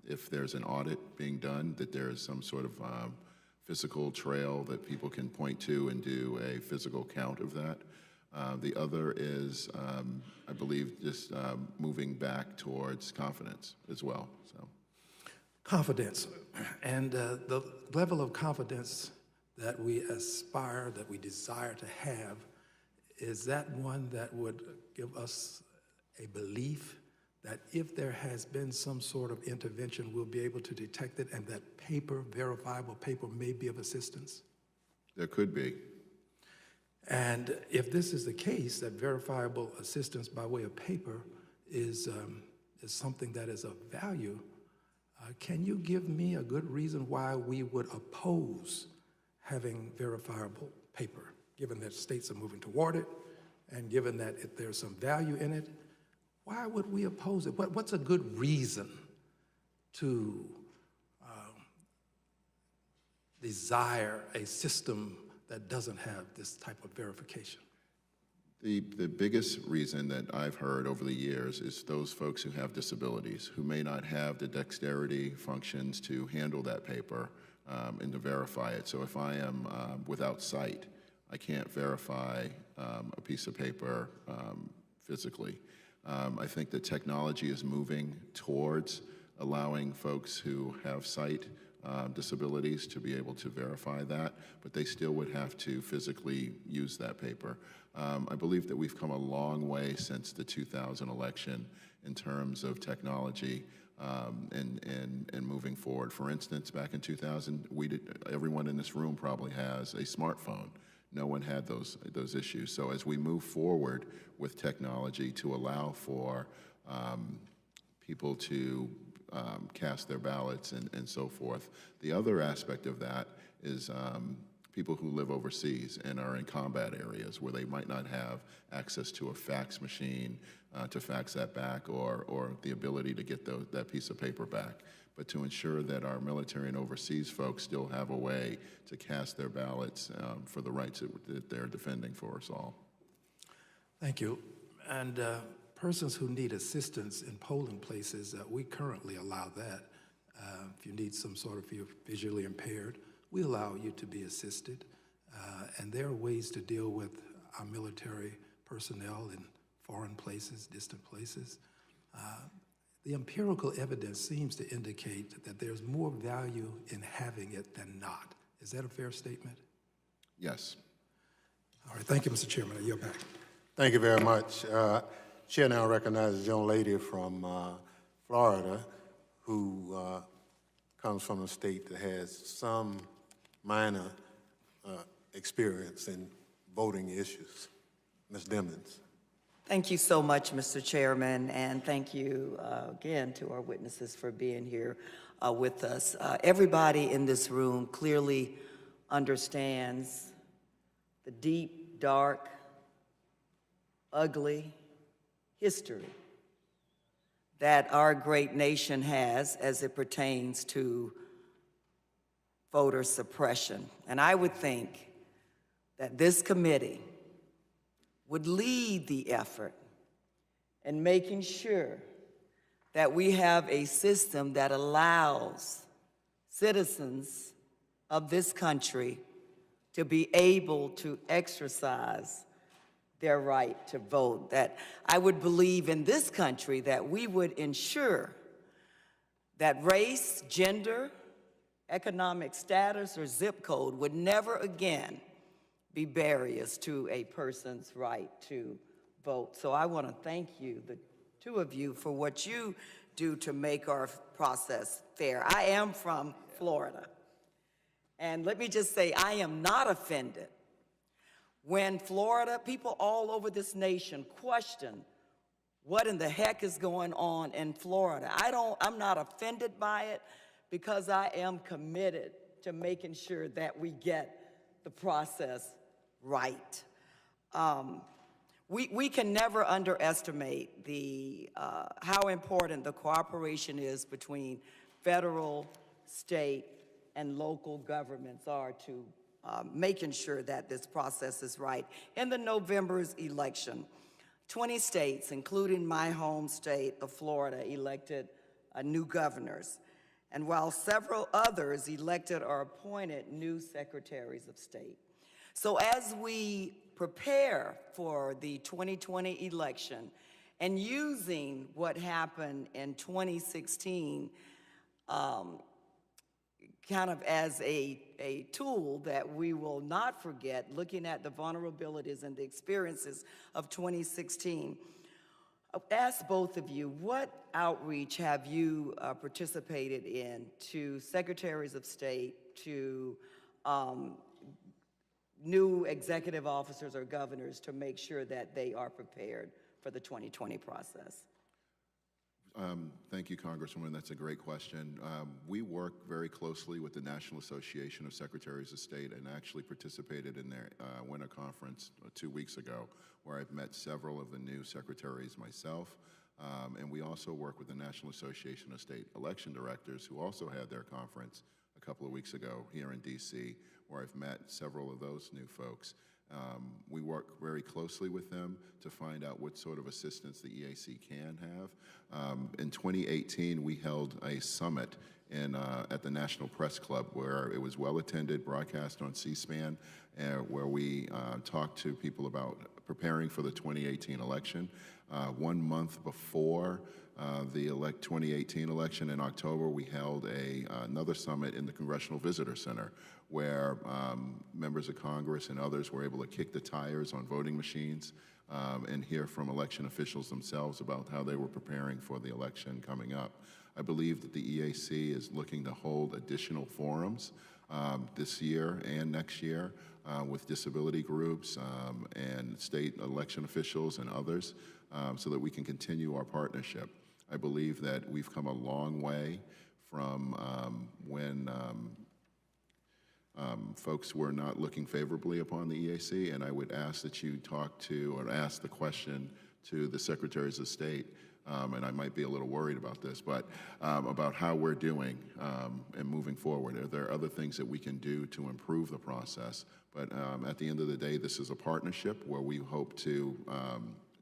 if there's an audit being done, that there is some sort of physical trail that people can point to and do a physical count of that. The other is, I believe, just moving back towards confidence as well. So, confidence, and the level of confidence that we aspire, that we desire to have, is that one that would give us a belief that if there has been some sort of intervention, we'll be able to detect it, and that paper, verifiable paper, may be of assistance? There could be. And if this is the case, that verifiable assistance by way of paper is something that is of value, can you give me a good reason why we would oppose having verifiable paper, given that states are moving toward it, and given that if there's some value in it? Why would we oppose it? What's a good reason to desire a system that doesn't have this type of verification? The biggest reason that I've heard over the years is those folks who have disabilities, who may not have the dexterity functions to handle that paper and to verify it. So if I am without sight, I can't verify a piece of paper physically. I think that technology is moving towards allowing folks who have sight disabilities to be able to verify that, but they still would have to physically use that paper. I believe that we've come a long way since the 2000 election in terms of technology and moving forward. For instance, back in 2000, everyone in this room probably has a smartphone. No one had those issues. So as we move forward with technology to allow for people to cast their ballots and so forth. The other aspect of that is people who live overseas and are in combat areas where they might not have access to a fax machine to fax that back or the ability to get that piece of paper back, but to ensure that our military and overseas folks still have a way to cast their ballots for the rights that they're defending for us all. Thank you. And persons who need assistance in polling places, we currently allow that. If you need some sort of, if you're visually impaired, we allow you to be assisted. And there are ways to deal with our military personnel in foreign places, distant places. The empirical evidence seems to indicate that there's more value in having it than not. Is that a fair statement? Yes. All right, thank you, Mr. Chairman. I yield back. Thank you very much. Chair now recognizes a young lady from Florida who comes from a state that has some minor experience in voting issues. Ms. Dimmons. Thank you so much, Mr. Chairman, and thank you again to our witnesses for being here with us. Everybody in this room clearly understands the deep, dark, ugly history that our great nation has as it pertains to voter suppression. And I would think that this committee would lead the effort in making sure that we have a system that allows citizens of this country to be able to exercise their right to vote. That I would believe in this country that we would ensure that race, gender, economic status, or zip code would never again be barriers to a person's right to vote. So I want to thank you, the two of you, for what you do to make our process fair. I am from Florida, and let me just say, I am not offended when Florida, people all over this nation question what in the heck is going on in Florida. I'm not offended by it because I am committed to making sure that we get the process right. We can never underestimate how important the cooperation is between federal, state, and local governments are to making sure that this process is right. In the November's election, 20 states, including my home state of Florida, elected new governors. And while several others elected or appointed new secretaries of state. So as we prepare for the 2020 election and using what happened in 2016 kind of as a tool that we will not forget, looking at the vulnerabilities and the experiences of 2016, I'll ask both of you, what outreach have you participated in to secretaries of state, to new executive officers or governors to make sure that they are prepared for the 2020 process? Thank you, Congresswoman. That's a great question. We work very closely with the National Association of Secretaries of State and actually participated in their winter conference 2 weeks ago, where I've met several of the new secretaries myself. And we also work with the National Association of State Election Directors, who also had their conference a couple of weeks ago here in D.C., where I've met several of those new folks. We work very closely with them to find out what sort of assistance the EAC can have. In 2018, we held a summit at the National Press Club where it was well attended, broadcast on C-SPAN, where we talked to people about preparing for the 2018 election. 1 month before the 2018 election in October, we held another summit in the Congressional Visitor Center where members of Congress and others were able to kick the tires on voting machines and hear from election officials themselves about how they were preparing for the election coming up. I believe that the EAC is looking to hold additional forums this year and next year with disability groups and state election officials and others so that we can continue our partnership. I believe that we've come a long way from when folks were not looking favorably upon the EAC, and I would ask that you talk to or ask the question to the secretaries of state, and I might be a little worried about this, but about how we're doing and moving forward. Are there other things that we can do to improve the process? But at the end of the day, this is a partnership where we hope to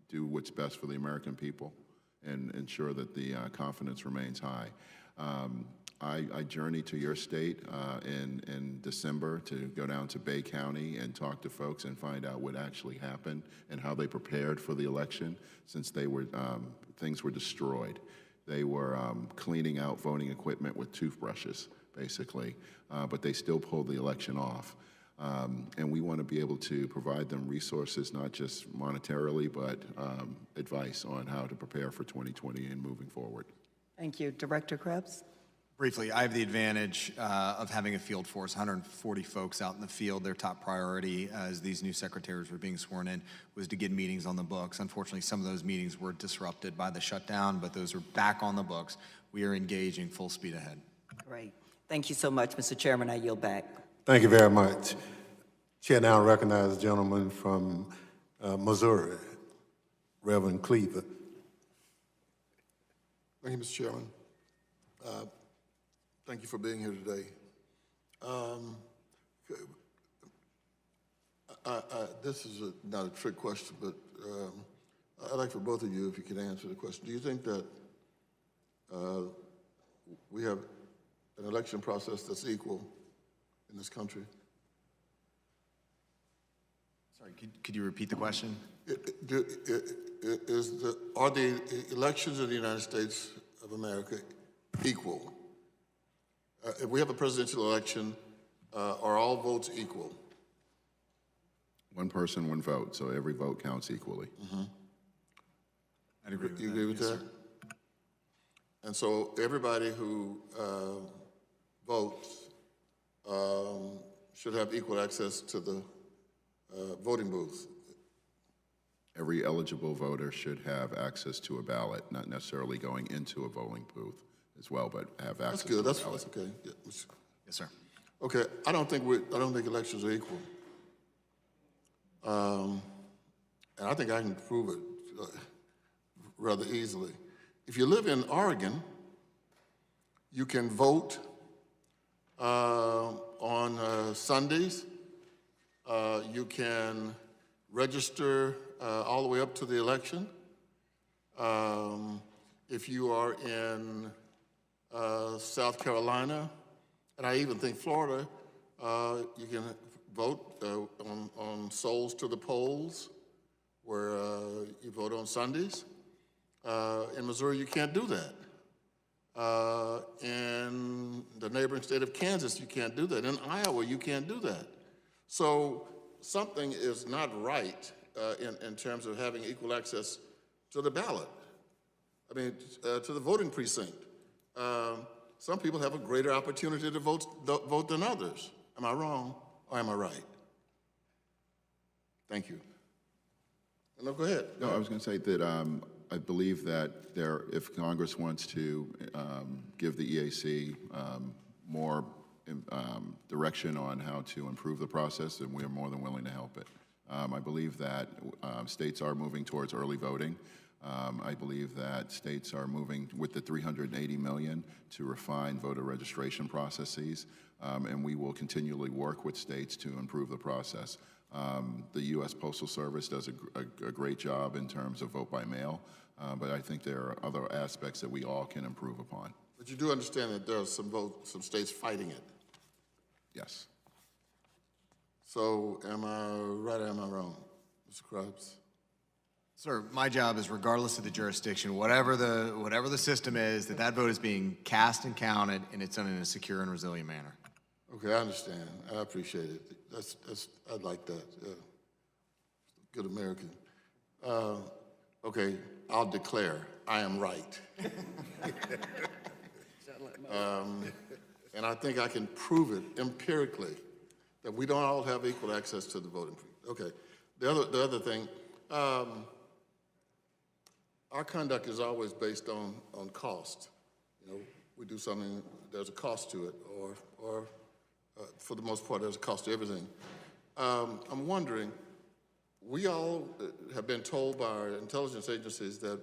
do what's best for the American people and ensure that the confidence remains high. I journeyed to your state in December to go down to Bay County and talk to folks and find out what actually happened and how they prepared for the election, since they were things were destroyed. They were cleaning out voting equipment with toothbrushes, basically, but they still pulled the election off. And we want to be able to provide them resources, not just monetarily, but advice on how to prepare for 2020 and moving forward. Thank you. Director Krebs? Briefly, I have the advantage of having a field force, 140 folks out in the field. Their top priority as these new secretaries were being sworn in was to get meetings on the books. Unfortunately, some of those meetings were disrupted by the shutdown, but those are back on the books. We are engaging full speed ahead. Great. Thank you so much, Mr. Chairman. I yield back. Thank you very much. Chair now recognizes the gentleman from Missouri, Reverend Cleaver. Thank you, Mr. Chairman. Thank you for being here today. This is not a trick question, but I'd like for both of you, if you could answer the question. Do you think that we have an election process that's equal in this country? Sorry, could you repeat the question? Are the elections in the United States of America equal? If we have a presidential election, are all votes equal? One person, one vote, so every vote counts equally. Mm-hmm. I'd agree with that. You agree with Yes, that? sir. And so everybody who votes should have equal access to the voting booth. Every eligible voter should have access to a ballot, not necessarily going into a voting booth as well, but have access. That's good. To a That's ballot. okay. Yeah. Yes, sir. Okay. I don't think elections are equal, and I think I can prove it rather easily. If you live in Oregon, you can vote on Sundays. You can register all the way up to the election. If you are in South Carolina, and I even think Florida, you can vote on Souls to the Polls, where you vote on Sundays. In Missouri, you can't do that. In the neighboring state of Kansas, you can't do that. In Iowa, you can't do that. So something is not right in terms of having equal access to the ballot. I mean, to the voting precinct. Some people have a greater opportunity to vote than others. Am I wrong or am I right? Thank you. No, go ahead. No, I was going to say that I believe that if Congress wants to give the EAC more direction on how to improve the process, then we are more than willing to help it. I believe that states are moving towards early voting. I believe that states are moving with the $380 million to refine voter registration processes, and we will continually work with states to improve the process. The U.S. Postal Service does a great job in terms of vote by mail, but I think there are other aspects that we all can improve upon. But you do understand that there are some states fighting it. Yes. So am I right or am I wrong, Mr. Krebs? Sir, my job is, regardless of the jurisdiction, whatever the system is, that vote is being cast and counted, and it's done in a secure and resilient manner. Okay, I understand. I appreciate it. I'd like that. Good American. Okay, I'll declare I am right. And I think I can prove it empirically that we don't all have equal access to the voting. Okay. The other thing. our conduct is always based on cost. You know, we do something, there's a cost to it, or for the most part, there's a cost to everything. I'm wondering, we all have been told by our intelligence agencies that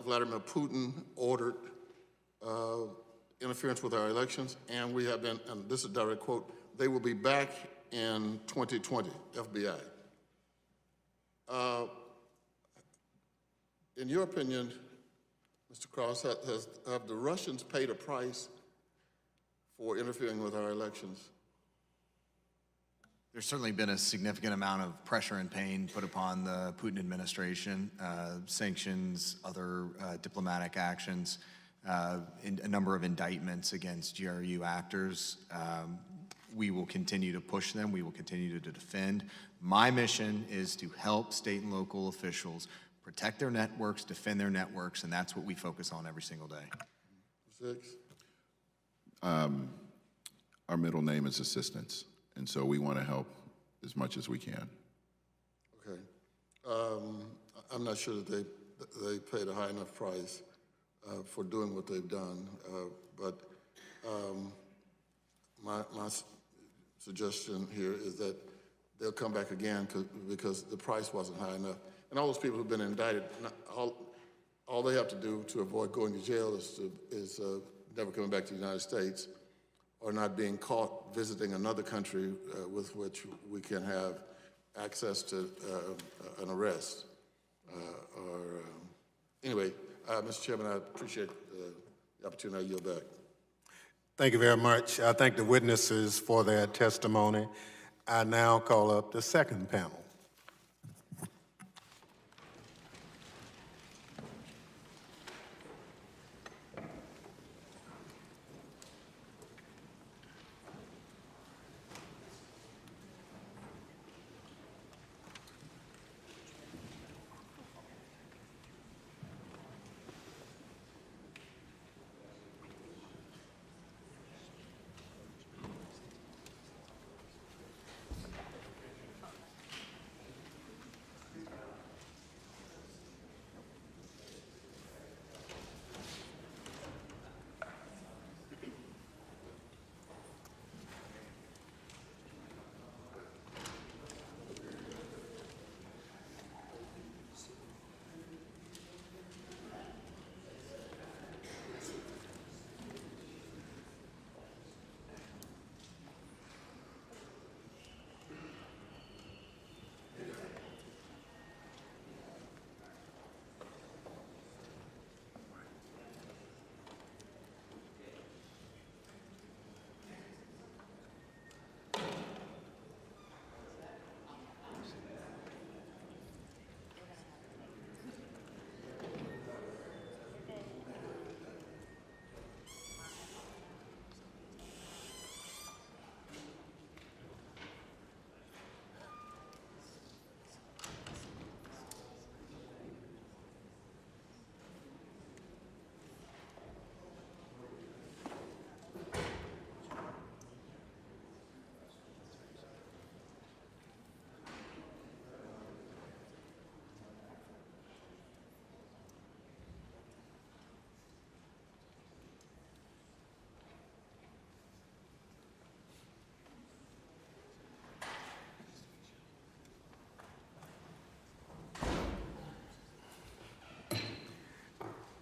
Vladimir Putin ordered interference with our elections, and we have been, and this is a direct quote, they will be back in 2020, FBI. In your opinion, Mr. Cross, have the Russians paid a price for interfering with our elections? There's certainly been a significant amount of pressure and pain put upon the Putin administration, sanctions, other diplomatic actions, a number of indictments against GRU actors. We will continue to push them. We will continue to defend. My mission is to help state and local officials protect their networks, defend their networks, and that's what we focus on every single day. 6. Our middle name is assistance, and so we want to help as much as we can. Okay. I'm not sure that they paid a high enough price for doing what they've done, but my suggestion here is that they'll come back again because the price wasn't high enough. And all those people who've been indicted, all they have to do to avoid going to jail is never coming back to the United States or not being caught visiting another country with which we can have access to an arrest. Anyway, Mr. Chairman, I appreciate the opportunity. I yield back. Thank you very much. I thank the witnesses for their testimony. I now call up the second panel.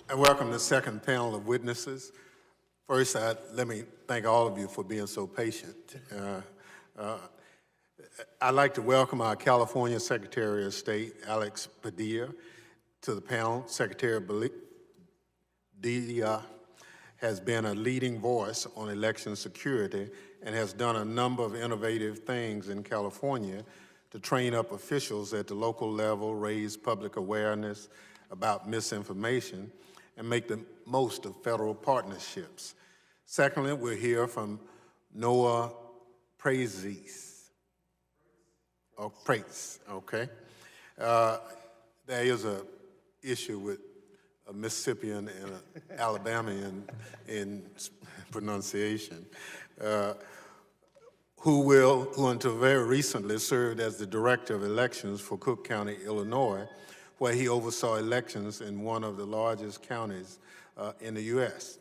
I welcome the second panel of witnesses. First, let me thank all of you for being so patient. I'd like to welcome our California Secretary of State, Alex Padilla, to the panel. Secretary Padilla has been a leading voice on election security and has done a number of innovative things in California to train up officials at the local level, raise public awareness about misinformation, and make the most of federal partnerships. Secondly, we'll hear from Noah Praise, okay? There is an issue with a Mississippian and an Alabamian in pronunciation, who until very recently served as the Director of Elections for Cook County, Illinois, where he oversaw elections in one of the largest counties in the U.S.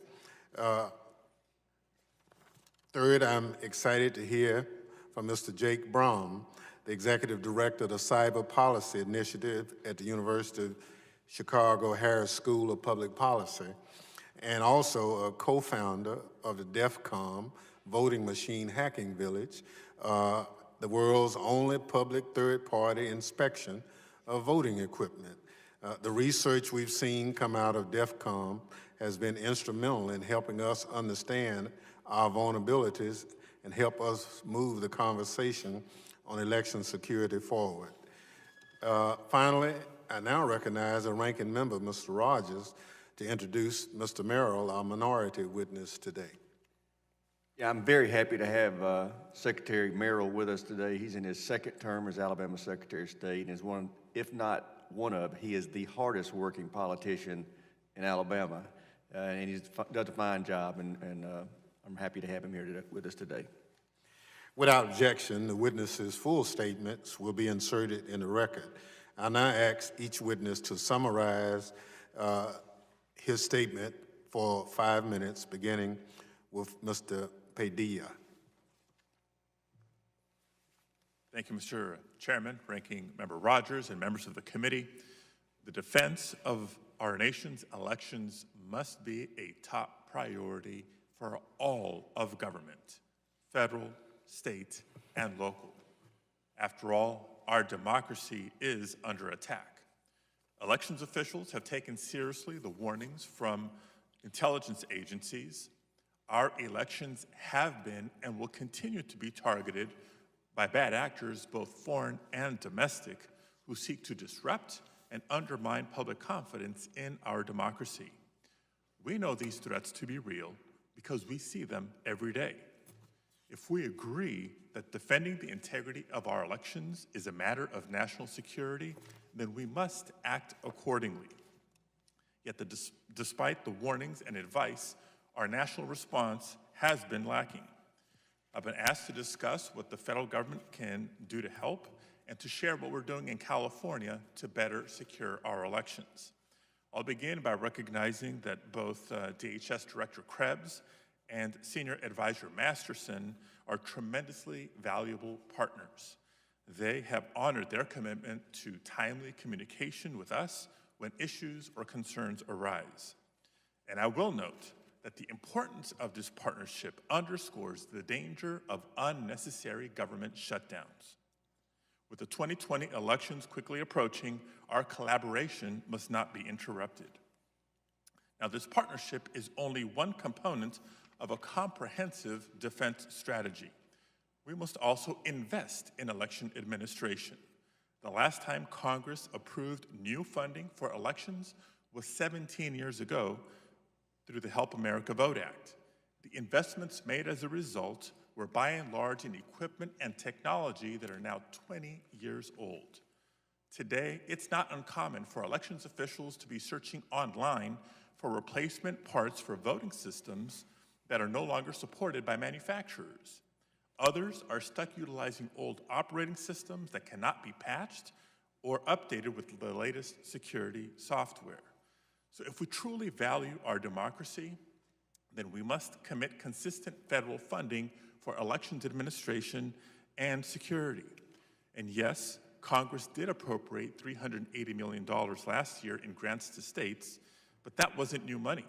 Third, I'm excited to hear from Mr. Jake Brom, the Executive Director of the Cyber Policy Initiative at the University of Chicago Harris School of Public Policy, and also a co-founder of the DEFCON Voting Machine Hacking Village, the world's only public third-party inspection of voting equipment. The research we've seen come out of DEFCON has been instrumental in helping us understand our vulnerabilities and help us move the conversation on election security forward. Finally, I now recognize the ranking member, Mr. Rogers, to introduce Mr. Merrill, our minority witness today. Yeah, I'm very happy to have Secretary Merrill with us today. He's in his second term as Alabama Secretary of State, and is one, if not one of, he is the hardest working politician in Alabama, and he does a fine job, and I'm happy to have him here with us today. Without objection, the witness's full statements will be inserted in the record. I now ask each witness to summarize his statement for 5 minutes, beginning with Mr. Padilla. Thank you, Mr. Chairman, Ranking Member Rogers, and members of the committee. The defense of our nation's elections must be a top priority for all of government, federal, state, and local. After all, our democracy is under attack. Elections officials have taken seriously the warnings from intelligence agencies. Our elections have been and will continue to be targeted by bad actors, both foreign and domestic, who seek to disrupt and undermine public confidence in our democracy. We know these threats to be real because we see them every day. If we agree that defending the integrity of our elections is a matter of national security, then we must act accordingly. Yet despite the warnings and advice, our national response has been lacking. I've been asked to discuss what the federal government can do to help and to share what we're doing in California to better secure our elections. I'll begin by recognizing that both DHS Director Krebs and Senior Advisor Masterson are tremendously valuable partners. They have honored their commitment to timely communication with us when issues or concerns arise. And I will note that the importance of this partnership underscores the danger of unnecessary government shutdowns. With the 2020 elections quickly approaching, our collaboration must not be interrupted. Now, this partnership is only one component of a comprehensive defense strategy. We must also invest in election administration. The last time Congress approved new funding for elections was 17 years ago through the Help America Vote Act. The investments made as a result were by and large in equipment and technology that are now 20 years old. Today, it's not uncommon for elections officials to be searching online for replacement parts for voting systems that are no longer supported by manufacturers. Others are stuck utilizing old operating systems that cannot be patched or updated with the latest security software. So if we truly value our democracy, then we must commit consistent federal funding for elections administration and security. And yes, Congress did appropriate $380 million last year in grants to states, but that wasn't new money,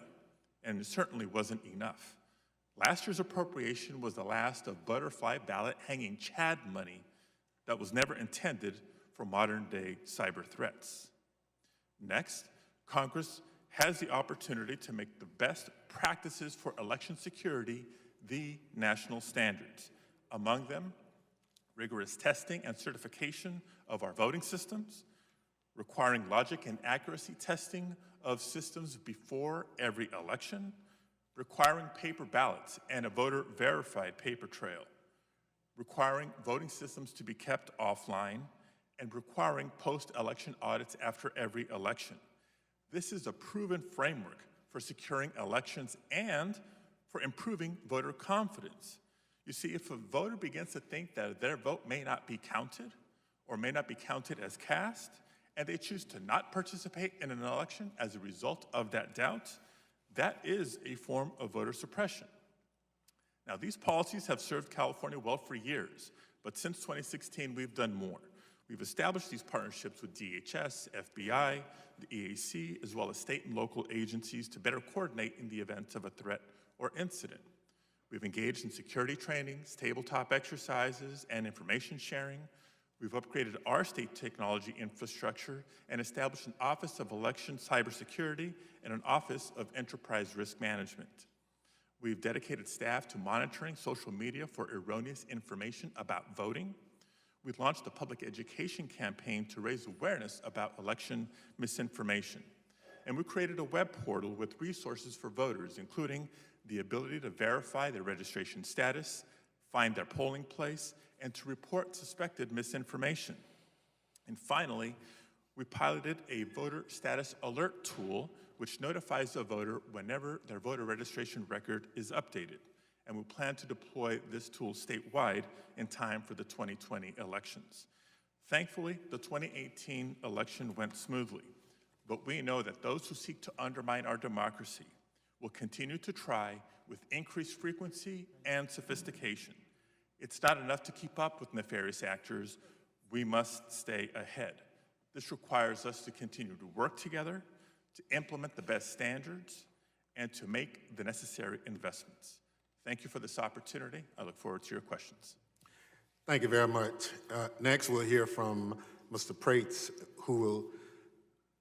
and it certainly wasn't enough. Last year's appropriation was the last of butterfly ballot hanging Chad money that was never intended for modern-day cyber threats. Next, Congress has the opportunity to make the best practices for election security the national standards. Among them, rigorous testing and certification of our voting systems, requiring logic and accuracy testing of systems before every election, requiring paper ballots and a voter-verified paper trail, requiring voting systems to be kept offline, and requiring post-election audits after every election. This is a proven framework for securing elections and for improving voter confidence. You see, if a voter begins to think that their vote may not be counted or may not be counted as cast, and they choose to not participate in an election as a result of that doubt, that is a form of voter suppression. Now, these policies have served California well for years, but since 2016, we've done more. We've established these partnerships with DHS, FBI, the EAC, as well as state and local agencies to better coordinate in the event of a threat or incident. We've engaged in security trainings, tabletop exercises, and information sharing. We've upgraded our state technology infrastructure and established an Office of Election Cybersecurity and an Office of Enterprise Risk Management. We've dedicated staff to monitoring social media for erroneous information about voting. We launched a public education campaign to raise awareness about election misinformation. And we created a web portal with resources for voters, including the ability to verify their registration status, find their polling place, and to report suspected misinformation. And finally, we piloted a voter status alert tool which notifies a voter whenever their voter registration record is updated. And we plan to deploy this tool statewide in time for the 2020 elections. Thankfully, the 2018 election went smoothly, but we know that those who seek to undermine our democracy will continue to try with increased frequency and sophistication. It's not enough to keep up with nefarious actors. We must stay ahead. This requires us to continue to work together, to implement the best standards, and to make the necessary investments. Thank you for this opportunity. I look forward to your questions. Thank you very much. Next, we'll hear from Mr. Prates, who will,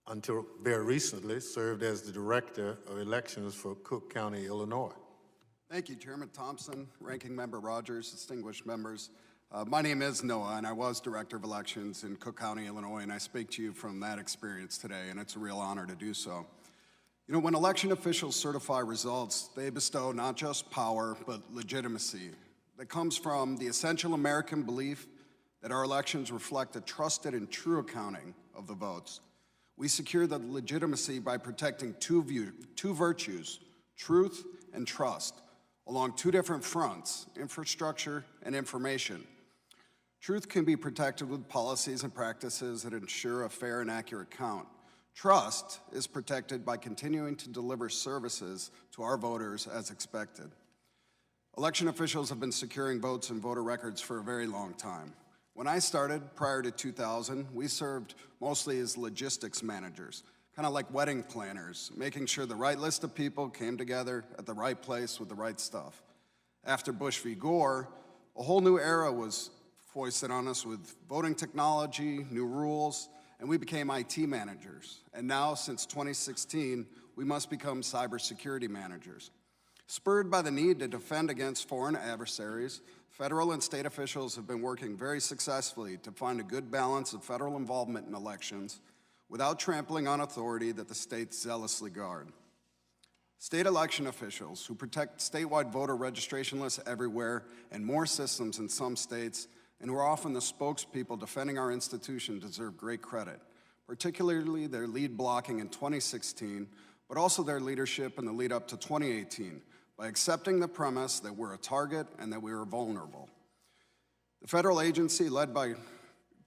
until very recently, served as the Director of Elections for Cook County, Illinois. Thank you, Chairman Thompson, Ranking Member Rogers, distinguished members. My name is Noah, and I was Director of Elections in Cook County, Illinois, and I speak to you from that experience today, and it's a real honor to do so. You know, when election officials certify results, they bestow not just power, but legitimacy that comes from the essential American belief that our elections reflect a trusted and true accounting of the votes. We secure the legitimacy by protecting two virtues, truth and trust, along two different fronts, infrastructure and information. Truth can be protected with policies and practices that ensure a fair and accurate count. Trust is protected by continuing to deliver services to our voters as expected. Election officials have been securing votes and voter records for a very long time. When I started, prior to 2000, we served mostly as logistics managers, kind of like wedding planners, making sure the right list of people came together at the right place with the right stuff. After Bush v. Gore, a whole new era was foisted on us with voting technology, new rules, and we became IT managers. And now, since 2016, we must become cybersecurity managers. Spurred by the need to defend against foreign adversaries, federal and state officials have been working very successfully to find a good balance of federal involvement in elections without trampling on authority that the states zealously guard. State election officials who protect statewide voter registration lists everywhere and more systems in some states, and who are often the spokespeople defending our institution, deserve great credit, particularly their lead blocking in 2016, but also their leadership in the lead up to 2018, by accepting the premise that we're a target and that we are vulnerable. The federal agency, led by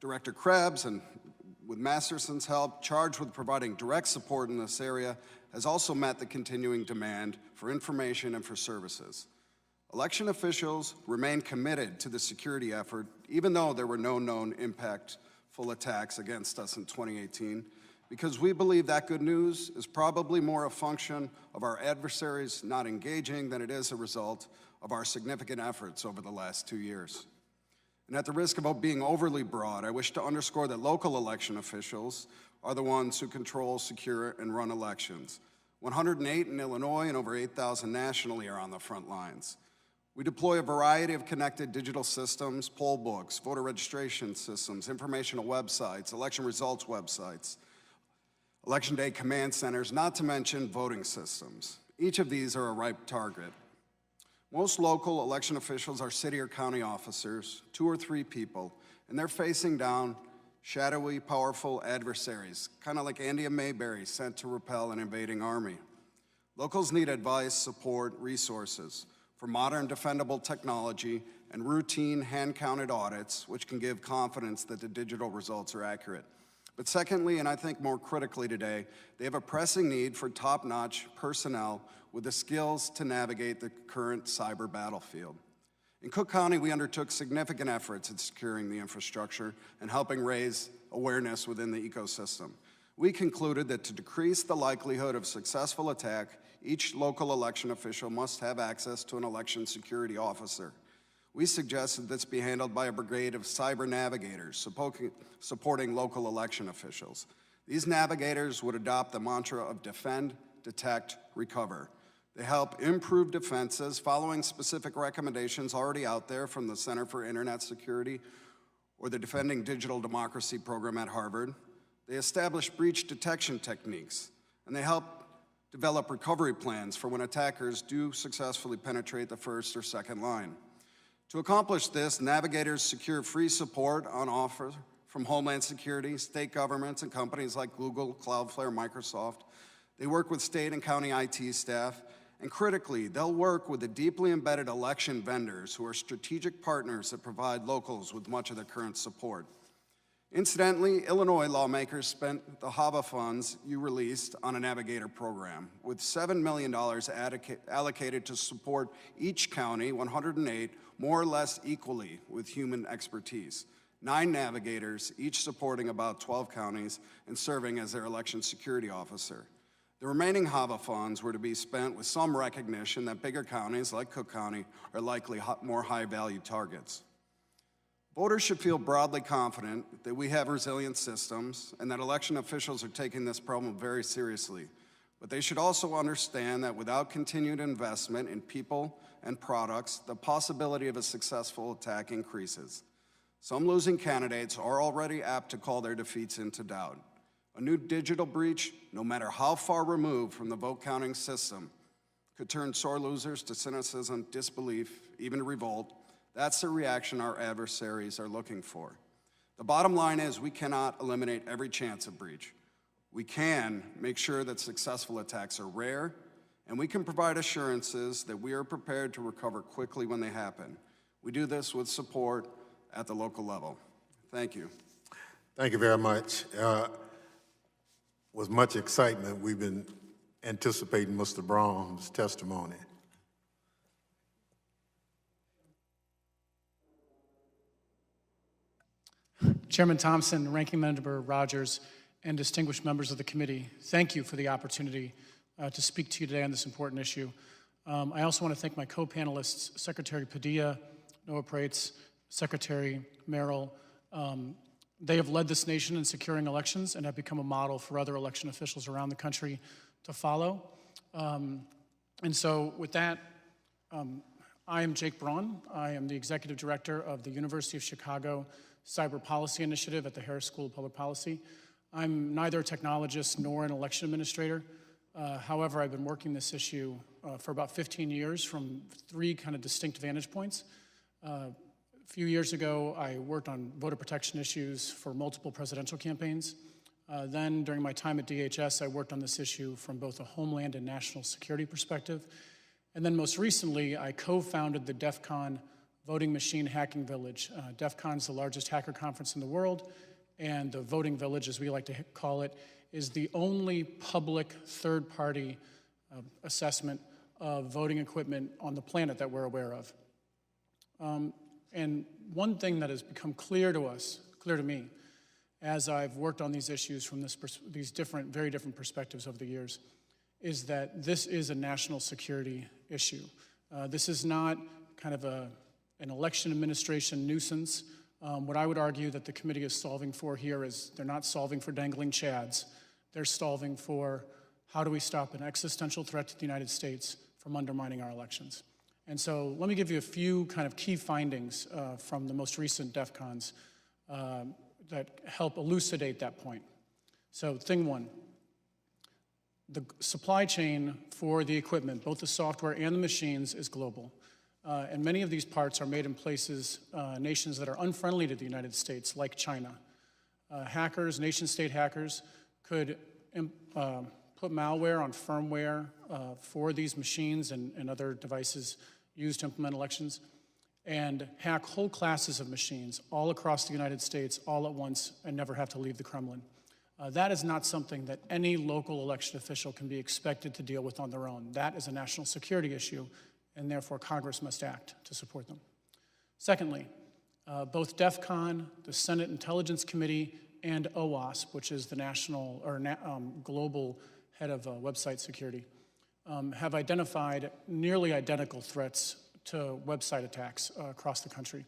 Director Krebs and with Masterson's help, charged with providing direct support in this area, has also met the continuing demand for information and for services. Election officials remain committed to the security effort, even though there were no known impactful attacks against us in 2018, because we believe that good news is probably more a function of our adversaries not engaging than it is a result of our significant efforts over the last 2 years. And at the risk of being overly broad, I wish to underscore that local election officials are the ones who control, secure, and run elections. 108 in Illinois and over 8,000 nationally are on the front lines. We deploy a variety of connected digital systems, poll books, voter registration systems, informational websites, election results websites, Election Day command centers, not to mention voting systems. Each of these are a ripe target. Most local election officials are city or county officers, 2 or 3 people, and they're facing down shadowy, powerful adversaries, kind of like Andy Mayberry sent to repel an invading army. Locals need advice, support, resources for modern defendable technology and routine hand-counted audits, which can give confidence that the digital results are accurate. But secondly, and I think more critically today, they have a pressing need for top-notch personnel with the skills to navigate the current cyber battlefield. In Cook County, we undertook significant efforts in securing the infrastructure and helping raise awareness within the ecosystem. We concluded that to decrease the likelihood of successful attack, each local election official must have access to an election security officer. We suggested this be handled by a brigade of cyber navigators supporting local election officials. These navigators would adopt the mantra of defend, detect, recover. They help improve defenses following specific recommendations already out there from the Center for Internet Security or the Defending Digital Democracy program at Harvard. They establish breach detection techniques, and they help develop recovery plans for when attackers do successfully penetrate the first or second line. To accomplish this, navigators secure free support on offer from Homeland Security, state governments, and companies like Google, Cloudflare, Microsoft. They work with state and county IT staff, and critically, they'll work with the deeply embedded election vendors who are strategic partners that provide locals with much of their current support. Incidentally, Illinois lawmakers spent the HAVA funds you released on a Navigator program, with $7 million allocated to support each county, 108, more or less equally with human expertise. 9 navigators, each supporting about 12 counties and serving as their election security officer. The remaining HAVA funds were to be spent with some recognition that bigger counties like Cook County are likely more high-value targets. Voters should feel broadly confident that we have resilient systems and that election officials are taking this problem very seriously. But they should also understand that without continued investment in people and products, the possibility of a successful attack increases. Some losing candidates are already apt to call their defeats into doubt. A new digital breach, no matter how far removed from the vote counting system, could turn sore losers to cynicism, disbelief, even revolt. That's the reaction our adversaries are looking for. The bottom line is we cannot eliminate every chance of breach. We can make sure that successful attacks are rare, and we can provide assurances that we are prepared to recover quickly when they happen. We do this with support at the local level. Thank you. Thank you very much. With much excitement, we've been anticipating Mr. Braun's testimony. Chairman Thompson, Ranking Member Rogers, and distinguished members of the committee, thank you for the opportunity to speak to you today on this important issue. I also want to thank my co-panelists, Secretary Padilla, Noah Prates, Secretary Merrill. They have led this nation in securing elections and have become a model for other election officials around the country to follow. And so with that, I am Jake Braun. I am the Executive Director of the University of Chicago Cyber Policy Initiative at the Harris School of Public Policy. I'm neither a technologist nor an election administrator. However, I've been working this issue for about 15 years from 3 kind of distinct vantage points. A few years ago, I worked on voter protection issues for multiple presidential campaigns. Then, during my time at DHS, I worked on this issue from both a homeland and national security perspective. And then most recently, I co-founded the DEF CON Voting Machine Hacking Village. DEF CON is the largest hacker conference in the world, and the Voting Village, as we like to call it, is the only public third-party assessment of voting equipment on the planet that we're aware of. And one thing that has become clear to me, as I've worked on these issues from these very different perspectives over the years, is that this is a national security issue. This is not kind of an election administration nuisance. What I would argue that the committee is solving for here is they're not solving for dangling chads. They're solving for how do we stop an existential threat to the United States from undermining our elections. And so let me give you a few kind of key findings from the most recent DEF CONs that help elucidate that point. So thing 1, the supply chain for the equipment, both the software and the machines, is global. And many of these parts are made in places, nations that are unfriendly to the United States, like China. Hackers, nation-state hackers, could put malware on firmware for these machines and other devices used to implement elections, and hack whole classes of machines all across the United States all at once and never have to leave the Kremlin. That is not something that any local election official can be expected to deal with on their own. That is a national security issue, and therefore Congress must act to support them. Secondly, both DEF CON, the Senate Intelligence Committee, and OWASP, which is the national or global head of website security, have identified nearly identical threats to website attacks across the country.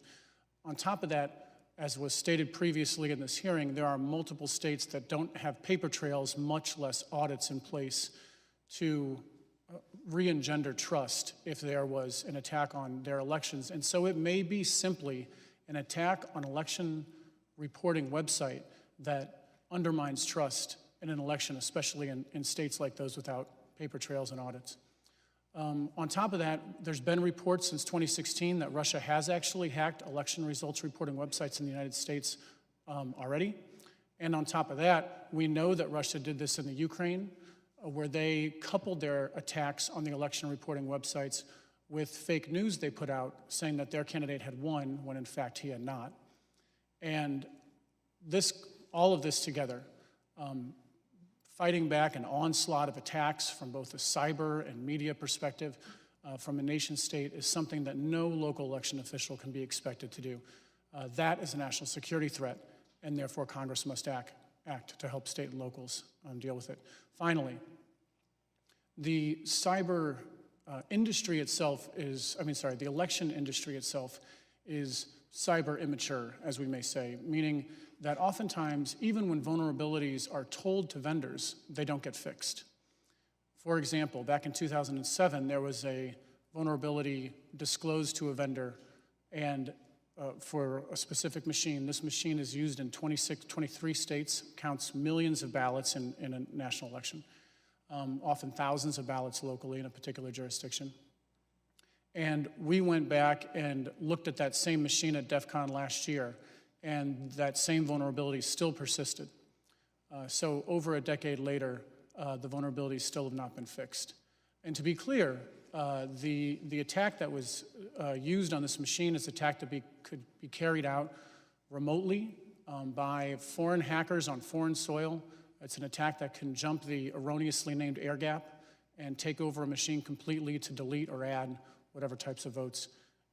On top of that, as was stated previously in this hearing, there are multiple states that don't have paper trails, much less audits in place to re-engender trust if there was an attack on their elections. And so it may be simply an attack on election reporting website that undermines trust in an election, especially in states like those without paper trails and audits. On top of that, there's been reports since 2016 that Russia has actually hacked election results reporting websites in the United States already. And on top of that, we know that Russia did this in the Ukraine, where they coupled their attacks on the election reporting websites with fake news they put out saying that their candidate had won when in fact he had not. And all of this together, fighting back an onslaught of attacks from both a cyber and media perspective from a nation state is something that no local election official can be expected to do. That is a national security threat, and therefore Congress must act to help state and locals deal with it. Finally, the cyber industry itself the election industry itself is cyber immature, as we may say, meaning that oftentimes, even when vulnerabilities are told to vendors, they don't get fixed. For example, back in 2007, there was a vulnerability disclosed to a vendor and for a specific machine. This machine is used in 23 states, counts millions of ballots in a national election, often thousands of ballots locally in a particular jurisdiction. And we went back and looked at that same machine at DEF CON last year, and that same vulnerability still persisted. So over a decade later, the vulnerabilities still have not been fixed. And to be clear, the attack that was used on this machine is an attack that could be carried out remotely by foreign hackers on foreign soil. It's an attack that can jump the erroneously named air gap and take over a machine completely to delete or add whatever types of votes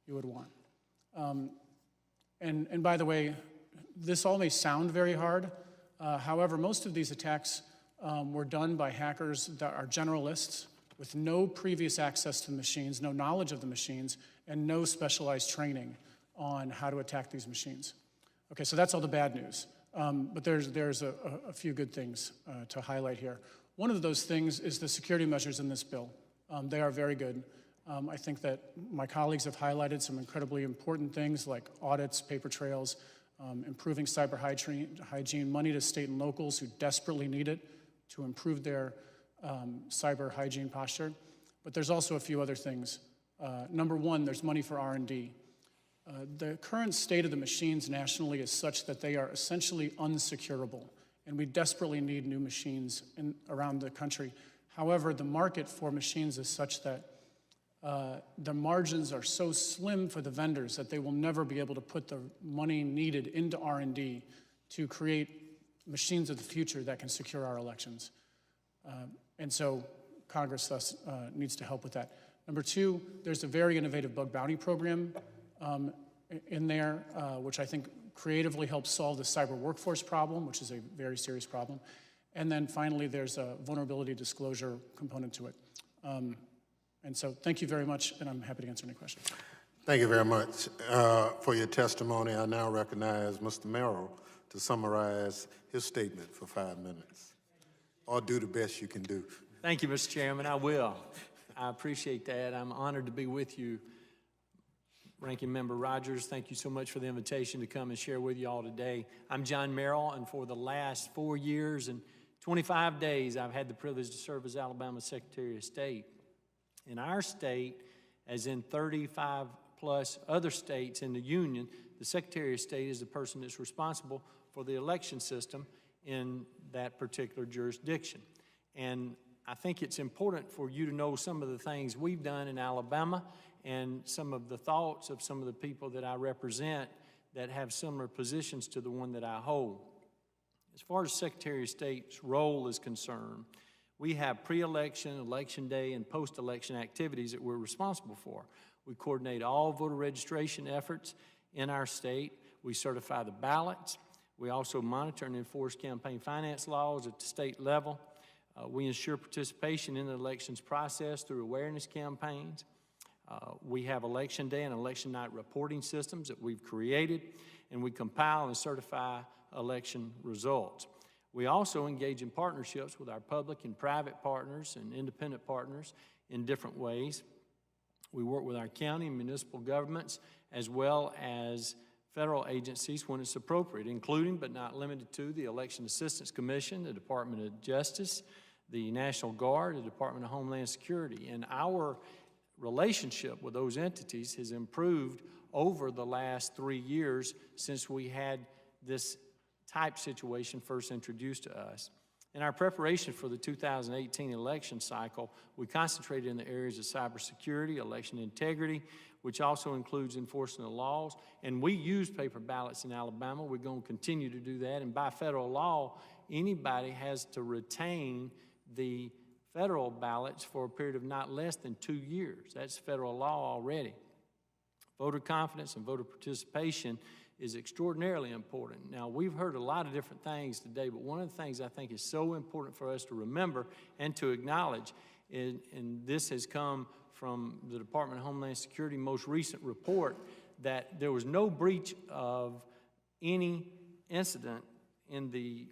you would want. And by the way, this all may sound very hard. However, most of these attacks were done by hackers that are generalists with no previous access to the machines, no knowledge of the machines, and no specialized training on how to attack these machines. Okay, so that's all the bad news. But there's a few good things to highlight here. One of those things is the security measures in this bill. They are very good. I think that my colleagues have highlighted some incredibly important things like audits, paper trails, improving cyber hygiene, money to state and locals who desperately need it to improve their cyber hygiene posture. But there's also a few other things. Number one, there's money for R&D. The current state of the machines nationally is such that they are essentially unsecurable, and we desperately need new machines around the country. However, the market for machines is such that the margins are so slim for the vendors that they will never be able to put the money needed into R&D to create machines of the future that can secure our elections. And so Congress thus needs to help with that. Number two, there's a very innovative bug bounty program in there, which I think creatively helps solve the cyber workforce problem, which is a very serious problem. And then finally, there's a vulnerability disclosure component to it. And so thank you very much, and I'm happy to answer any questions. Thank you very much for your testimony. I now recognize Mr. Merrill to summarize his statement for 5 minutes, or do the best you can do. Thank you, Mr. Chairman. I will. I appreciate that. I'm honored to be with you. Ranking Member Rogers, thank you so much for the invitation to come and share with you all today. I'm John Merrill, and for the last 4 years and 25 days, I've had the privilege to serve as Alabama Secretary of State. In our state, as in 35 plus other states in the Union, the Secretary of State is the person that's responsible for the election system in that particular jurisdiction. And I think it's important for you to know some of the things we've done in Alabama and some of the thoughts of some of the people that I represent that have similar positions to the one that I hold. As far as Secretary of State's role is concerned, we have pre-election, election day, and post-election activities that we're responsible for. We coordinate all voter registration efforts in our state. We certify the ballots. We also monitor and enforce campaign finance laws at the state level. We ensure participation in the elections process through awareness campaigns. We have election day and election night reporting systems that we've created, and we compile and certify election results. We also engage in partnerships with our public and private partners and independent partners in different ways. We work with our county and municipal governments as well as federal agencies when it's appropriate, including but not limited to the Election Assistance Commission, the Department of Justice, the National Guard, the Department of Homeland Security. And our relationship with those entities has improved over the last 3 years since we had this type situation first introduced to us. In our preparation for the 2018 election cycle, we concentrated in the areas of cybersecurity, election integrity, which also includes enforcing the laws. And we use paper ballots in Alabama. We're going to continue to do that. And by federal law, anybody has to retain the federal ballots for a period of not less than 2 years. That's federal law already. Voter confidence and voter participation is extraordinarily important. Now, we've heard a lot of different things today, but one of the things I think is so important for us to remember and to acknowledge, and this has come from the Department of Homeland Security most recent report, that there was no breach of any incident in the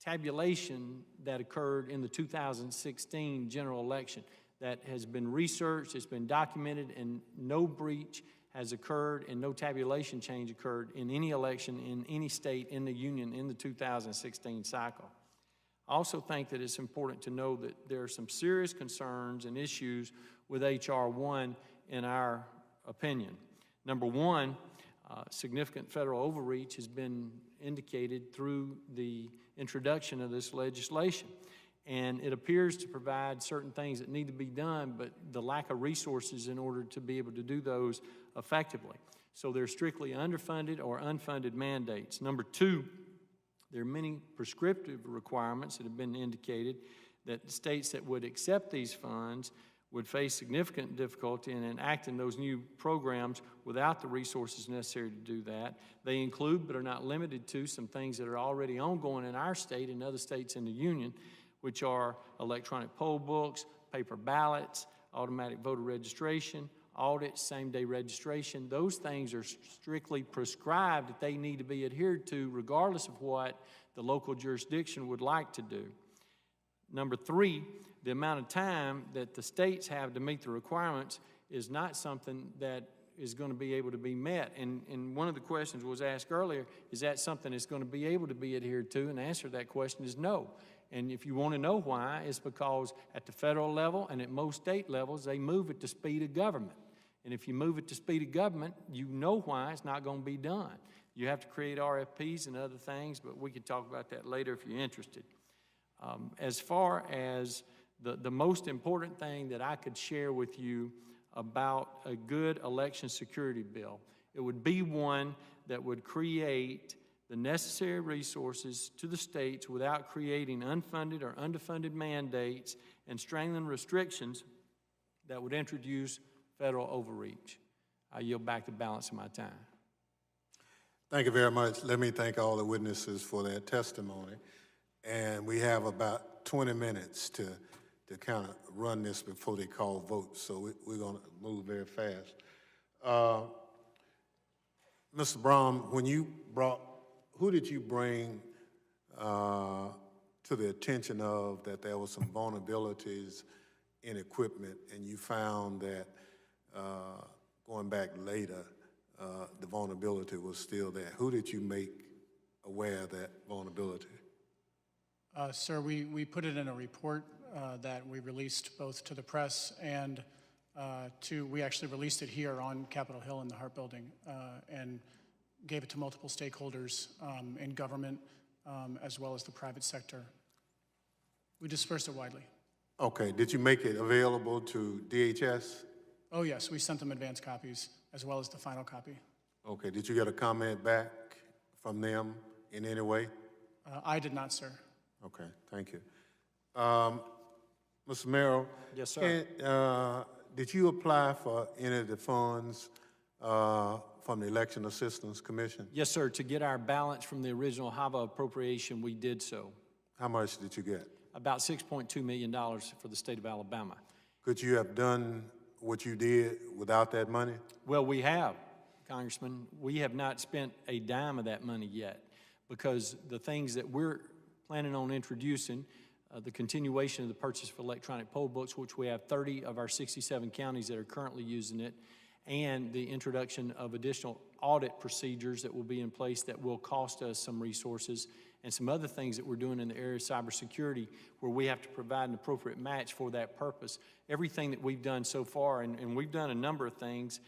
tabulation that occurred in the 2016 general election. That has been researched, it's been documented, and no breach has occurred and no tabulation change occurred in any election in any state in the union in the 2016 cycle. I also think that it's important to know that there are some serious concerns and issues with H.R. 1 in our opinion. Number one, significant federal overreach has been indicated through the introduction of this legislation. And it appears to provide certain things that need to be done, but the lack of resources in order to be able to do those effectively. So they're strictly underfunded or unfunded mandates. Number two, there are many prescriptive requirements that have been indicated that states that would accept these funds would face significant difficulty in enacting those new programs without the resources necessary to do that. They include, but are not limited to, some things that are already ongoing in our state and other states in the union, which are electronic poll books, paper ballots, automatic voter registration, audits, same-day registration. Those things are strictly prescribed that they need to be adhered to regardless of what the local jurisdiction would like to do. Number three, the amount of time that the states have to meet the requirements is not something that is going to be able to be met. And one of the questions was asked earlier, is that something that's going to be able to be adhered to? And the answer to that question is no. And if you want to know why, it's because at the federal level and at most state levels, they move at the speed of government. And if you move at the speed of government, you know why it's not going to be done. You have to create RFPs and other things, but we could talk about that later if you're interested. As far as the most important thing that I could share with you about a good election security bill, it would be one that would create the necessary resources to the states without creating unfunded or underfunded mandates and strangling restrictions that would introduce federal overreach. I yield back the balance of my time. Thank you very much. Let me thank all the witnesses for their testimony. And we have about 20 minutes to kind of run this before they call votes, so we're going to move very fast. Mr. Brown, who did you bring to the attention of that there were some vulnerabilities in equipment, and you found that going back later, the vulnerability was still there? Who did you make aware of that vulnerability? Sir, we put it in a report that we released both to the press and we actually released it here on Capitol Hill in the Hart Building and gave it to multiple stakeholders in government as well as the private sector. We dispersed it widely. Okay, did you make it available to DHS? Oh yes, we sent them advance copies as well as the final copy. Okay, did you get a comment back from them in any way? I did not, sir. Okay, thank you. Mr. Merrill? Yes, sir. Did you apply for any of the funds from the Election Assistance Commission? Yes, sir. To get our balance from the original HAVA appropriation, we did so. How much did you get? About $6.2 million for the state of Alabama. Could you have done what you did without that money? Well, we have, Congressman. We have not spent a dime of that money yet because the things that we're planning on introducing, the continuation of the purchase for electronic poll books, which we have 30 of our 67 counties that are currently using it, and the introduction of additional audit procedures that will be in place that will cost us some resources, and some other things that we're doing in the area of cybersecurity where we have to provide an appropriate match for that purpose. Everything that we've done so far, and we've done a number of things.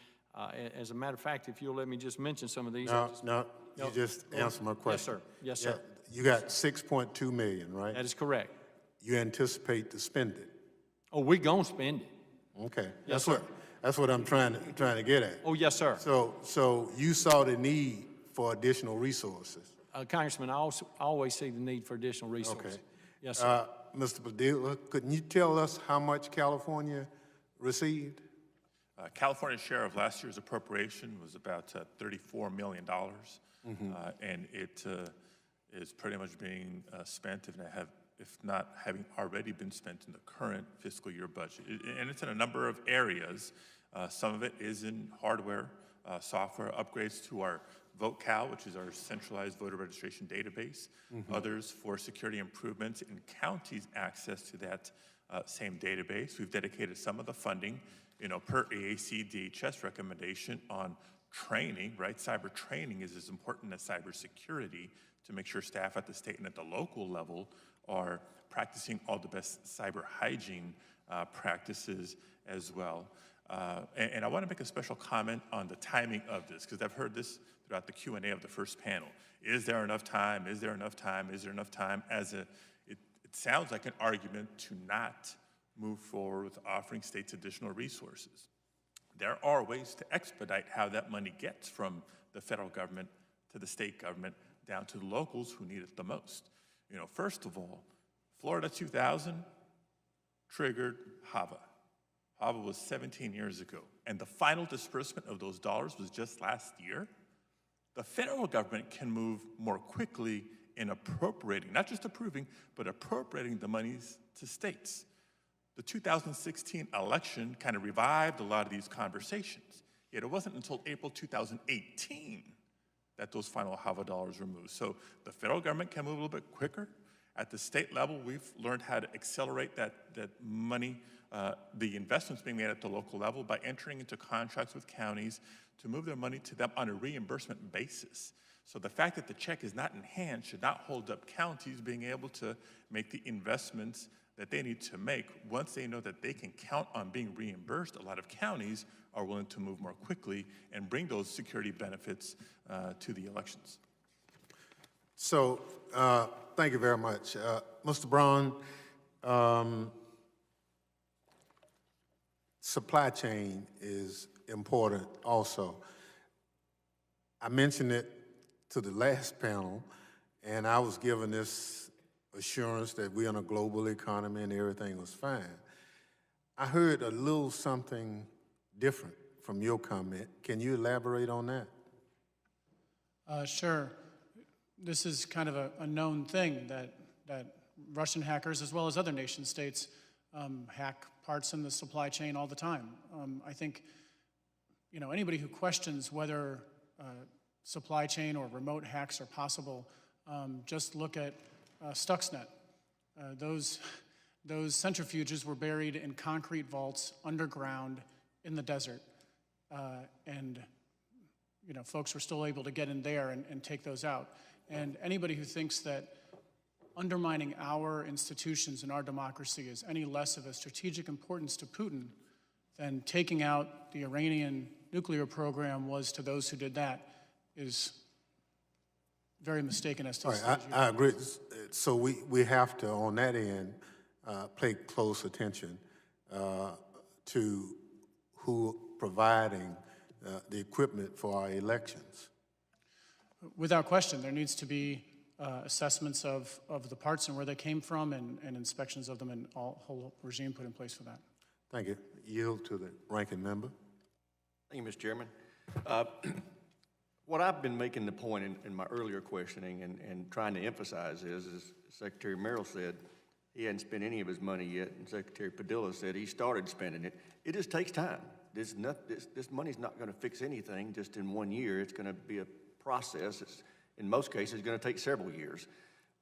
As a matter of fact, if you'll let me just mention some of these. No, you just answered my question. Yes, sir. Yes, sir. You got $6.2 million, right? That is correct. You anticipate to spend it? Oh, we're going to spend it. Okay. Yes, sir. That's what I'm trying to get at. Oh, yes, sir. So you saw the need for additional resources? Congressman, I always see the need for additional resources. Okay. Yes, sir. Mr. Padilla, couldn't you tell us how much California received? California's share of last year's appropriation was about $34 million, and it is pretty much being spent, if not having already been spent in the current fiscal year budget. And it's in a number of areas. Some of it is in hardware, software upgrades to our VoteCal, which is our centralized voter registration database. Others for security improvements in counties' access to that same database. We've dedicated some of the funding, per AACDHS recommendation on training, right? Cyber training is as important as cybersecurity to make sure staff at the state and at the local level are practicing all the best cyber hygiene practices as well. And I want to make a special comment on the timing of this, because I've heard this throughout the Q&A of the first panel. Is there enough time? Is there enough time? Is there enough time? It sounds like an argument to not move forward with offering states additional resources. There are ways to expedite how that money gets from the federal government to the state government down to the locals who need it the most. First of all, Florida 2000 triggered HAVA. HAVA was 17 years ago, and the final disbursement of those dollars was just last year. The federal government can move more quickly in appropriating, not just approving, but appropriating the monies to states. The 2016 election kind of revived a lot of these conversations, yet it wasn't until April 2018 that those final HAVA dollars were moved. So the federal government can move a little bit quicker. At the state level, we've learned how to accelerate that money, the investments being made at the local level by entering into contracts with counties to move their money to them on a reimbursement basis. So the fact that the check is not in hand should not hold up counties being able to make the investments that they need to make. Once they know that they can count on being reimbursed, a lot of counties are willing to move more quickly and bring those security benefits to the elections. So, thank you very much. Mr. Braun, supply chain is important also. I mentioned it to the last panel, and I was given this assurance that we're in a global economy and everything was fine. I heard a little something different from your comment. Can you elaborate on that? Sure. This is kind of a known thing that Russian hackers, as well as other nation states, hack parts in the supply chain all the time. I think, anybody who questions whether supply chain or remote hacks are possible, just look at Stuxnet. Those centrifuges were buried in concrete vaults underground in the desert, and folks were still able to get in there and take those out. And anybody who thinks that undermining our institutions and our democracy is any less of a strategic importance to Putin than taking out the Iranian nuclear program was to those who did that is very mistaken as to the Right, I agree. So we have to, on that end, pay close attention to who providing the equipment for our elections. Without question, there needs to be assessments of the parts and where they came from, and inspections of them, and whole regime put in place for that. Thank you. Yield to the ranking member. Thank you, Mr. Chairman. What I've been making the point in my earlier questioning and trying to emphasize is Secretary Merrill said he hadn't spent any of his money yet, and Secretary Padilla said he started spending it. It just takes time. This money's not going to fix anything just in 1 year. It's going to be a process. It's, in most cases, going to take several years.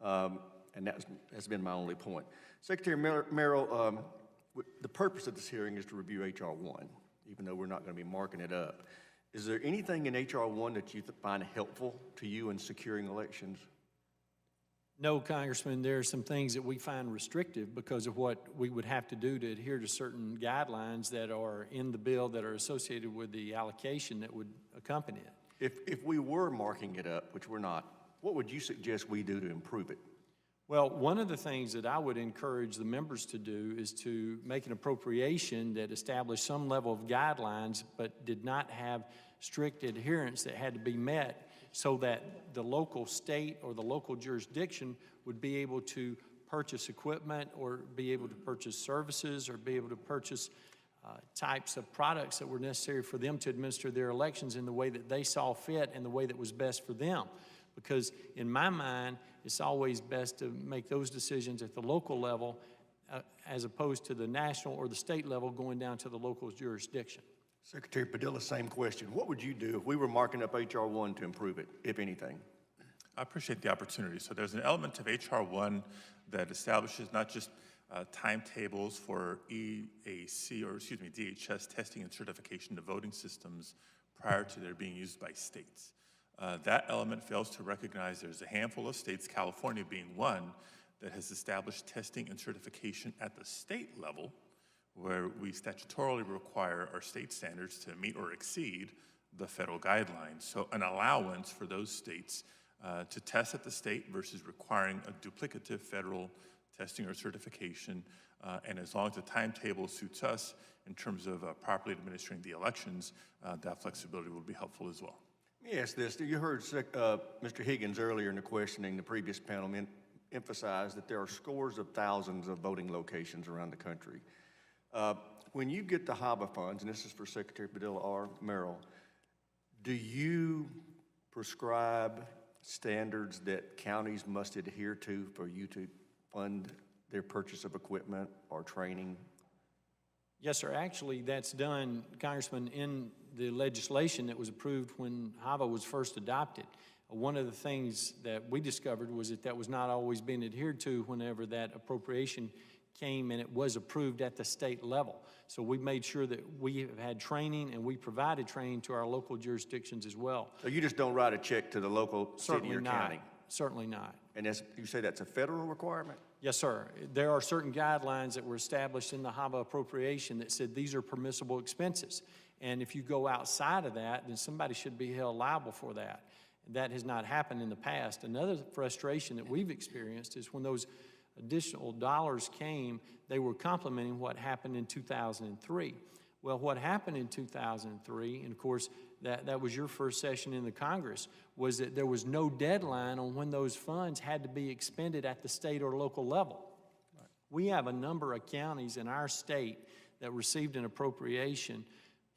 And that's been my only point. Secretary Merrill, the purpose of this hearing is to review H.R. 1, even though we're not going to be marking it up. Is there anything in H.R. 1 that you find helpful to you in securing elections? No, Congressman, there are some things that we find restrictive because of what we would have to do to adhere to certain guidelines that are in the bill that are associated with the allocation that would accompany it. If we were marking it up, which we're not, what would you suggest we do to improve it? Well, one of the things that I would encourage the members to do is to make an appropriation that established some level of guidelines but did not have strict adherence that had to be met, so that the local state or the local jurisdiction would be able to purchase equipment or be able to purchase services or be able to purchase types of products that were necessary for them to administer their elections in the way that they saw fit and the way that was best for them. Because in my mind, it's always best to make those decisions at the local level as opposed to the national or the state level going down to the local jurisdiction. Secretary Padilla, same question. What would you do if we were marking up H.R. 1 to improve it, if anything? I appreciate the opportunity. So there's an element of H.R. 1 that establishes not just timetables for DHS testing and certification of voting systems prior to their being used by states. That element fails to recognize there's a handful of states, California being one, that has established testing and certification at the state level, where we statutorily require our state standards to meet or exceed the federal guidelines. So an allowance for those states to test at the state versus requiring a duplicative federal testing or certification, and as long as the timetable suits us in terms of properly administering the elections, that flexibility will be helpful as well. Let me ask this. You heard Mr. Higgins earlier in the questioning, the previous panel emphasized that there are scores of thousands of voting locations around the country. When you get the HAVA funds, and this is for Secretary Padilla or Merrill, do you prescribe standards that counties must adhere to for you to fund their purchase of equipment or training? Yes, sir. Actually, that's done, Congressman, in the legislation that was approved when HAVA was first adopted. One of the things that we discovered was that was not always being adhered to whenever that appropriation came and it was approved at the state level. So we made sure that we have had training and we provided training to our local jurisdictions as well. So you just don't write a check to the local city or county? Certainly not. And you say that's a federal requirement? Yes, sir. There are certain guidelines that were established in the HAVA appropriation that said these are permissible expenses. And if you go outside of that, then somebody should be held liable for that. That has not happened in the past. Another frustration that we've experienced is when those additional dollars came, they were complementing what happened in 2003. Well, what happened in 2003, and of course, that was your first session in the Congress, was that there was no deadline on when those funds had to be expended at the state or local level. Right. We have a number of counties in our state that received an appropriation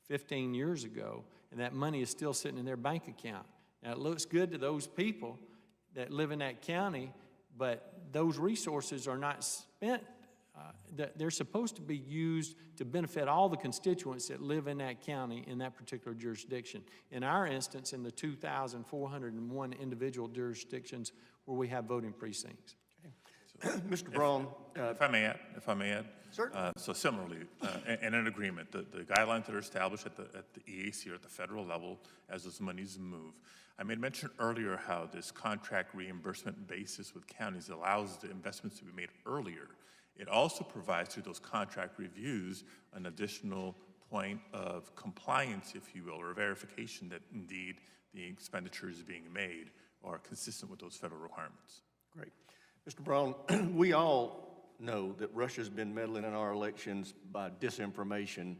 15 years ago, and that money is still sitting in their bank account. Now, it looks good to those people that live in that county, but those resources are not spent. They're supposed to be used to benefit all the constituents that live in that county in that particular jurisdiction. In our instance, in the 2,401 individual jurisdictions where we have voting precincts. Okay. Mr. Braun. If I may add. Certainly. So similarly, in an agreement, the guidelines that are established at the EAC or at the federal level as those monies move. I made mention earlier how this contract reimbursement basis with counties allows the investments to be made earlier. It also provides through those contract reviews an additional point of compliance, if you will, or verification that indeed the expenditure is being made or consistent with those federal requirements. Great. Mr. Braun, we all know that Russia's been meddling in our elections by disinformation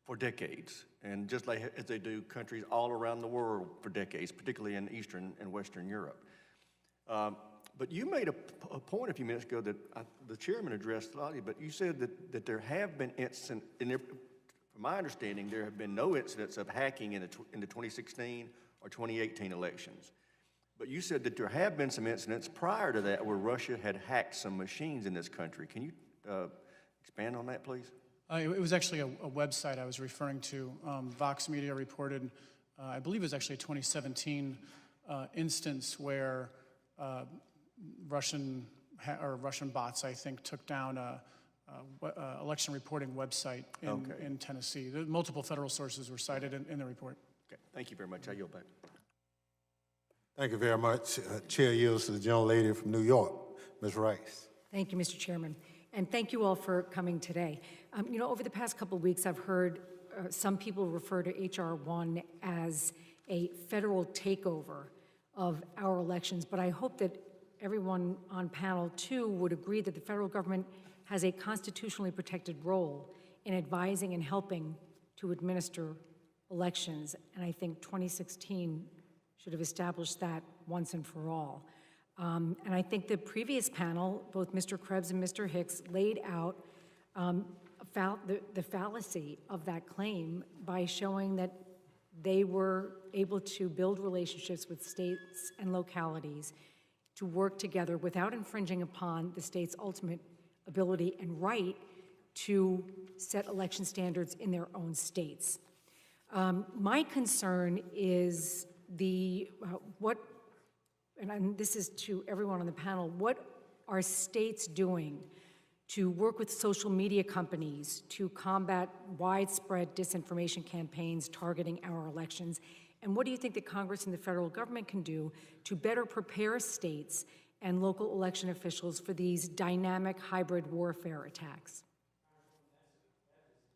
for decades, and just like as they do countries all around the world for decades, particularly in Eastern and Western Europe. But you made a point a few minutes ago that the chairman addressed slightly, but you said that there have been incidents, and from my understanding, there have been no incidents of hacking in the 2016 or 2018 elections. But you said that there have been some incidents prior to that where Russia had hacked some machines in this country. Can you expand on that, please? It was actually a website I was referring to. Vox Media reported, I believe it was actually a 2017 instance where Russian bots, I think, took down a election reporting website in Tennessee. Multiple federal sources were cited in the report. Okay, thank you very much. I yield back. Thank you very much. Chair yields to the gentlelady from New York, Ms. Rice. Thank you, Mr. Chairman. And thank you all for coming today. You know, over the past couple of weeks, I've heard some people refer to H.R. 1 as a federal takeover of our elections, but I hope that everyone on panel 2 would agree that the federal government has a constitutionally protected role in advising and helping to administer elections, and I think 2016 should have established that once and for all. And I think the previous panel, both Mr. Krebs and Mr. Hicks, laid out the fallacy of that claim by showing that they were able to build relationships with states and localities to work together without infringing upon the state's ultimate ability and right to set election standards in their own states. My concern is and this is to everyone on the panel, what are states doing to work with social media companies to combat widespread disinformation campaigns targeting our elections? And what do you think that Congress and the federal government can do to better prepare states and local election officials for these dynamic hybrid warfare attacks?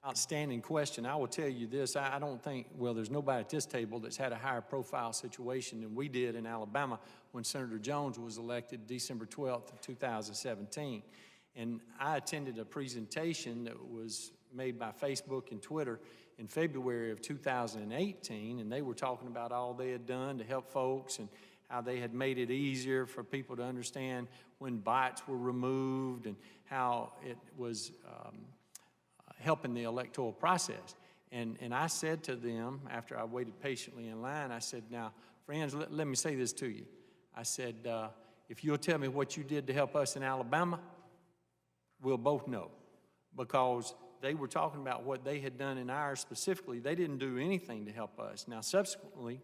Outstanding question. I will tell you this, I don't think, well, there's nobody at this table that's had a higher profile situation than we did in Alabama when Senator Jones was elected December 12th of 2017. And I attended a presentation that was made by Facebook and Twitter in February of 2018, and they were talking about all they had done to help folks and how they had made it easier for people to understand when bots were removed and how it was helping the electoral process. And I said to them, after I waited patiently in line, I said, now, friends, let me say this to you. I said, if you'll tell me what you did to help us in Alabama, we'll both know. Because they were talking about what they had done in ours specifically. They didn't do anything to help us. Now, subsequently,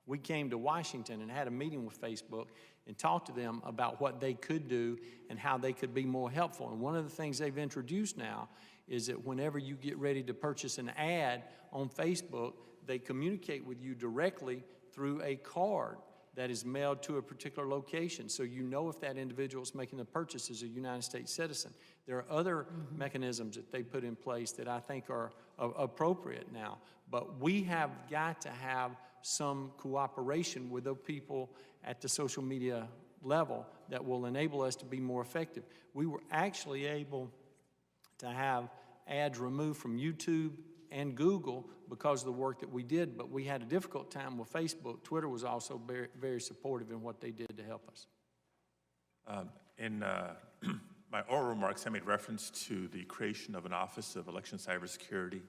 we came to Washington and had a meeting with Facebook and talked to them about what they could do and how they could be more helpful. And one of the things they've introduced now is that whenever you get ready to purchase an ad on Facebook, they communicate with you directly through a card that is mailed to a particular location, so you know if that individual is making the purchase is a United States citizen. There are other mechanisms that they put in place that I think are appropriate now, but we have got to have some cooperation with the people at the social media level that will enable us to be more effective. We were actually able to have ads removed from YouTube and Google because of the work that we did, but we had a difficult time with Facebook. Twitter was also very, very supportive in what they did to help us. In my oral remarks, I made reference to the creation of an Office of Election Cybersecurity,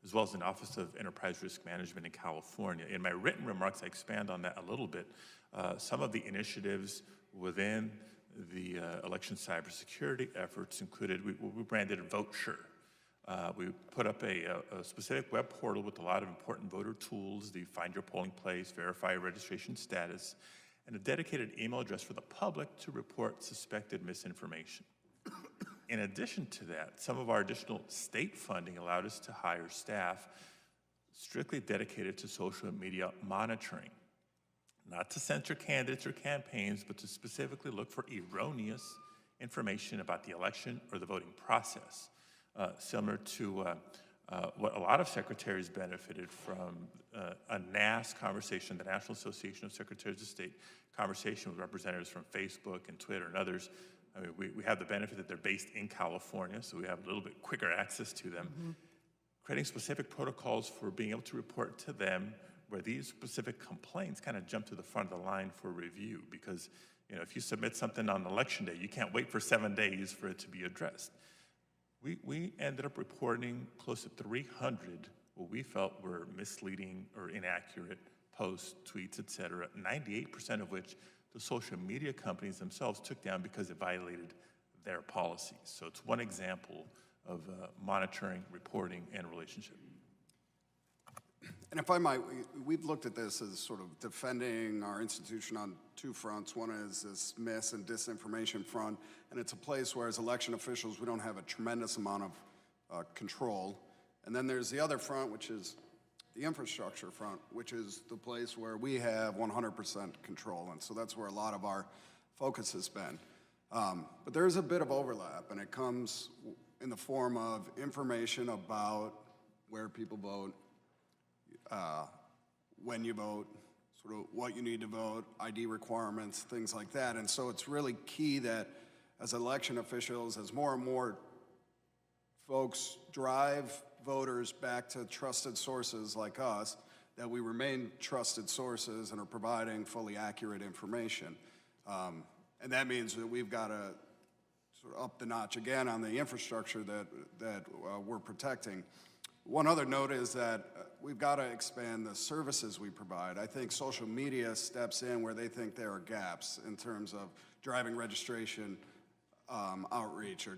as well as an Office of Enterprise Risk Management in California. In my written remarks, I expand on that a little bit. Some of the initiatives within the election cybersecurity efforts included, we branded VoteSure. We put up a specific web portal with a lot of important voter tools, the find your polling place, verify your registration status, and a dedicated email address for the public to report suspected misinformation. In addition to that, some of our additional state funding allowed us to hire staff strictly dedicated to social media monitoring, not to censor candidates or campaigns, but to specifically look for erroneous information about the election or the voting process. Similar to what a lot of secretaries benefited from, a NAS conversation, the National Association of Secretaries of State conversation with representatives from Facebook and Twitter and others. I mean, we have the benefit that they're based in California, so we have a little bit quicker access to them. Creating specific protocols for being able to report to them where these specific complaints kind of jump to the front of the line for review, because You know, if you submit something on election day, you can't wait for 7 days for it to be addressed. We ended up reporting close to 300 what we felt were misleading or inaccurate posts, tweets, et cetera, 98% of which the social media companies themselves took down because it violated their policies. So it's one example of monitoring, reporting, and relationship. And if I might, we've looked at this as sort of defending our institution on two fronts. One is this mis and disinformation front, and it's a place where as election officials we don't have a tremendous amount of control. And then there's the other front, which is the infrastructure front, which is the place where we have 100% control. And so that's where a lot of our focus has been. But there's a bit of overlap, and it comes in the form of information about where people vote, when you vote, sort of what you need to vote, ID requirements, things like that. And so it's really key that as election officials, as more and more folks drive voters back to trusted sources like us, that we remain trusted sources and are providing fully accurate information. And that means that we've got to sort of up the notch again on the infrastructure that we're protecting. One other note is that we've got to expand the services we provide. I think social media steps in where they think there are gaps in terms of driving registration outreach or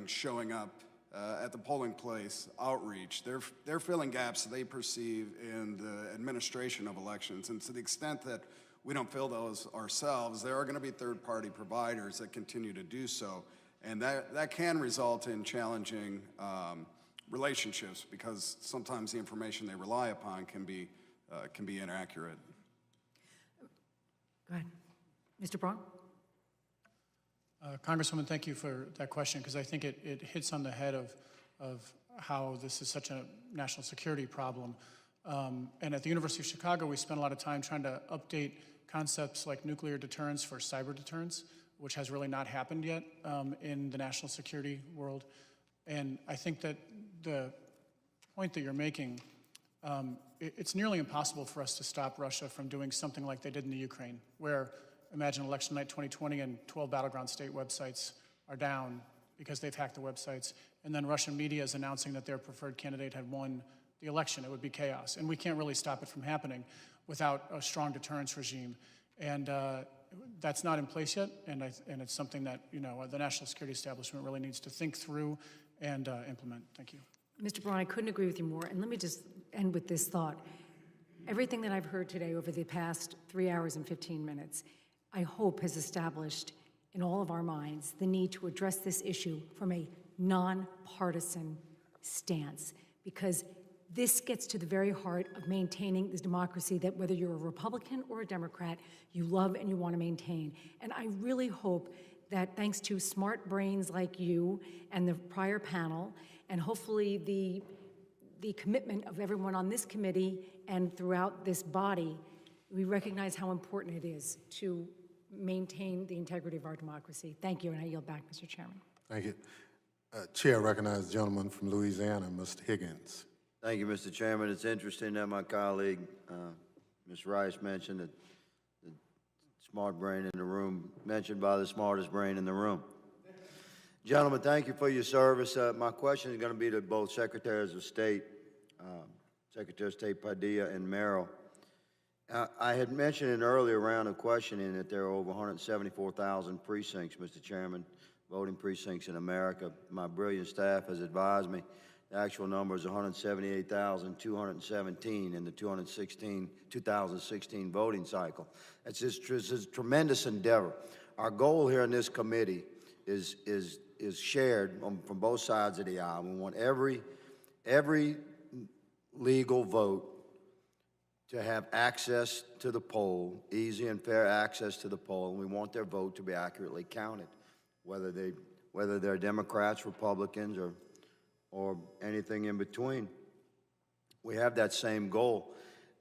showing up at the polling place outreach. They're filling gaps they perceive in the administration of elections. And to the extent that we don't fill those ourselves, there are going to be third-party providers that continue to do so. And that can result in challenging relationships because sometimes the information they rely upon can be inaccurate. Go ahead. Mr. Braun? Congresswoman, thank you for that question because I think it hits on the head of how this is such a national security problem. And at the University of Chicago, we spent a lot of time trying to update concepts like nuclear deterrence for cyber deterrence, which has really not happened yet in the national security world. And I think that the point that you're making, it's nearly impossible for us to stop Russia from doing something like they did in the Ukraine, where imagine election night 2020 and 12 battleground state websites are down because they've hacked the websites. And then Russian media is announcing that their preferred candidate had won the election. It would be chaos. And we can't really stop it from happening without a strong deterrence regime. And that's not in place yet. And it's something that, the national security establishment really needs to think through and implement. Thank you. Mr. Braun, I couldn't agree with you more. And let me just end with this thought. Everything that I've heard today over the past 3 hours and 15 minutes, I hope has established in all of our minds the need to address this issue from a nonpartisan stance, because this gets to the very heart of maintaining this democracy that whether you're a Republican or a Democrat, you love and you want to maintain. And I really hope that thanks to smart brains like you and the prior panel, and hopefully the commitment of everyone on this committee and throughout this body, we recognize how important it is to maintain the integrity of our democracy. Thank you, and I yield back, Mr. Chairman. Thank you. Chair recognizes the gentleman from Louisiana, Mr. Higgins. Thank you, Mr. Chairman. It's interesting that my colleague, Ms. Rice, mentioned that the smart brain in the room, mentioned by the smartest brain in the room. Gentlemen, thank you for your service. My question is going to be to both Secretaries of State, Secretary of State Padilla and Merrill. I had mentioned in an earlier round of questioning that there are over 174,000 precincts, Mr. Chairman, voting precincts in America. My brilliant staff has advised me the actual number is 178,217 in the 2016 voting cycle. It's just a tremendous endeavor. Our goal here in this committee is shared from both sides of the aisle. We want every legal vote to have access to the poll, easy and fair access to the poll, and we want their vote to be accurately counted, whether they're Democrats, Republicans, or anything in between. We have that same goal,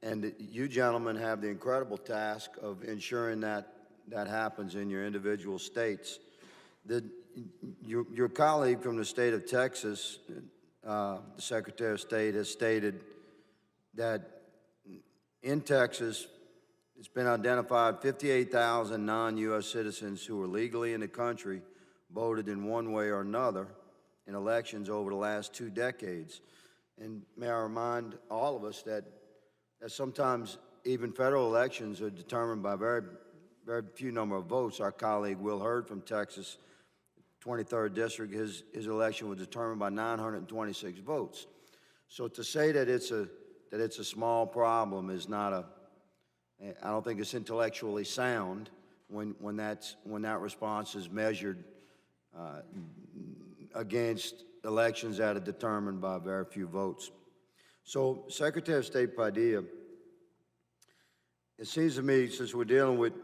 and you gentlemen have the incredible task of ensuring that happens in your individual states. Your colleague from the state of Texas, the Secretary of State, has stated that in Texas, it's been identified 58,000 non-U.S. citizens who are legally in the country voted in one way or another in elections over the last 2 decades. And may I remind all of us that sometimes even federal elections are determined by very few number of votes. Our colleague Will Hurd from Texas, 23rd District, his election was determined by 926 votes. So to say that it's a small problem is not I don't think it's intellectually sound when that response is measured against elections that are determined by very few votes. So, Secretary of State Padilla, it seems to me, since we're dealing with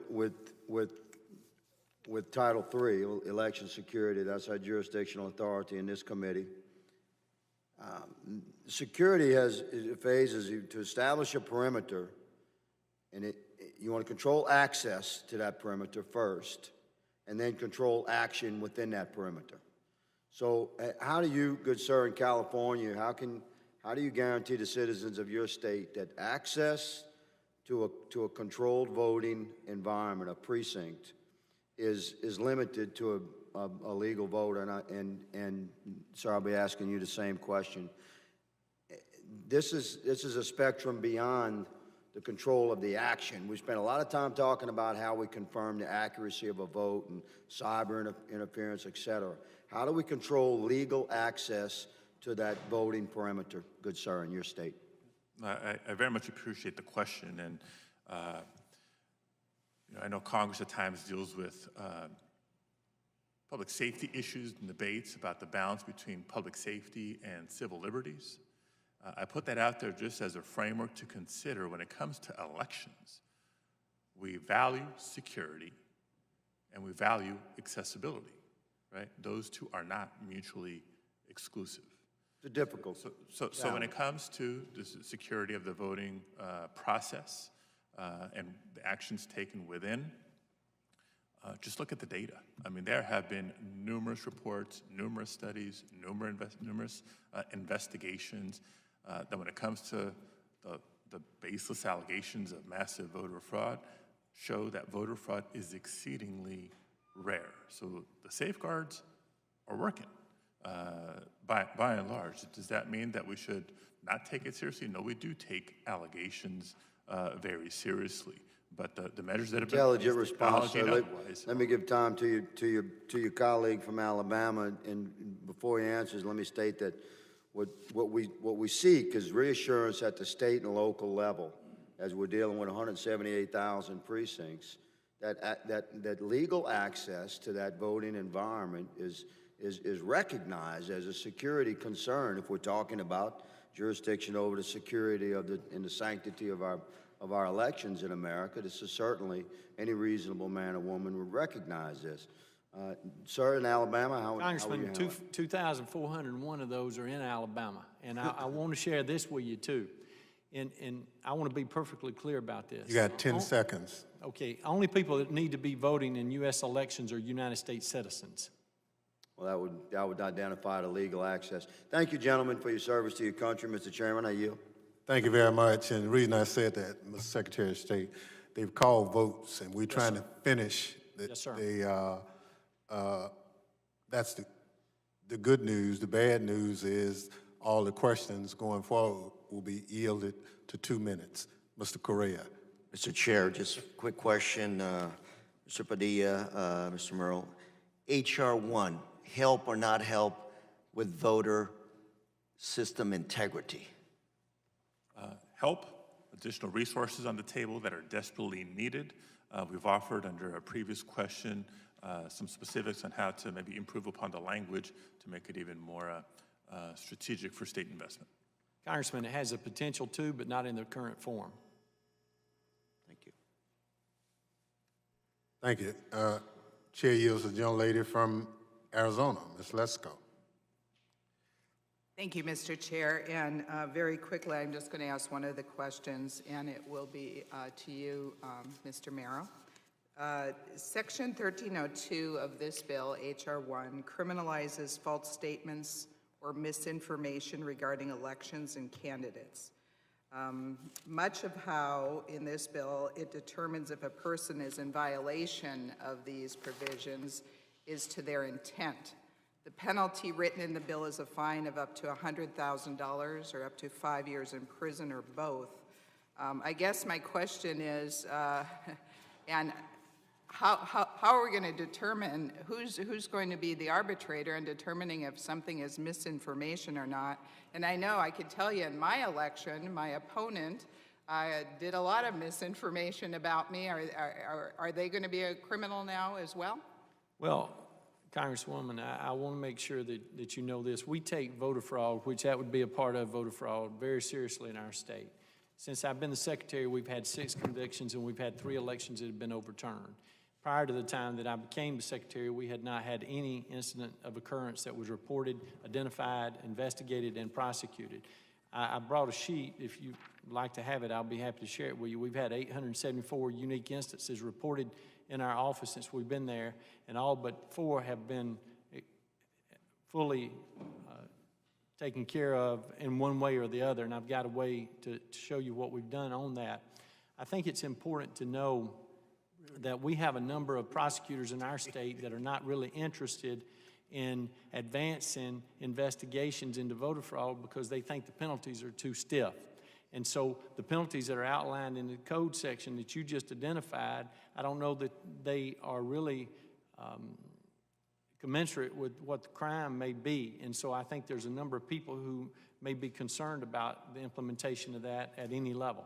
Title III, election security, that's our jurisdictional authority in this committee. Security has phases to establish a perimeter, and you want to control access to that perimeter first, and then control action within that perimeter. So how do you, good sir, in California, how do you guarantee the citizens of your state that access to a controlled voting environment, a precinct, is limited to a legal vote? And sir, I'll be asking you the same question. This is a spectrum beyond the control of the action. We spent a lot of time talking about how we confirm the accuracy of a vote and cyber interference, et cetera. How do we control legal access to that voting perimeter, good sir, in your state? I very much appreciate the question, and I know Congress at times deals with public safety issues and debates about the balance between public safety and civil liberties. I put that out there just as a framework to consider when it comes to elections. We value security and we value accessibility, right? Those two are not mutually exclusive. It's difficult. So when it comes to the security of the voting process and the actions taken within, just look at the data. I mean, there have been numerous reports, numerous studies, numerous investigations that when it comes to the baseless allegations of massive voter fraud, show that voter fraud is exceedingly rare. So the safeguards are working by and large. Does that mean that we should not take it seriously? No, we do take allegations very seriously. But the measures that have been intelligent response. So let me give time to your colleague from Alabama, and before he answers, let me state that what we seek is reassurance at the state and local level, as we're dealing with 178,000 precincts, that legal access to that voting environment is recognized as a security concern if we're talking about jurisdiction over the security and the sanctity of our elections in America. This is certainly any reasonable man or woman would recognize this. Sir, in Alabama, how Congressman, would you handle it? 2,401 of those are in Alabama, and I want to share this with you too. And I want to be perfectly clear about this. You got 10 seconds. Okay, only people that need to be voting in U.S. elections are United States citizens. Well, that would identify the legal access. Thank you, gentlemen, for your service to your country. Mr. Chairman, I yield. Thank you very much. And the reason I said that, Mr. Secretary of State, they've called votes, and we're trying to finish. Yes, sir. That's the good news. The bad news is all the questions going forward will be yielded to 2 minutes. Mr. Correa. Mr. Chair, just a quick question. Mr. Padilla, Mr. Merrill, H.R. 1, help or not help with voter system integrity? Help, additional resources on the table that are desperately needed. We've offered under a previous question some specifics on how to maybe improve upon the language to make it even more strategic for state investment. Congressman, it has the potential to, but not in the current form. Thank you. Thank you. Chair yields to the young lady from Arizona, Ms. Lesko. Thank you, Mr. Chair. And very quickly, I'm just going to ask one of the questions, and it will be to you, Mr. Merrill. Section 1302 of this bill, H.R. 1, criminalizes false statements or misinformation regarding elections and candidates. Much of how, in this bill, it determines if a person is in violation of these provisions is to their intent. The penalty written in the bill is a fine of up to $100,000 or up to 5 years in prison or both. I guess my question is, and how are we going to determine who's going to be the arbitrator in determining if something is misinformation or not? And I know I could tell you in my election, my opponent did a lot of misinformation about me. Are they going to be a criminal now as well? Well, Congresswoman, I want to make sure that you know this. We take voter fraud, which that would be a part of voter fraud, very seriously in our state. Since I've been the secretary, we've had 6 convictions and we've had 3 elections that have been overturned. Prior to the time that I became the secretary, we had not had any incident of occurrence that was reported, identified, investigated, and prosecuted. I brought a sheet. If you'd like to have it, I'll be happy to share it with you. We've had 874 unique instances reported in our office since we've been there, and all but 4 have been fully taken care of in one way or the other, and I've got a way to show you what we've done on that. I think it's important to know that we have a number of prosecutors in our state that are not really interested in advancing investigations into voter fraud because they think the penalties are too stiff. And so the penalties that are outlined in the code section that you just identified, I don't know that they are really commensurate with what the crime may be. And so I think there's a number of people who may be concerned about the implementation of that at any level.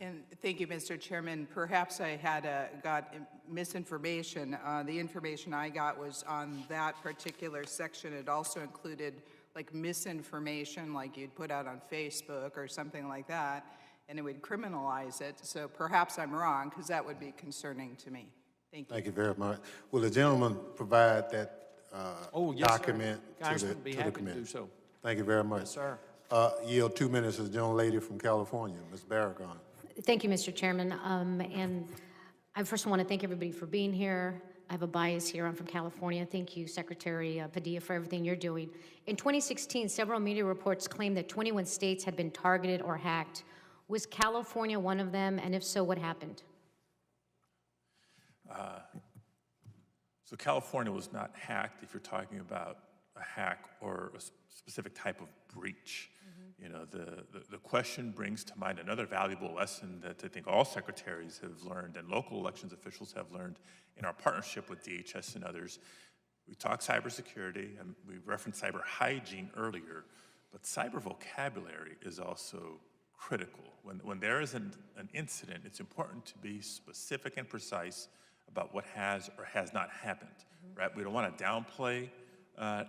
And thank you, Mr. Chairman. Perhaps I had got misinformation. The information I got was on that particular section. It also included like misinformation, like you'd put out on Facebook or something like that, and it would criminalize it. So perhaps I'm wrong, because that would be concerning to me. Thank you. Thank you very much. Will the gentleman provide that Yes, document sir. to the Be happy committee? to do so. Thank you very much. Yes, sir. Yield 2 minutes to the gentlelady from California, Ms. Barragan. Thank you, Mr. Chairman. And I first want to thank everybody for being here. I have a bias here. I'm from California. Thank you, Secretary Padilla, for everything you're doing. In 2016, several media reports claimed that 21 states had been targeted or hacked. Was California one of them? And if so, what happened? So California was not hacked if you're talking about a hack or a specific type of breach. You know, the question brings to mind another valuable lesson that I think all secretaries have learned and local elections officials have learned in our partnership with DHS and others. We talked cybersecurity, and we referenced cyber hygiene earlier, but cyber vocabulary is also critical. When there is an incident, it's important to be specific and precise about what has or has not happened, right? We don't want to downplay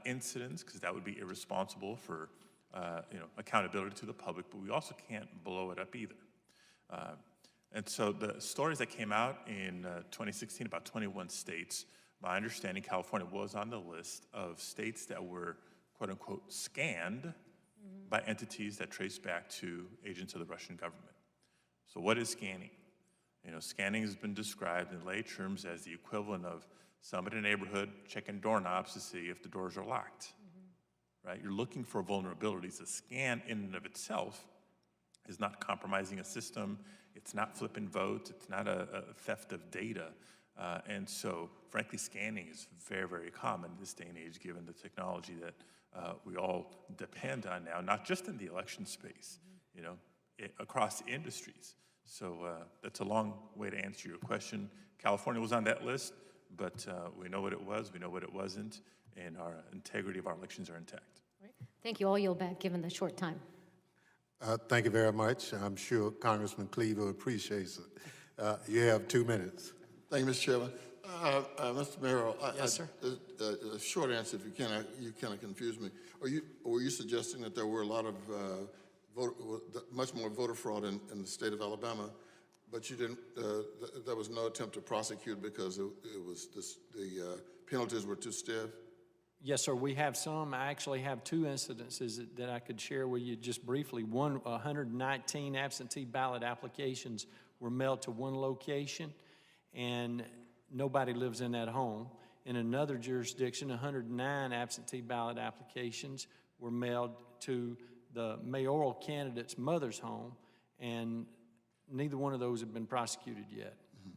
incidents because that would be irresponsible for accountability to the public, but we also can't blow it up either. And so the stories that came out in 2016 about 21 states, my understanding California was on the list of states that were quote unquote scanned by entities that trace back to agents of the Russian government. So what is scanning? You know, scanning has been described in lay terms as the equivalent of somebody in a neighborhood checking doorknobs to see if the doors are locked. Right? You're looking for vulnerabilities. A scan in and of itself is not compromising a system. It's not flipping votes. It's not a theft of data. And so, frankly, scanning is very, very common in this day and age, given the technology that we all depend on now, not just in the election space, you know, across industries. So that's a long way to answer your question. California was on that list, but we know what it was, we know what it wasn't, and our integrity of our elections are intact. Thank you. I'll yield back, given the short time. Thank you very much. I'm sure Congressman Cleaver appreciates it. You have 2 minutes. Thank you, Mr. Chairman. Mr. Merrill, yes, sir. A short answer, if you can. You kind of confused me. Were you suggesting that there were a lot of much more voter fraud in the state of Alabama, but you didn't? There was no attempt to prosecute because the penalties were too stiff. Yes, sir, we have some. I actually have 2 incidences that I could share with you just briefly. 119 absentee ballot applications were mailed to one location, and nobody lives in that home. In another jurisdiction, 109 absentee ballot applications were mailed to the mayoral candidate's mother's home, and neither one of those have been prosecuted yet.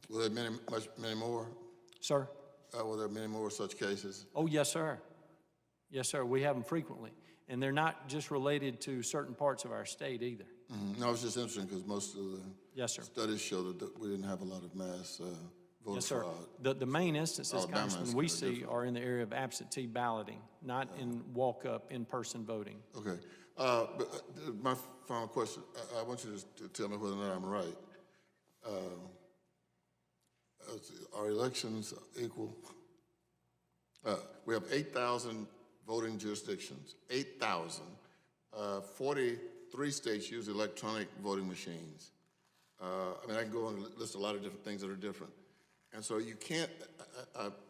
Were there many more? Sir? Were there many more such cases? Oh, yes, sir. Yes, sir. We have them frequently. And they're not just related to certain parts of our state either. No, it's just interesting because most of the Yes, sir. studies show that we didn't have a lot of mass voter Yes, sir. fraud. The main instances, Alabama is Congressman, we kinda see different. are in the area of absentee balloting, not in walk-up, in-person voting. Okay. My final question, I want you to tell me whether or not I'm right. Are elections equal? We have 8,000 voting jurisdictions, 8,000. 43 states use electronic voting machines. I mean, I can go and list a lot of different things that are different. And so you can't,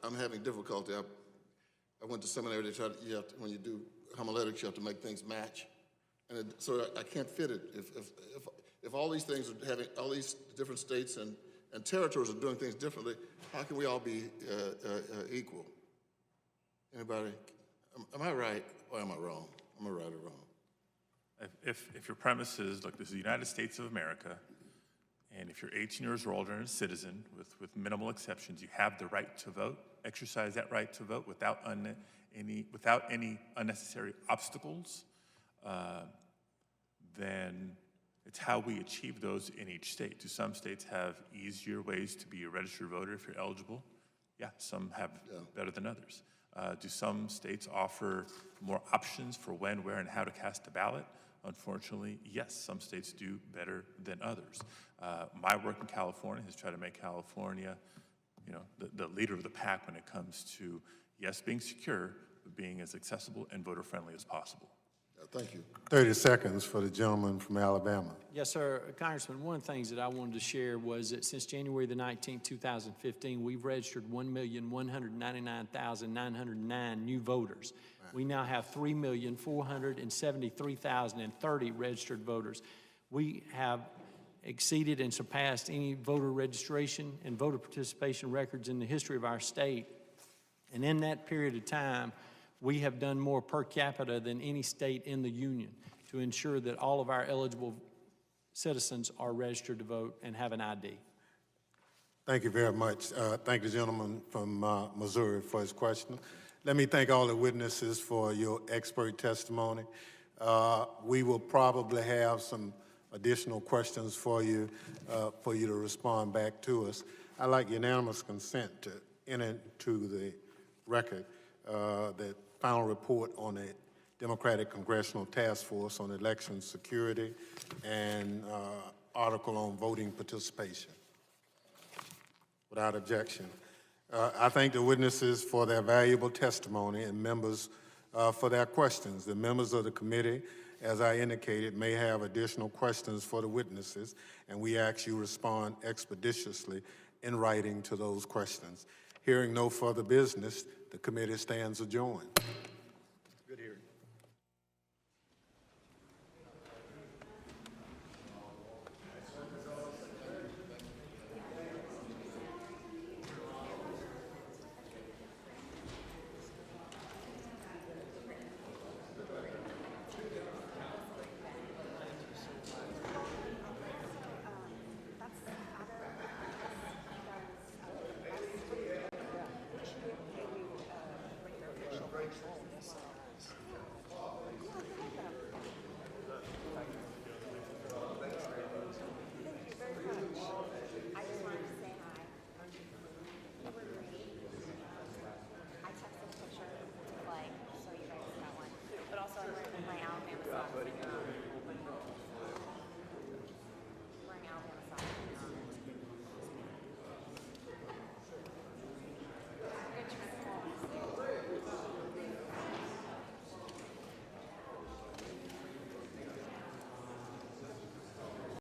I'm having difficulty. I went to seminary, they try to, when you do homiletics, you have to make things match. And so I can't fit it. If all these things are having, all these different states and territories are doing things differently, how can we all be equal? Anybody? Am I right or am I wrong? Am I right or wrong? If your premise is, look, this is the United States of America, and if you're 18 years or older and a citizen, with minimal exceptions, you have the right to vote, exercise that right to vote without any unnecessary obstacles, then it's how we achieve those in each state. Do some states have easier ways to be a registered voter if you're eligible? Yeah, some have better than others. Do some states offer more options for when, where, and how to cast a ballot? Unfortunately, yes, some states do better than others. My work in California has tried to make California, the leader of the pack when it comes to, yes, being secure, but being as accessible and voter-friendly as possible. Thank you. 30 seconds for the gentleman from Alabama. Yes, sir. Congressman, one of the things that I wanted to share was that since January the 19th, 2015, we've registered 1,199,909 new voters. Right. We now have 3,473,030 registered voters. We have exceeded and surpassed any voter registration and voter participation records in the history of our state. And in that period of time, we have done more per capita than any state in the union to ensure that all of our eligible citizens are registered to vote and have an ID. Thank you very much. Thank the gentleman from Missouri for his question. Let me thank all the witnesses for your expert testimony. We will probably have some additional questions for you to respond back to us. I'd like unanimous consent to enter into the record the final report on the Democratic Congressional Task Force on Election Security and article on voting participation. Without objection. I thank the witnesses for their valuable testimony and members for their questions. The members of the committee, as I indicated, may have additional questions for the witnesses, and we ask you respond expeditiously in writing to those questions. Hearing no further business, the committee stands adjourned.